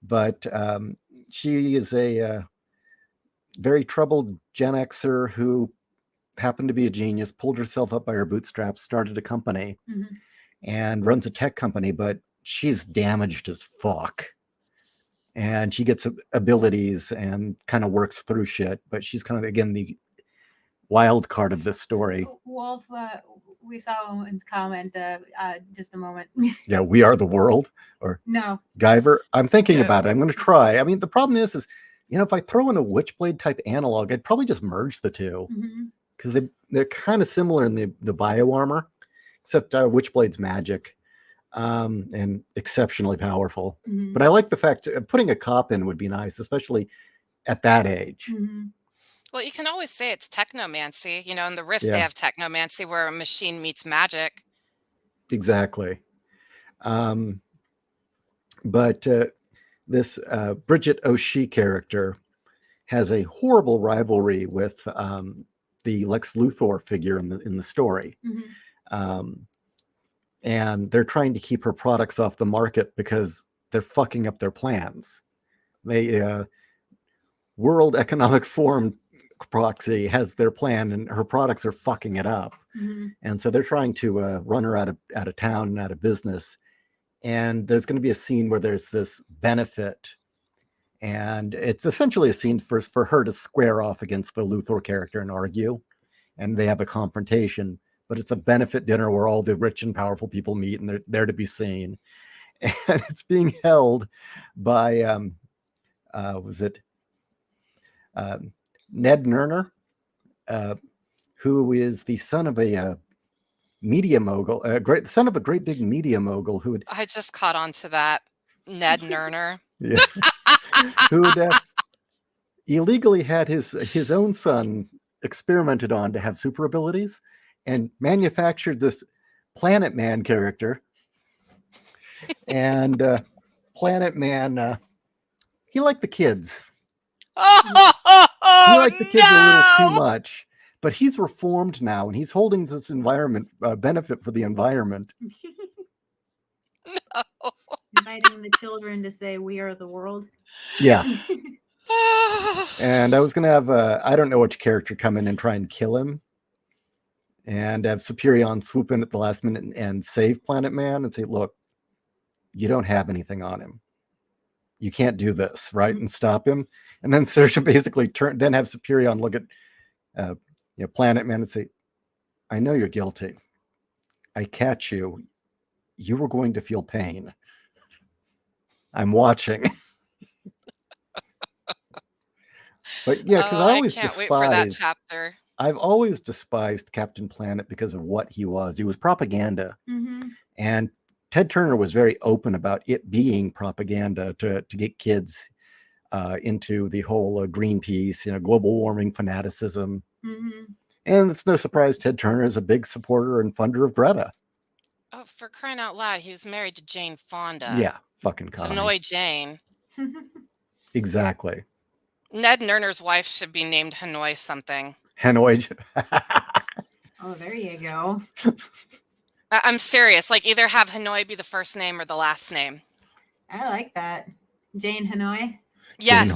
But she is a very troubled Gen Xer who happened to be a genius, pulled herself up by her bootstraps, started a company, Mhm. and runs a tech company, but she's damaged as fuck. And she gets abilities and kind of works through shit, but she's kind of, again, the wild card of this story. Wolf, we saw Owen's comment just a moment. Yeah, We Are the World or No. Guyver. I'm thinking Yeah. about it. I'm going to try. I mean, the problem is, if I throw in a Witchblade type analog, I'd probably just merge the two Mhm. because they're kind of similar in the bio armor, except Witchblade's magic and exceptionally powerful. Mhm. But I like the fact putting a cop in would be nice, especially at that age. Mhm. well, you can always say it's technomancy. You know, in the Rifts Yeah. they have technomancy where a machine meets magic. Exactly. But this Bridget O'Shea character has a horrible rivalry with the Lex Luthor figure in the story. Mhm. And they're trying to keep her products off the market because they're fucking up their plans. World Economic Forum proxy has their plan and her products are fucking it up. Mhm. And so they're trying to run her out of town and out of business. and there's going to be a scene where there's this benefit, and it's essentially a scene for her to square off against the Luthor character and argue, and they have a confrontation. But it's a benefit dinner where all the rich and powerful people meet, and they're there to be seen. And it's being held by was it Ned Nerner, who is the son of a media mogul, son of a great big media mogul who had I just caught on to that. Ned Nerner. yeah, who had illegally had his own son experimented on to have super abilities, and manufactured this Planet Man character. And Planet Man, he liked the kids. He liked the kids a little too much, but he's reformed now, and he's holding this environment benefit for the environment. Inviting the children to say, "We are the world." Yeah. And I was going to have, I don't know which character come in and try and kill him, and have Superion swoop in at the last minute and save Planet Man and say, look, you don't have anything on him. You can't do this, right? And stop him. And then Saoirse basically then have Superion look at Planet Man and say, I know you're guilty. I catch you. You were going to feel pain. I'm watching. But yeah, because I always can't wait for that chapter. I've always despised Captain Planet because of what he was. He was propaganda. Mm-hmm. And Ted Turner was very open about it being propaganda to get kids into the whole Greenpeace, global warming fanaticism. Mm-hmm. And it's no surprise Ted Turner is a big supporter and funder of Greta. Oh, for crying out loud, he was married to Jane Fonda. Yeah, fucking Connie. Hanoi Jane. Exactly. Ned Nerner's wife should be named Hanoi something. Hanoi. Oh, there you go. I'm serious. Like, either have Hanoi be the first name or the last name. I like that. Jane Hanoi. Yes.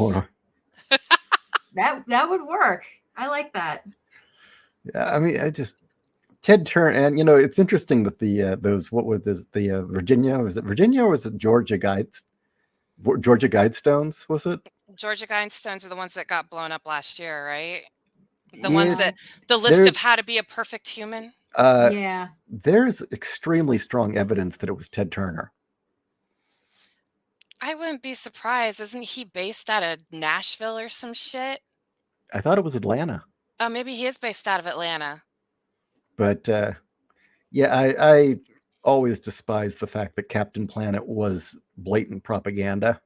That would work. I like that. Yeah, I mean, Ted Turner, and it's interesting that those, what were the Virginia, was it Virginia or was it Georgia Guidestones, was it? Georgia Guidestones are the ones that got blown up last year, right? The ones that, the list of how to be a perfect human. Yeah. There's extremely strong evidence that it was Ted Turner. I wouldn't be surprised. Isn't he based out of Nashville or some shit? I thought it was Atlanta. Oh, maybe he is based out of Atlanta. But yeah, I always despised the fact that Captain Planet was blatant propaganda.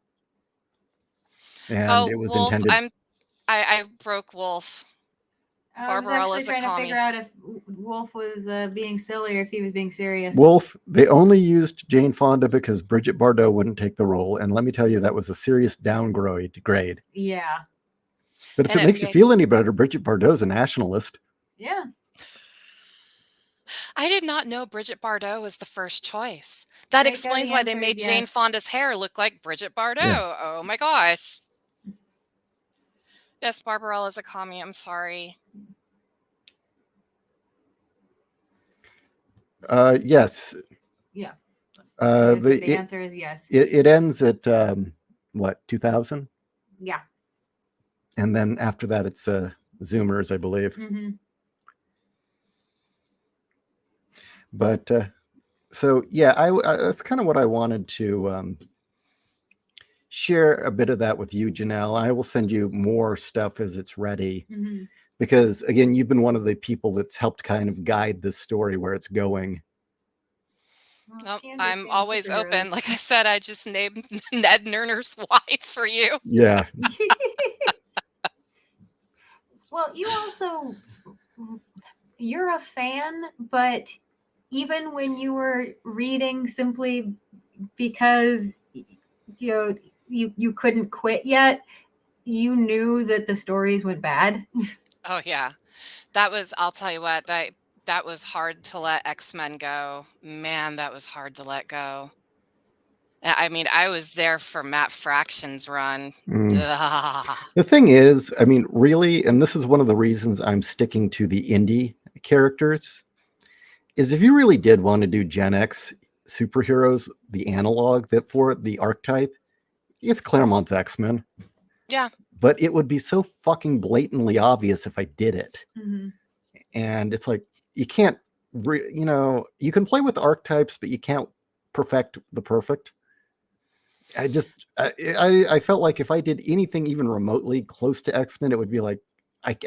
And it was Wolf, intended. I broke Wolf. I was Barbarella's actually a trying to commie. figure out if Wolf was being silly or if he was being serious. Wolf, they only used Jane Fonda because Bridget Bardot wouldn't take the role. And let me tell you, that was a serious downgrade. Yeah. But if it makes you feel any better, Bridget Bardot's a nationalist. Yeah. I did not know Bridget Bardot was the first choice. That Right, explains the why they answer made is Jane yes. Fonda's hair look like Bridget Bardot. Yeah. Oh my gosh. Yes, Barbarella's a commie. I'm sorry. Yes. Yeah. The The answer is yes. it ends at what, 2000? Yeah. And then after that, it's Zoomers, I believe. Mm-hmm. But so yeah, I that's kind of what I wanted to share a bit of that with you, Janelle. I will send you more stuff as it's ready, Mm-hmm. because again, you've been one of the people that's helped kind of guide this story where it's going. Well, Nope, she I'm understands always superheroes. open. Like I said, I just named Ned Nerner's wife for you. Yeah. Well, you're a fan, but even when you were reading simply because you couldn't quit yet, you knew that the stories went bad. Oh yeah. I'll tell you what, that was hard to let X-Men go. Man, that was hard to let go. I mean, I was there for Matt Fraction's run. Ugh. The thing is, I mean, really, and this is one of the reasons I'm sticking to the indie characters, is if you really did want to do Gen X, superheroes, the analog that for the archetype, it's Claremont's X-Men. Yeah. But it would be so fucking blatantly obvious if I did it. Mhm. And it's like, you can't, you can play with archetypes, but you can't perfect the perfect. I felt like if I did anything even remotely close to X-Men, it would be like,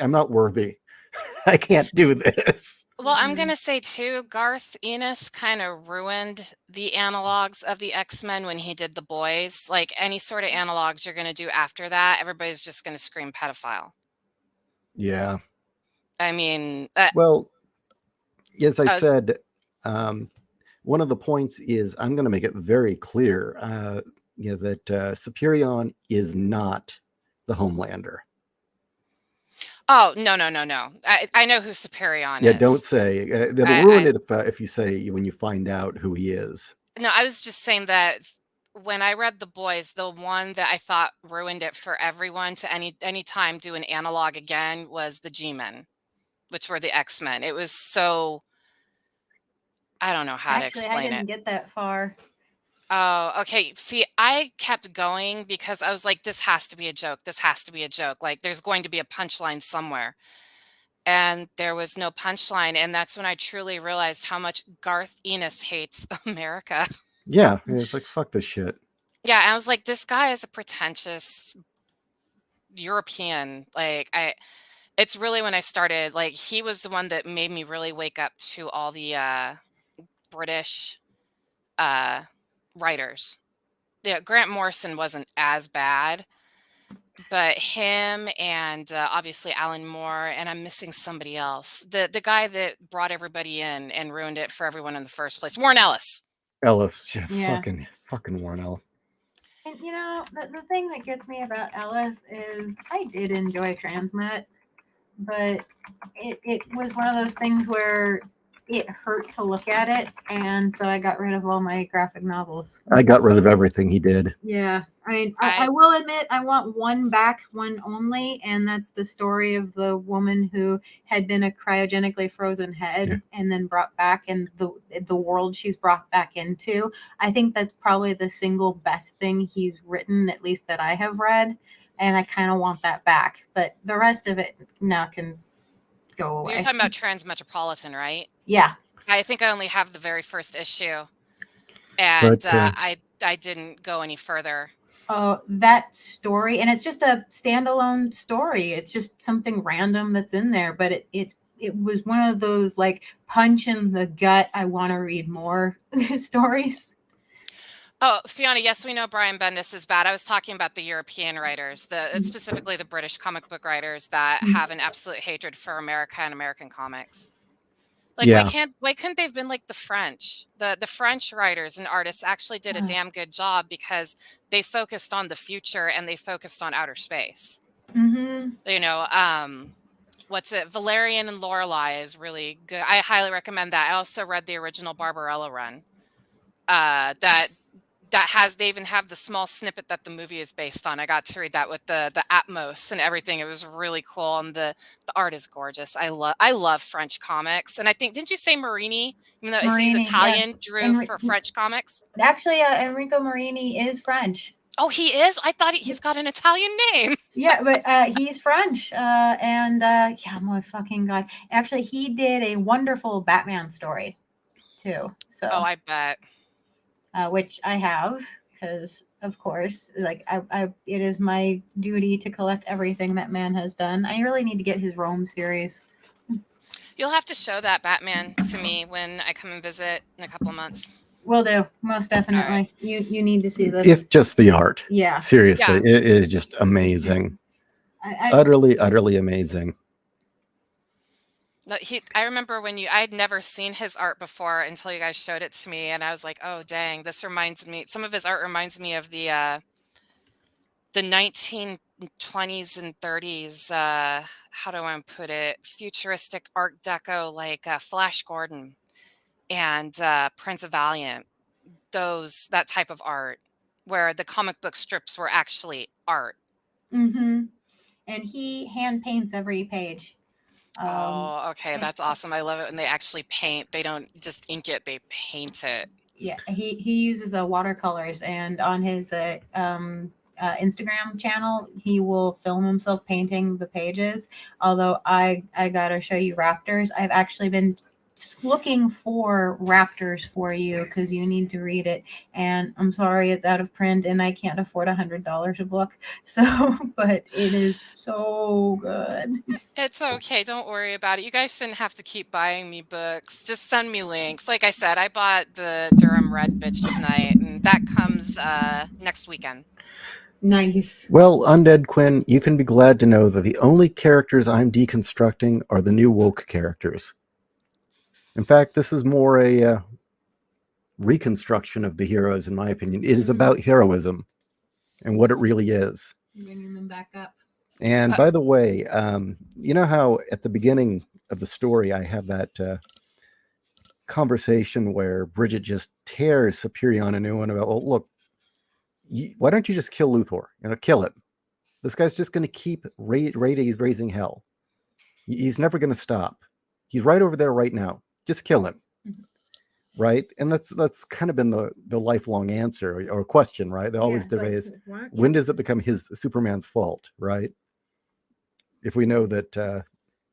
I'm not worthy. I can't do this. Well, I'm going to say too, Garth Ennis kind of ruined the analogs of the X-Men when he did The Boys. Like any sort of analogs you're going to do after that, everybody's just going to scream pedophile. Yeah. I mean, Well, as I I was- said, one of the points is I'm going to make it very clear that Superion is not the Homelander. oh, no. I know who Superion Yeah, is. don't say that'll ruin it if you say when you find out who he is. No, I was just saying that when I read The Boys, the one that I thought ruined it for everyone to any time do an analog again was the G-Men, which were the X-Men. It was so, I don't know how to Actually, I explain didn't it. get that far. Oh, okay. See, I kept going because I was like, this has to be a joke. This has to be a joke. Like, there's going to be a punchline somewhere. And there was no punchline. And that's when I truly realized how much Garth Ennis hates America. Yeah, it's like, fuck this shit. Yeah, I was like, this guy is a pretentious European. It's really when I started, like, he was the one that made me really wake up to all the British writers. Yeah, Grant Morrison wasn't as bad, but him and obviously Alan Moore, and I'm missing somebody else. The guy that brought everybody in and ruined it for everyone in the first place, Warren Ellis. Ellis, Yeah. fucking Warren Ellis. And the thing that gets me about Ellis is I did enjoy Transmet, but it was one of those things where it hurt to look at it, and so I got rid of all my graphic novels. I got rid of everything he did. Yeah, I mean, I will admit I want one back, one only, and that's the story of the woman who had been a cryogenically frozen head and then brought back, and the world she's brought back into. I think that's probably the single best thing he's written, at least that I have read, and I kind of want that back. But the rest of it now can go away. You're talking about Transmetropolitan, right? Yeah. I think I only have the very first issue, and I didn't go any further. That story, and it's just a standalone story. It's just something random that's in there, but it was one of those like punch in the gut, I want to read more stories. Oh, Fiona, yes, we know Brian Bendis is bad. I was talking about the European writers, specifically the British comic book writers that have an absolute hatred for America and American comics. Like, why couldn't they have been like the French? The French writers and artists actually did a damn good job because they focused on the future and they focused on outer space. Mm-hmm. What's it? Valerian and Lorelei is really good. I highly recommend that. I also read the original Barbarella run. They even have the small snippet that the movie is based on. I got to read that with the Atmos and everything. It was really cool, and the art is gorgeous. I love French comics, and I think, didn't you say Marini? Even though he's Italian, drew for French comics. Actually, Enrico Marini is French. Oh, he is? I thought he's got an Italian name. Yeah, but he's French, and yeah, my fucking god! Actually, he did a wonderful Batman story too. So, I bet. Which I have, because of course, like it is my duty to collect everything that man has done. I really need to get his Rome series. You'll have to show that Batman to me when I come and visit in a couple of months. Will do, most definitely. Right. You need to see this. If just the art. Yeah. Seriously, it is just amazing. Utterly amazing. No, I remember I'd never seen his art before until you guys showed it to me, and I was like, oh dang, this reminds me. Some of his art reminds me of the 1920s and 30s. How do I put it? Futuristic Art Deco, like Flash Gordon and Prince of Valiant. That type of art, where the comic book strips were actually art. Mm-hmm. And he hand paints every page. Okay, that's awesome. I love it when they actually paint. They don't just ink it; they paint it. Yeah, he uses watercolors, and on his Instagram channel, he will film himself painting the pages. Although I gotta show you raptors. I've actually been looking for raptors for you because you need to read it, and I'm sorry it's out of print and I can't afford $100 a book. So, but it is so good. It's okay. Don't worry about it. You guys shouldn't have to keep buying me books. Just send me links. Like I said, I bought the Durham Red Bitch tonight, and that comes next weekend. Nice. Well, Undead Quinn, you can be glad to know that the only characters I'm deconstructing are the new woke characters. In fact, this is more a reconstruction of the heroes, in my opinion. It is about heroism and what it really is. Bringing them back up. And by the way, you know how at the beginning of the story I have that conversation where Bridget just tears Superion a new one about, well, look, why don't you just kill Luthor? Kill him. This guy's just going to keep raising hell. He's never going to stop. He's right over there right now. Just kill him. Right? And that's kind of been the lifelong answer or question, right? They always debate when does it become his Superman's fault, right? If we know that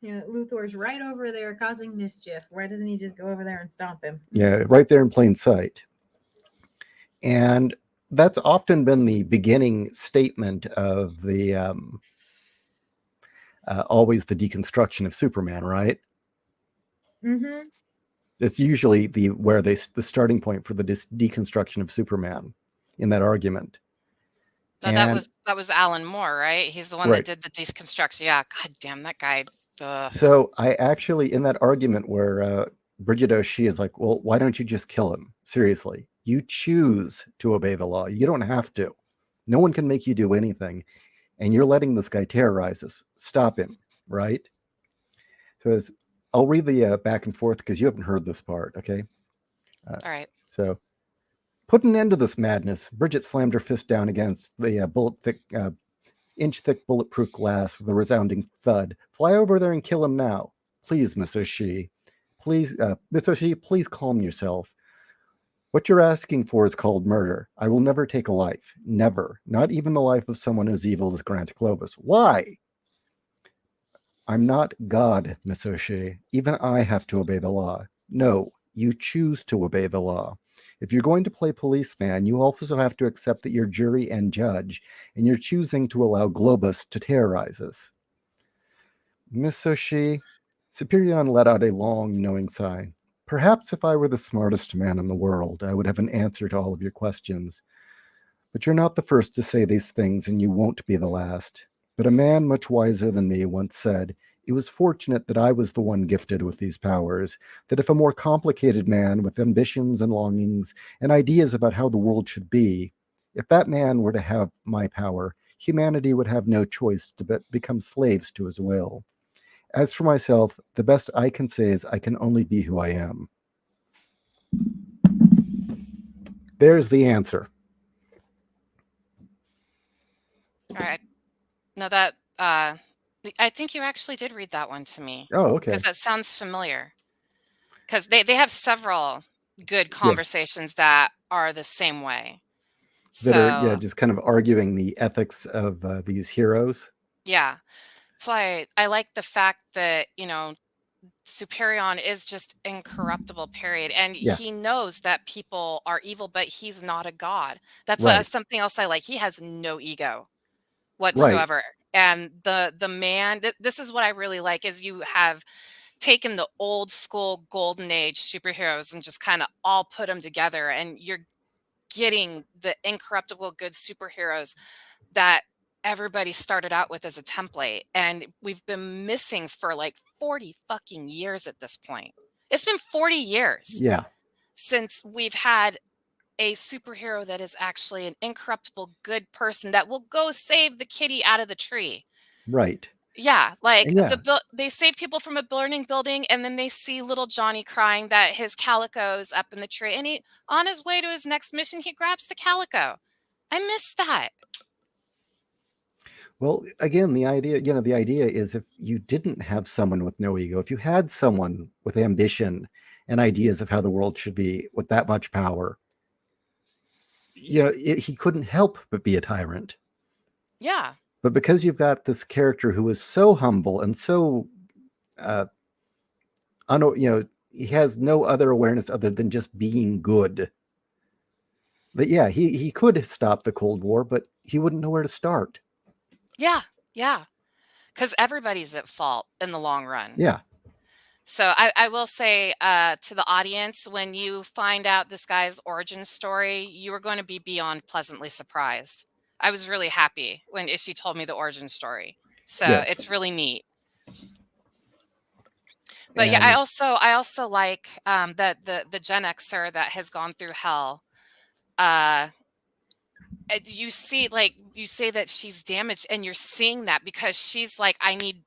Luthor's right over there causing mischief, why doesn't he just go over there and stomp him? Yeah, right there in plain sight. And that's often been the beginning statement of the always the deconstruction of Superman, right? Mm-hmm. It's usually the starting point for the deconstruction of Superman in that argument. No, that was Alan Moore, right? He's the one that did the deconstruction. Yeah, god damn that guy. Ugh. So I actually, in that argument where Bridget O'Shea is like, well, why don't you just kill him? Seriously, you choose to obey the law. You don't have to. No one can make you do anything. And you're letting this guy terrorize us. Stop him, right? So I'll read the back and forth because you haven't heard this part, okay? All right. So, put an end to this madness. Bridget slammed her fist down against the inch-thick bulletproof glass with a resounding thud. Fly over there and kill him now. Please, Miss O'Shea. Please, Miss O'Shea, please calm yourself. What you're asking for is called murder. I will never take a life. Never. Not even the life of someone as evil as Grant Globus. Why? I'm not God, Miss O'Shea. Even I have to obey the law. No, you choose to obey the law. If you're going to play policeman, you also have to accept that you're jury and judge, and you're choosing to allow Globus to terrorize us. Miss O'Shea, Superion let out a long, knowing sigh. Perhaps if I were the smartest man in the world, I would have an answer to all of your questions. But you're not the first to say these things, and you won't be the last. But a man much wiser than me once said, it was fortunate that I was the one gifted with these powers, that if a more complicated man with ambitions and longings and ideas about how the world should be, if that man were to have my power, humanity would have no choice to become slaves to his will. As for myself, the best I can say is I can only be who I am. There's the answer. All right. No, that I think you actually did read that one to me. Oh, okay. Because that sounds familiar. Because they have several good conversations that are the same way. That are just kind of arguing the ethics of these heroes. Yeah. So I like the fact that, Superion is just incorruptible, period. And he knows that people are evil, but he's not a god. That's something else I like. He has no ego whatsoever. Right. And the man, this is what I really like, is you have taken the old school golden age superheroes and just kind of all put them together, and you're getting the incorruptible good superheroes that everybody started out with as a template, and we've been missing for like 40 fucking years at this point. It's been 40 years since we've had a superhero that is actually an incorruptible good person that will go save the kitty out of the tree. Right. Yeah, like they save people from a burning building, and then they see little Johnny crying that his calico's up in the tree, and he, on his way to his next mission, he grabs the calico. I miss that. Well, again, the idea is if you didn't have someone with no ego, if you had someone with ambition and ideas of how the world should be with that much power, he couldn't help but be a tyrant. Yeah. But because you've got this character who is so humble and so, he has no other awareness other than just being good. But yeah, he could stop the Cold War, but he wouldn't know where to start. Yeah. Yeah. Because everybody's at fault in the long run. Yeah. So I will say to the audience, when you find out this guy's origin story, you are going to be beyond pleasantly surprised. I was really happy when she told me the origin story. So Yes. it's really neat. But yeah, I also like that the Gen Xer that has gone through hell. You see, like you say that she's damaged, and you're seeing that because she's like, I need,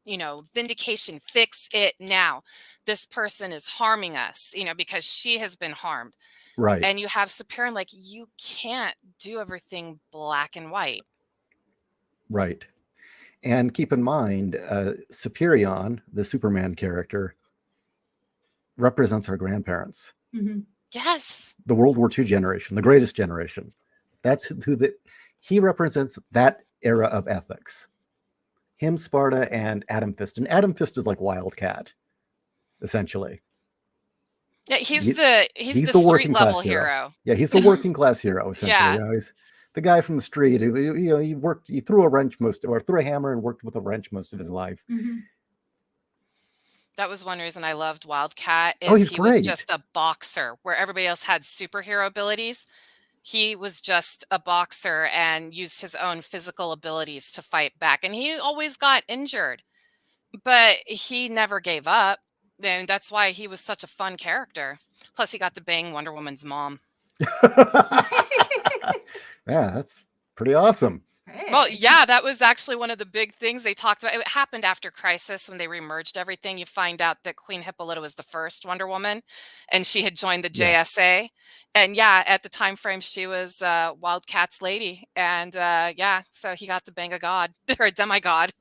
vindication, fix it now. This person is harming us, because she has been harmed. Right. And you have Superion, like, you can't do everything black and white. Right. And keep in mind, Superion, the Superman character, represents our grandparents. Mm-hmm. Yes. The World War II generation, the greatest generation. That's who he represents, that era of ethics. Him, Sparta, and Adam Fist. And Adam Fist is like Wildcat, essentially. Yeah, he's the street level hero. Yeah, he's the working class hero, essentially. Yeah. He's the guy from the street who, he threw a hammer and worked with a wrench most of his life. Mm-hmm. That was one reason I loved Wildcat. He's he great. was just a boxer, where everybody else had superhero abilities. He was just a boxer and used his own physical abilities to fight back. And he always got injured, but he never gave up. And that's why he was such a fun character. Plus, he got to bang Wonder Woman's mom. Yeah, that's pretty awesome. Hey. Well, yeah, that was actually one of the big things they talked about. It happened after Crisis when they remerged everything. You find out that Queen Hippolyta was the first Wonder Woman, and she had joined the JSA. And yeah, at the time frame, she was Wildcat's lady. And so he got to bang a god or a demigod.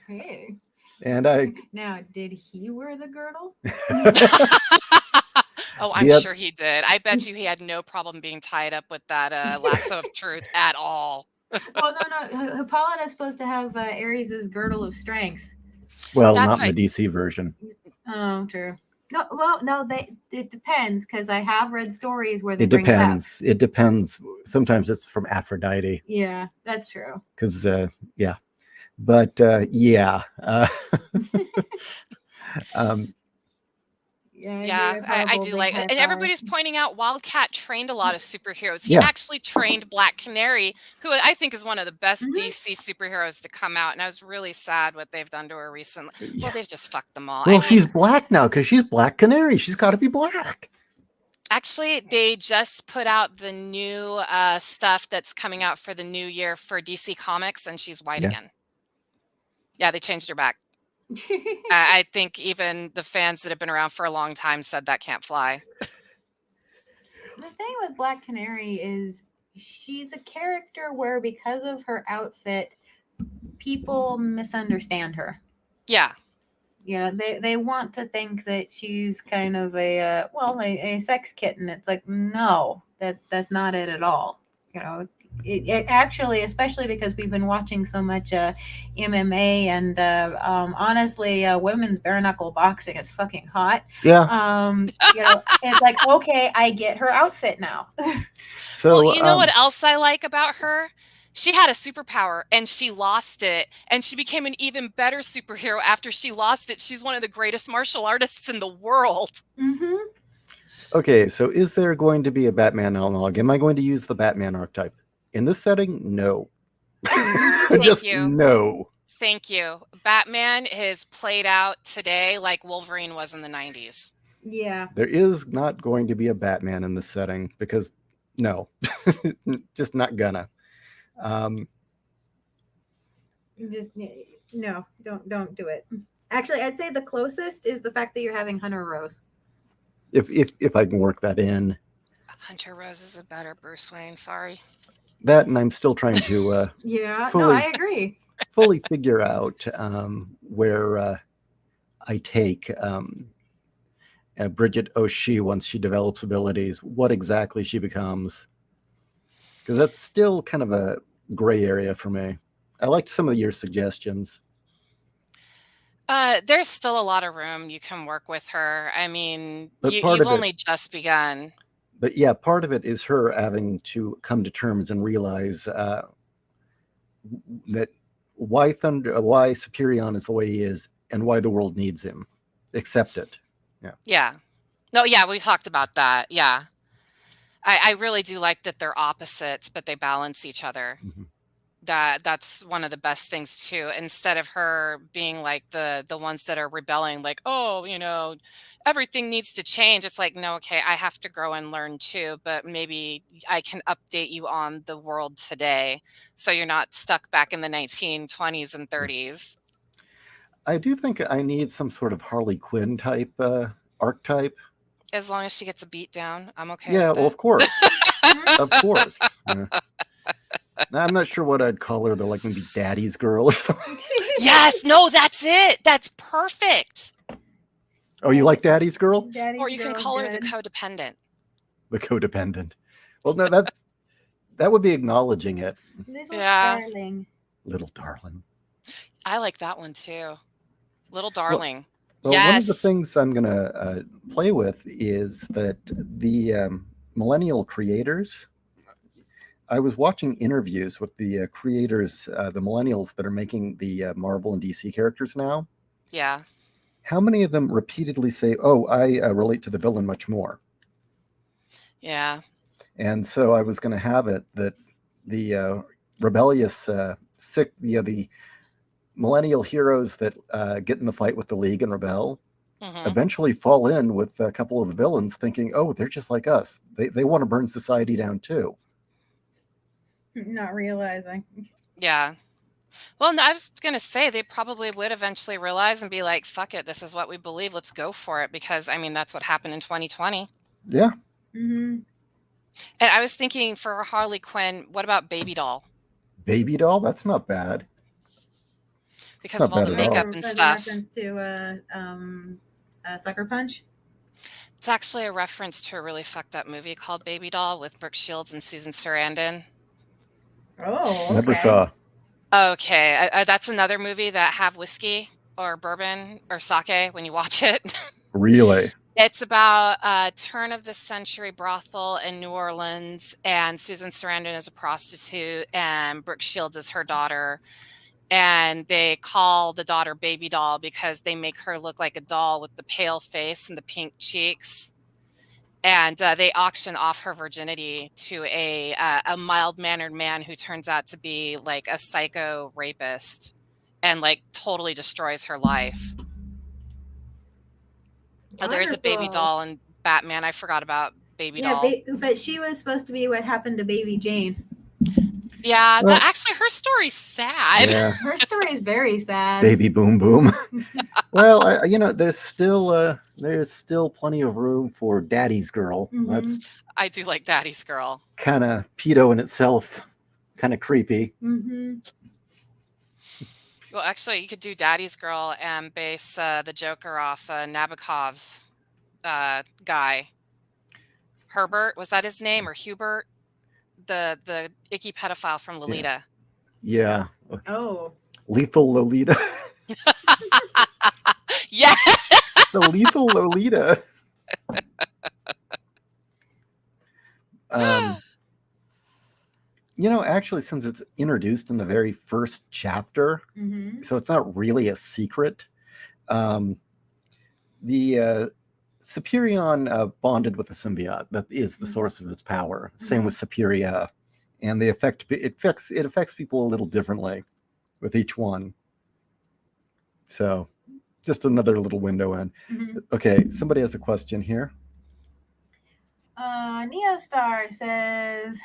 Hey. And Now, did he wear the girdle? Oh, I'm sure he did. I bet you he had no problem being tied up with that lasso of truth at all. Well, no. Hippolyta's supposed to have Ares's girdle of strength. Well, That's not in the DC version. Oh, true. No. It depends, because I have read stories where they It bring depends. It depends. Sometimes it's from Aphrodite. Yeah, that's true. Because but yeah. I do like it. And everybody's pointing out Wildcat trained a lot of superheroes. He actually trained Black Canary, who I think is one of the best DC superheroes to come out. And I was really sad what they've done to her recently. Well, they've just fucked them all. Well, she's black now because she's Black Canary. She's got to be black. Actually, they just put out the new stuff that's coming out for the new year for DC Comics, and she's white again. Yeah, they changed her back. I think even the fans that have been around for a long time said that can't fly. The thing with Black Canary is she's a character where, because of her outfit, people misunderstand her. Yeah. They want to think that she's kind of a sex kitten. It's like, no, that's not it at all. It actually, especially because we've been watching so much MMA, and honestly, women's bare knuckle boxing is fucking hot. Yeah. It's like, okay, I get her outfit now. So well, you know what else I like about her? She had a superpower and she lost it, and she became an even better superhero after she lost it. She's one of the greatest martial artists in the world. Mm-hmm. Okay, so is there going to be a Batman analog? Am I going to use the Batman archetype? In this setting, no. Thank you. No. Thank you. Batman is played out today like Wolverine was in the 90s. Yeah. There is not going to be a Batman in this setting because, no. Just not gonna. Just no, don't do it. Actually, I'd say the closest is the fact that you're having Hunter Rose. If I can work that in. Hunter Rose is a better Bruce Wayne, sorry. That, and I'm still trying to I agree. fully figure out where I take Bridget O'Shea once she develops abilities, what exactly she becomes. Because that's still kind of a gray area for me. I liked some of your suggestions. There's still a lot of room you can work with her. I mean, But part you've of it, only just begun. but yeah, part of it is her having to come to terms and realize that why Superion is the way he is and why the world needs him. Accept it. Yeah. No, yeah, we talked about that. Yeah. I really do like that they're opposites, but they balance each other. Mhm. That's one of the best things too. Instead of her being like the ones that are rebelling, like, oh, everything needs to change. It's like, no, okay, I have to grow and learn too, but maybe I can update you on the world today, so you're not stuck back in the 1920s and 30s. I do think I need some sort of Harley Quinn type archetype. As long as she gets a beat down, I'm okay Yeah, with well, it. of course. Of course. Yeah. I'm not sure what I'd call her, though, like maybe Daddy's Girl or something. Yes, no, that's it. That's perfect. Oh, you like Daddy's Girl? Daddy's Or you can Girl's call her the good. codependent. The codependent. Well, no, that would be acknowledging it. Little Yeah. darling. Little darling. I like that one too. Little darling. Well, one of the Yes. things I'm going to play with is that the millennial creators, I was watching interviews with the creators, the millennials that are making the Marvel and DC characters now. Yeah. How many of them repeatedly say, oh, I relate to the villain much more? Yeah. And so I was going to have it that the rebellious, the millennial heroes that get in the fight with the League and rebel Mhm. eventually fall in with a couple of the villains thinking, oh, they're just like us. They want to burn society down too. Not realizing. Yeah. Well, no, I was going to say they probably would eventually realize and be like, fuck it, this is what we believe. Let's go for it. Because, I mean, that's what happened in 2020. Yeah. Mm-hmm. And I was thinking for Harley Quinn, what about Baby Doll? Baby Doll? That's not bad. Because Not of all bad the at all. makeup and stuff. Reference to Sucker Punch. It's actually a reference to a really fucked up movie called Baby Doll with Brooke Shields and Susan Sarandon. Oh, okay. Never saw. Okay, that's another movie that have whiskey or bourbon or sake when you watch it. Really? It's about a turn of the century brothel in New Orleans, and Susan Sarandon is a prostitute, and Brooke Shields is her daughter. And they call the daughter Baby Doll because they make her look like a doll with the pale face and the pink cheeks. And they auction off her virginity to a mild-mannered man who turns out to be like a psycho rapist and like totally destroys her life. Oh, there's a Baby Wonderful. Doll in Batman. I forgot about Baby Yeah, Doll. but she was supposed to be what happened to Baby Jane. Yeah, Well- actually, her story's sad. Yeah. Her story is very sad. Baby Boom Boom. Well, there's still plenty of room for Daddy's Girl. Mhm. That's I do like Daddy's Girl. kind of pedo in itself, kind of creepy. Mm-hmm. Well, actually, you could do Daddy's Girl and base the Joker off Nabokov's guy. Herbert, was that his name, or Hubert? The icky pedophile from Lolita. Yeah. Oh. Lethal Lolita. Yeah. The Lethal Lolita. Actually, since it's introduced in the very first chapter, Mm-hmm. so it's not really a secret. The Superion bonded with the symbiote. That is the source of its power. Same with Superia, and it affects people a little differently with each one. So, just another little window in. Mm-hmm. Okay, somebody has a question here. Neostar says,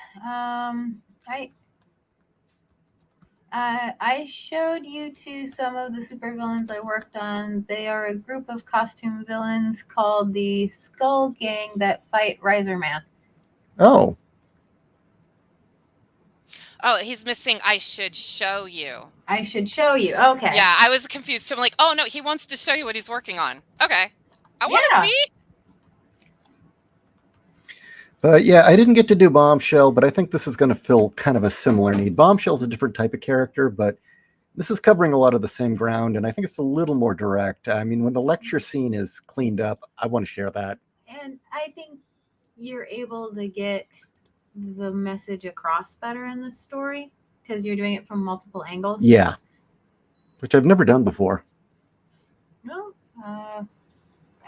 I showed you to some of the supervillains I worked on. They are a group of costume villains called the Skull Gang that fight Riser Man. Oh, Oh, he's missing. I should show you. I should show you. Okay. Yeah, I was confused. So I'm like, oh no, he wants to show you what he's working on. Okay, I want to Yeah. see. But yeah, I didn't get to do Bombshell, but I think this is going to fill kind of a similar need. Bombshell's a different type of character, but this is covering a lot of the same ground, and I think it's a little more direct. I mean, when the lecture scene is cleaned up, I want to share that. And I think you're able to get the message across better in this story because you're doing it from multiple angles. Yeah, which I've never done before. No,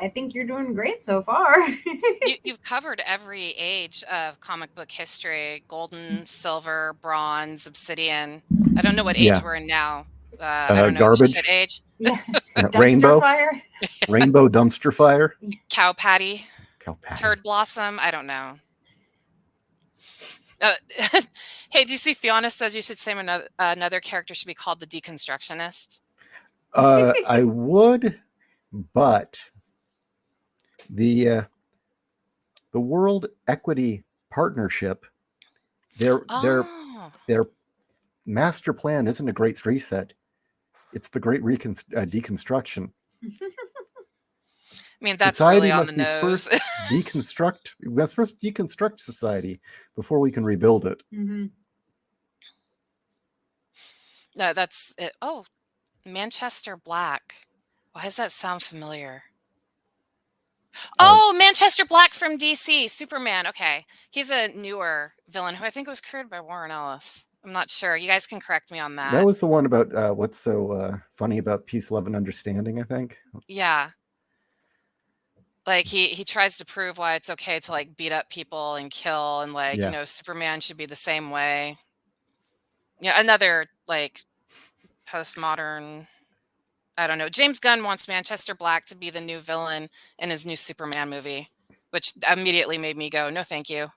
I think you're doing great so far. You've covered every age of comic book history: golden, silver, bronze, obsidian. I don't know what age Yeah. we're in now. I don't know. Garbage. Shit age. Yeah. Dumpster Rainbow. fire. Rainbow dumpster fire. Cow patty. Cow patty. Turd blossom. I don't know. Hey, do you see Fiona says you should say another character should be called the deconstructionist? I would, but the World Equity Partnership, their master plan isn't a great reset. It's the great deconstruction. I mean, that's society really on must the be nose. First deconstruct. We must first deconstruct society before we can rebuild it. Mm-hmm. No, that's it. Oh, Manchester Black. Why does that sound familiar? Oh, Manchester Black from DC, Superman. Okay. He's a newer villain who I think was created by Warren Ellis. I'm not sure. You guys can correct me on that. That was the one about what's so funny about peace, love, and understanding, I think. Yeah. Like he tries to prove why it's okay to like beat up people and kill, and like, Yeah. you know, Superman should be the same way. Yeah, another like postmodern, I don't know. James Gunn wants Manchester Black to be the new villain in his new Superman movie, which immediately made me go, no, thank you.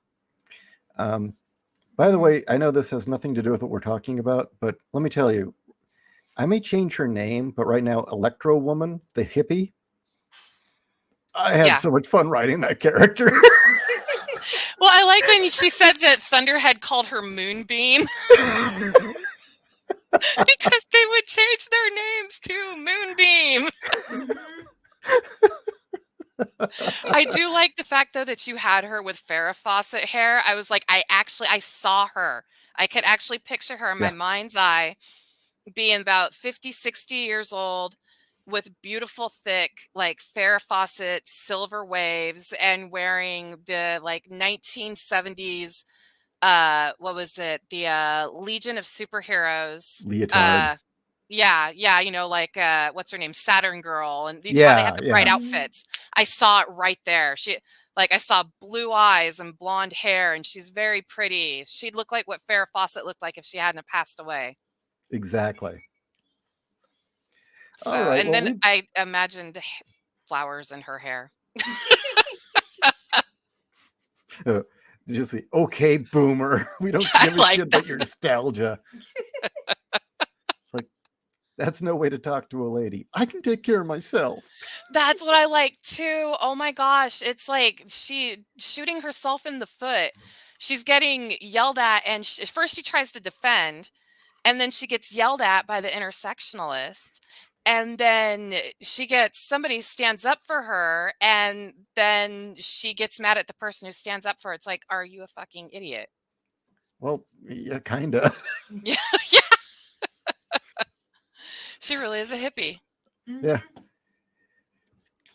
By the way, I know this has nothing to do with what we're talking about, but let me tell you, I may change her name, but right now, Electro Woman, the hippie, I had so much fun writing that character. Well, I like when she said that Thunderhead called her Moonbeam. Because they would change their names to Moonbeam. I do like the fact, though, that you had her with Farrah Fawcett hair. I was like, I saw her. I could actually picture her in my mind's eye being about 50, 60 years old with beautiful, thick, like Farrah Fawcett silver waves and wearing the like 1970s what was it, the Legion of Superheroes leotard. Yeah, you know, like what's her name, Saturn Girl, and how they had the bright outfits. I saw it right there. I saw blue eyes and blonde hair, and she's very pretty. She'd look like what Farrah Fawcett looked like if she hadn't passed away. Exactly. So, right, and then I imagined flowers in her hair. Just the okay, boomer. We don't give a shit about your nostalgia. It's like, that's no way to talk to a lady. I can take care of myself. That's what I like too. Oh my gosh. It's like she shooting herself in the foot. She's getting yelled at, and first she tries to defend, and then she gets yelled at by the intersectionalist. And then somebody stands up for her, and then she gets mad at the person who stands up for her. It's like, are you a fucking idiot? Well, yeah, kind of. Yeah. She really is a hippie. Yeah.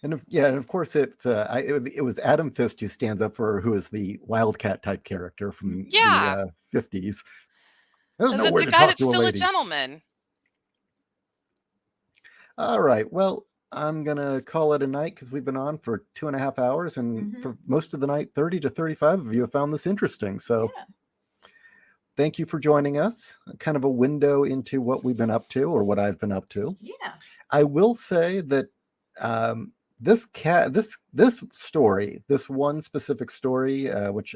And of course it was Adam Fist who stands up for her, who is the Wildcat type character from the 50s. There's no way to talk to a lady. The guy that's still a gentleman. All right. Well, I'm going to call it a night because we've been on for 2.5 hours. And for most of the night, 30 to 35 of you have found this interesting. So thank you for joining us. Kind of a window into what we've been up to, or what I've been up to. Yeah. I will say that this story, this one specific story, which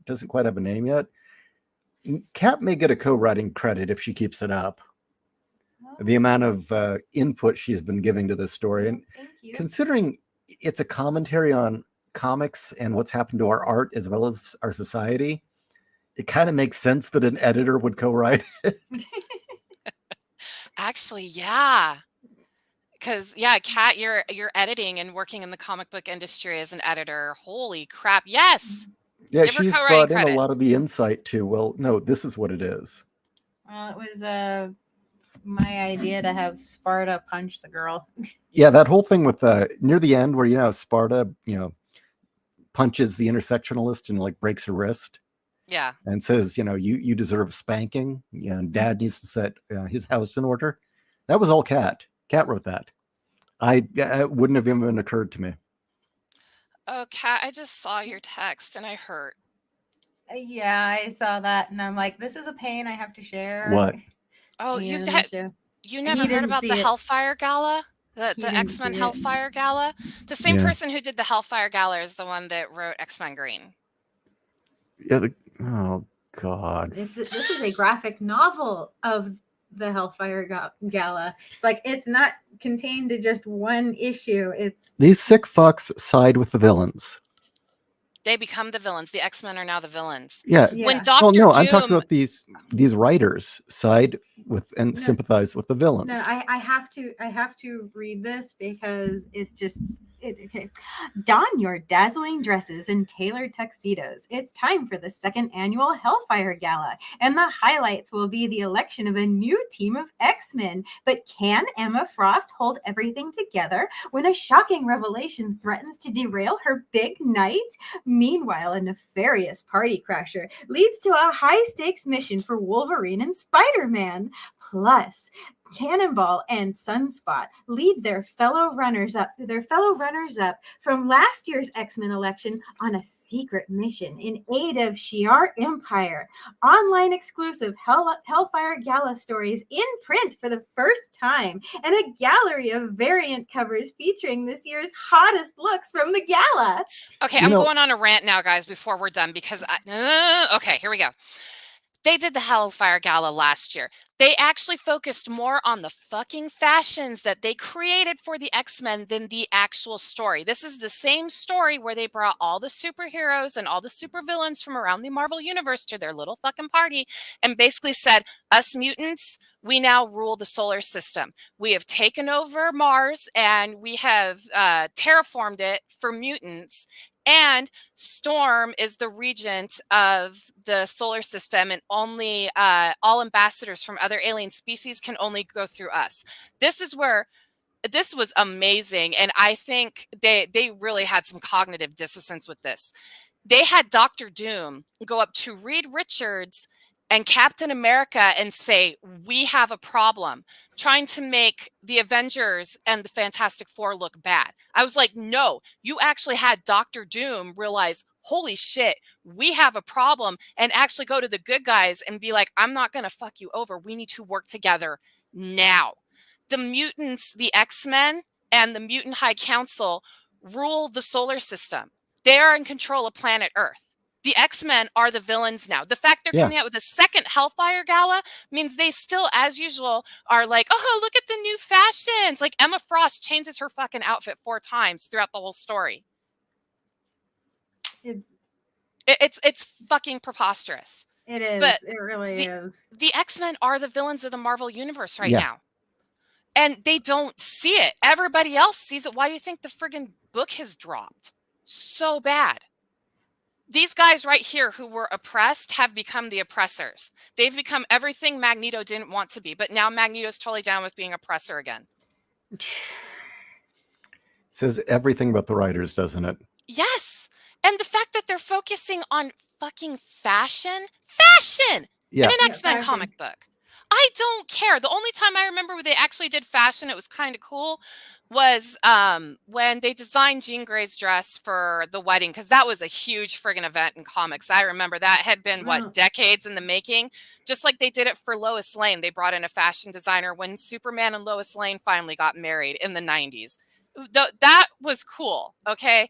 doesn't quite have a name yet, Kat may get a co-writing credit if she keeps it up. The amount of input she's been giving to this story, and considering it's a commentary on comics and what's happened to our art as well as our society, it kind of makes sense that an editor would co-write it. Actually, yeah. Because Kat, you're editing and working in the comic book industry as an editor. Holy crap! Yes. Yeah, Give her she's co-writing brought in a credit. lot of the insight too. Well, no, this is what it is. Well, it was my idea to have Sparta punch the girl. Yeah, that whole thing with near the end where Sparta, punches the intersectionalist and like breaks her wrist Yeah. and says, you deserve spanking. Dad needs to set his house in order. That was all Kat. Kat wrote that. It wouldn't have even occurred to me. Oh, Kat, I just saw your text and I hurt. Yeah, I saw that, and I'm like, this is a pain I have to share. What? Oh, Yeah, you let me show. never heard didn't about see the it. Hellfire Gala? He The didn't X-Men see it. Hellfire Gala? The same Yeah. person who did the Hellfire Gala is the one that wrote X-Men Green. Yeah. Oh God. This is a graphic novel of the Hellfire Gala. It's like it's not contained to just one issue. It's These sick fucks side with the villains. They become the villains. The X-Men are now the villains. Yeah. When yeah. Doctor Well, no, Doom, I'm talking about these writers side with and No. sympathize with the villains. No, I have to read this because it's just okay. Don your dazzling dresses and tailored tuxedos. It's time for the second annual Hellfire Gala, and the highlights will be the election of a new team of X-Men. But can Emma Frost hold everything together when a shocking revelation threatens to derail her big night? Meanwhile, a nefarious party crasher leads to a high-stakes mission for Wolverine and Spider-Man. Plus, Cannonball and Sunspot lead their fellow runners up from last year's X-Men election on a secret mission in aid of Shi'ar Empire. Online exclusive Hellfire Gala stories in print for the first time, and a gallery of variant covers featuring this year's hottest looks from the gala. okay, I'm going on a rant now, guys, before we're done because okay, here we go. They did the Hellfire Gala last year. They actually focused more on the fucking fashions that they created for the X-Men than the actual story. This is the same story where they brought all the superheroes and all the supervillains from around the Marvel Universe to their little fucking party and basically said, us mutants, we now rule the solar system. We have taken over Mars and we have terraformed it for mutants. And Storm is the regent of the solar system, and only all ambassadors from other alien species can only go through us. This was amazing, and I think they really had some cognitive dissonance with this. They had Dr. Doom go up to Reed Richards and Captain America and say, we have a problem, trying to make the Avengers and the Fantastic Four look bad. I was like, no, you actually had Dr. Doom realize, holy shit, we have a problem, and actually go to the good guys and be like, I'm not going to fuck you over. We need to work together now. The mutants, the X-Men, and the Mutant High Council rule the solar system. They are in control of planet Earth. The X-Men are the villains now. The fact they're coming out with a second Hellfire Gala means they still, as usual, are like, oh, look at the new fashions. Like Emma Frost changes her fucking outfit 4 times throughout the whole story. It's fucking preposterous. It is. But it really is. The X-Men are the villains of the Marvel Universe right now. And they don't see it. Everybody else sees it. Why do you think the friggin' book has dropped? So bad. These guys right here who were oppressed have become the oppressors. They've become everything Magneto didn't want to be, but now Magneto's totally down with being oppressor again. Says everything about the writers, doesn't it? Yes. And the fact that they're focusing on fucking fashion in an X-Men comic book. I don't care. The only time I remember where they actually did fashion, it was kind of cool, was when they designed Jean Grey's dress for the wedding, because that was a huge friggin' event in comics. I remember that had been, decades in the making? Just like they did it for Lois Lane. They brought in a fashion designer when Superman and Lois Lane finally got married in the 90s. That was cool, okay?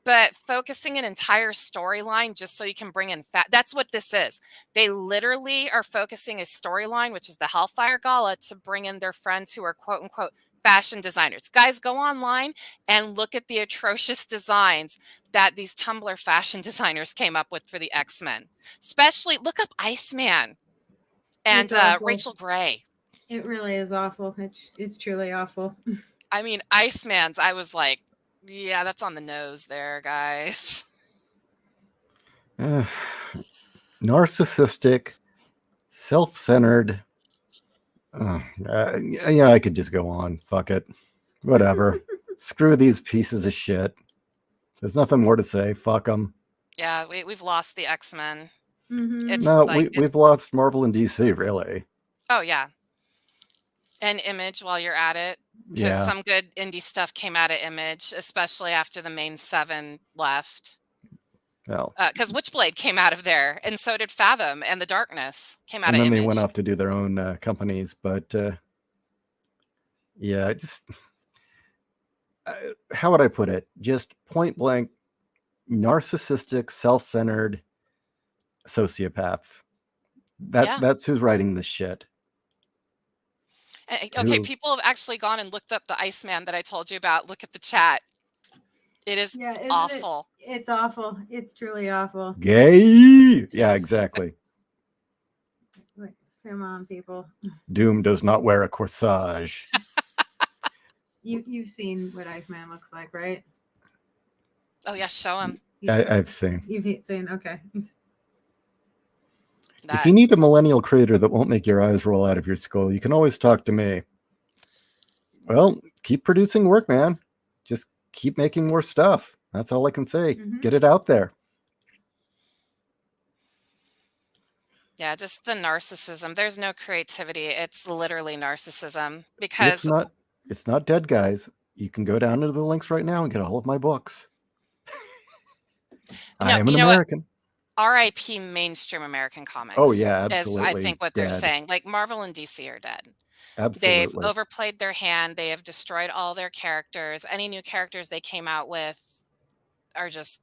But focusing an entire storyline just so you can bring in that's what this is. They literally are focusing a storyline, which is the Hellfire Gala, to bring in their friends who are quote unquote fashion designers. Guys, go online and look at the atrocious designs that these Tumblr fashion designers came up with for the X-Men. Especially look up Iceman and Rachel Gray. It really is awful. It's truly awful. I mean, Iceman's, I was like, yeah, that's on the nose there, guys. Narcissistic, self-centered. Yeah, I could just go on. Fuck it. Whatever. Screw these pieces of shit. There's nothing more to say. Fuck them. Yeah, we've lost the X-Men. Mhm. It's No, like we've lost Marvel and DC, really. oh yeah, and Image while you're at it, because Yeah. some good indie stuff came out of Image, especially after the main 7 left. Well, Because Witchblade came out of there, and so did Fathom, and The Darkness came out and of then Image. they went off to do their own companies. But yeah, just how would I put it? Just point blank, narcissistic, self-centered sociopaths. Yeah. That's who's writing this shit. Okay, Who- people have actually gone and looked up the Iceman that I told you about. Look at the chat. It is Yeah, isn't awful. It's awful. It's truly awful. Gay. Yeah, exactly. Like, come on, people. Doom does not wear a corsage. You've seen what Iceman looks like, right? Oh yeah, show him. I've seen. You've seen, okay. That. If you need a millennial creator that won't make your eyes roll out of your skull, you can always talk to me. Well, keep producing work, man. Just keep making more stuff. That's all I can say. Mhm. Get it out there. Yeah, just the narcissism. There's no creativity. It's literally narcissism because It's not dead, guys. You can go down into the links right now and get all of my books. I am an American. R.I.P. mainstream American comics. Oh, yeah, Is absolutely. I think what they're Dead. saying. Like Marvel and DC are dead. Absolutely. They've overplayed their hand. They have destroyed all their characters. Any new characters they came out with are just,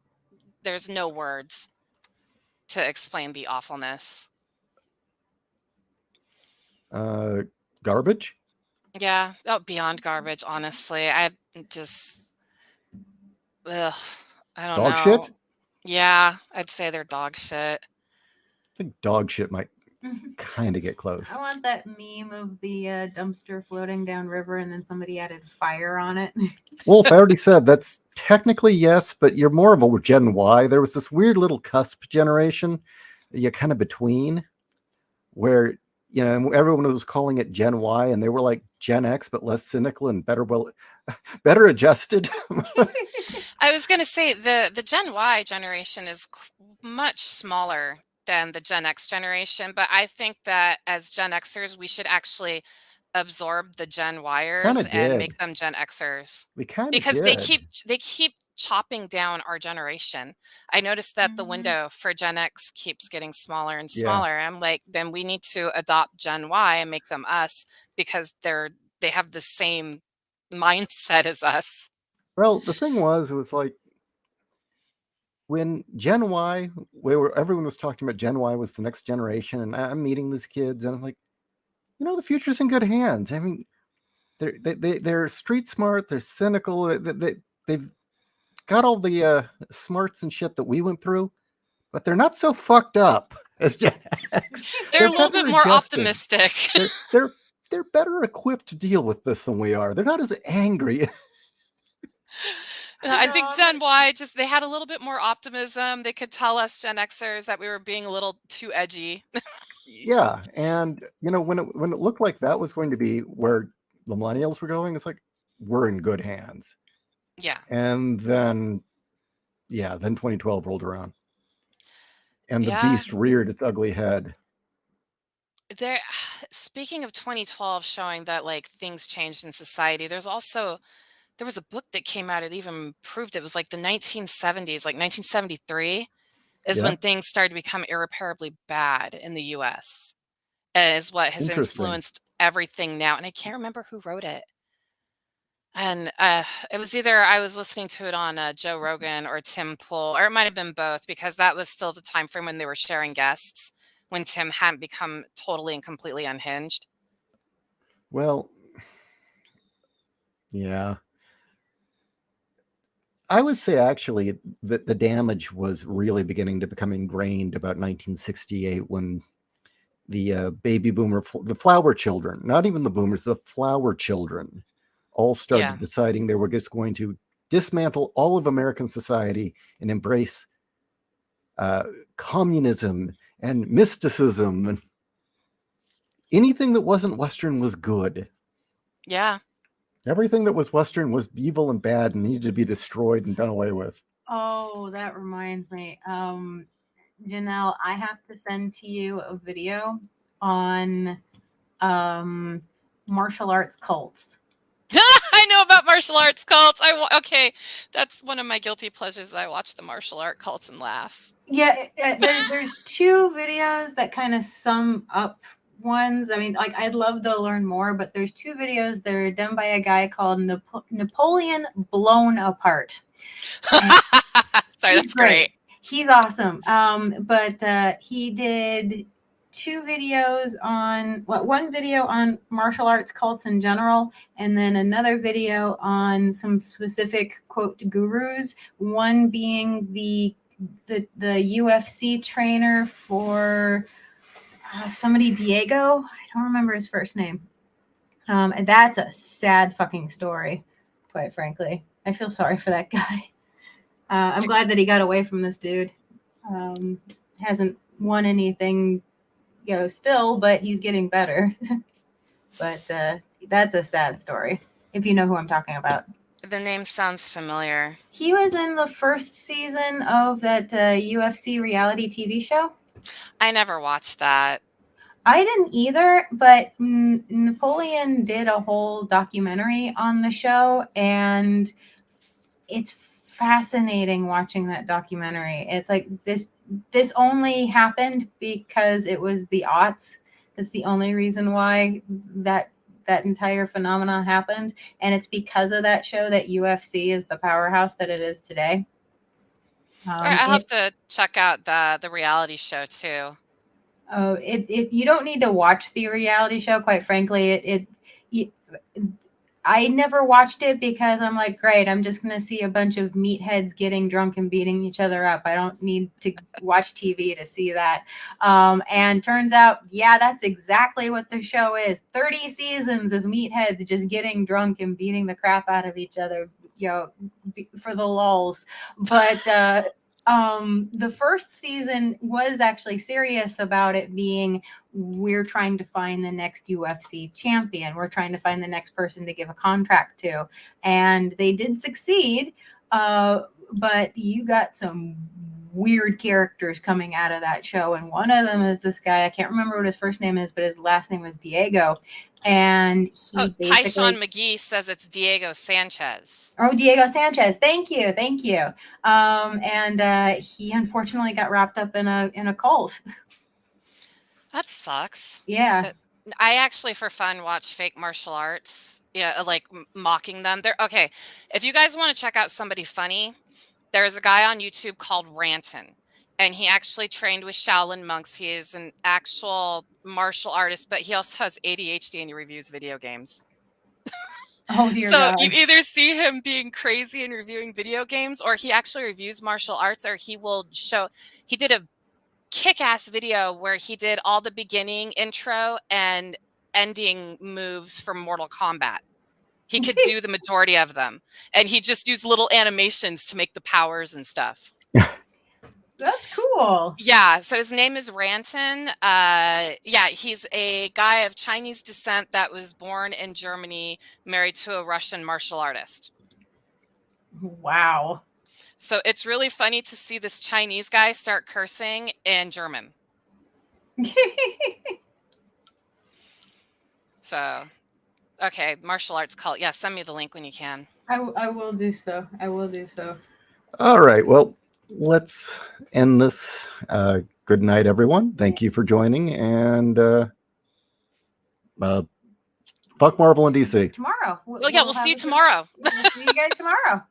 there's no words to explain the awfulness. Garbage? Yeah. Oh, beyond garbage, honestly. I just, ugh, I don't Dog know. shit? Yeah, I'd say they're dog shit. I think dog shit might kind of get close. I want that meme of the dumpster floating down river and then somebody added fire on it. Wolf, I already said that's technically yes, but you're more of a Gen Y. There was this weird little cusp generation, you kind of between, where everyone was calling it Gen Y, and they were like Gen X, but less cynical and better adjusted. I was going to say the Gen Y generation is much smaller than the Gen X generation, but I think that as Gen Xers, we should actually absorb the Gen Yers and make them Gen Xers. We kind of because did. they keep chopping down our generation. I noticed that the window for Gen X keeps getting smaller and smaller. I'm like, then we need to adopt Gen Y and make them us because they have the same mindset as us. Well, the thing was, it was like when Gen Y, everyone was talking about Gen Y was the next generation, and I'm meeting these kids, and I'm like, the future's in good hands. I mean, they're street smart, they're cynical, they've got all the smarts and shit that we went through, but they're not so fucked up as Gen X. They're a little bit more optimistic. They're better equipped to deal with this than we are. They're not as angry. I think Gen Y they had a little bit more optimism. They could tell us Gen Xers that we were being a little too edgy. Yeah, and when it looked like that was going to be where the millennials were going, it's like we're in good hands. Yeah. And then 2012 rolled around, and the beast reared its ugly head. Speaking of 2012 showing that like things changed in society, there was a book that came out, it even proved it was like the 1970s, like 1973 is when things started to become irreparably bad in the US, is what has influenced everything now. And I can't remember who wrote it. And it was either I was listening to it on Joe Rogan or Tim Pool, or it might have been both, because that was still the time frame when they were sharing guests, when Tim hadn't become totally and completely unhinged. Well, yeah. I would say actually that the damage was really beginning to become ingrained about 1968 when the baby boomer, the flower children, not even the boomers, the flower children all started deciding they were just going to dismantle all of American society and embrace communism and mysticism, and anything that wasn't Western was good. Yeah. Everything that was Western was evil and bad and needed to be destroyed and done away with. Oh, that reminds me. Janelle, I have to send to you a video on martial arts cults. I know about martial arts cults. Okay, that's one of my guilty pleasures. I watch the martial art cults and laugh. Yeah, there's two videos that kind of sum up ones. I mean, like, I'd love to learn more, but there's two videos that are done by a guy called Napoleon Blown Apart. Sorry, that's great. He's awesome. But he did two videos on one video on martial arts cults in general, and then another video on some specific quote gurus. One being the UFC trainer for somebody Diego. I don't remember his first name. And that's a sad fucking story, quite frankly. I feel sorry for that guy. I'm glad that he got away from this dude. Hasn't won anything, still, but he's getting better. But that's a sad story, if you know who I'm talking about. The name sounds familiar. He was in the first season of that UFC reality TV show. I never watched that. I didn't either, but Napoleon did a whole documentary on the show, and it's fascinating watching that documentary. It's like this only happened because it was the aughts. That's the only reason why that entire phenomenon happened, and it's because of that show that UFC is the powerhouse that it is today. I'll have to check out the reality show too. Oh, you don't need to watch the reality show, quite frankly. I never watched it because I'm like, great, I'm just going to see a bunch of meatheads getting drunk and beating each other up. I don't need to watch TV to see that. And turns out, yeah, that's exactly what the show is. 30 seasons of meatheads just getting drunk and beating the crap out of each other, for the lulz. But the first season was actually serious about it being, we're trying to find the next UFC champion. We're trying to find the next person to give a contract to. And they did succeed. But you got some weird characters coming out of that show. And one of them is this guy. I can't remember what his first name is, but his last name was Diego. And he Tyshawn McGee says it's Diego Sanchez. Oh, Diego Sanchez. Thank you. And he unfortunately got wrapped up in a cult. That sucks. Yeah. I actually, for fun, watch fake martial arts. Yeah, like mocking them. Okay. If you guys want to check out somebody funny, there's a guy on YouTube called Ranton. And he actually trained with Shaolin monks. He is an actual martial artist, but he also has ADHD and he reviews video games. Oh, dear so God. You either see him being crazy and reviewing video games, or he actually reviews martial arts, or he will show. He did a kick-ass video where he did all the beginning, intro, and ending moves from Mortal Kombat. He could do the majority of them, and he just used little animations to make the powers and stuff. That's cool. Yeah, so his name is Ranton. He's a guy of Chinese descent that was born in Germany, married to a Russian martial artist. Wow. So it's really funny to see this Chinese guy start cursing in German. So, okay, martial arts cult. Yeah, send me the link when you can. I will do so. All right, well, let's end this. Good night, everyone. Thank you for joining, and fuck Marvel and DC. Tomorrow. We'll see you tomorrow. We'll see you guys tomorrow.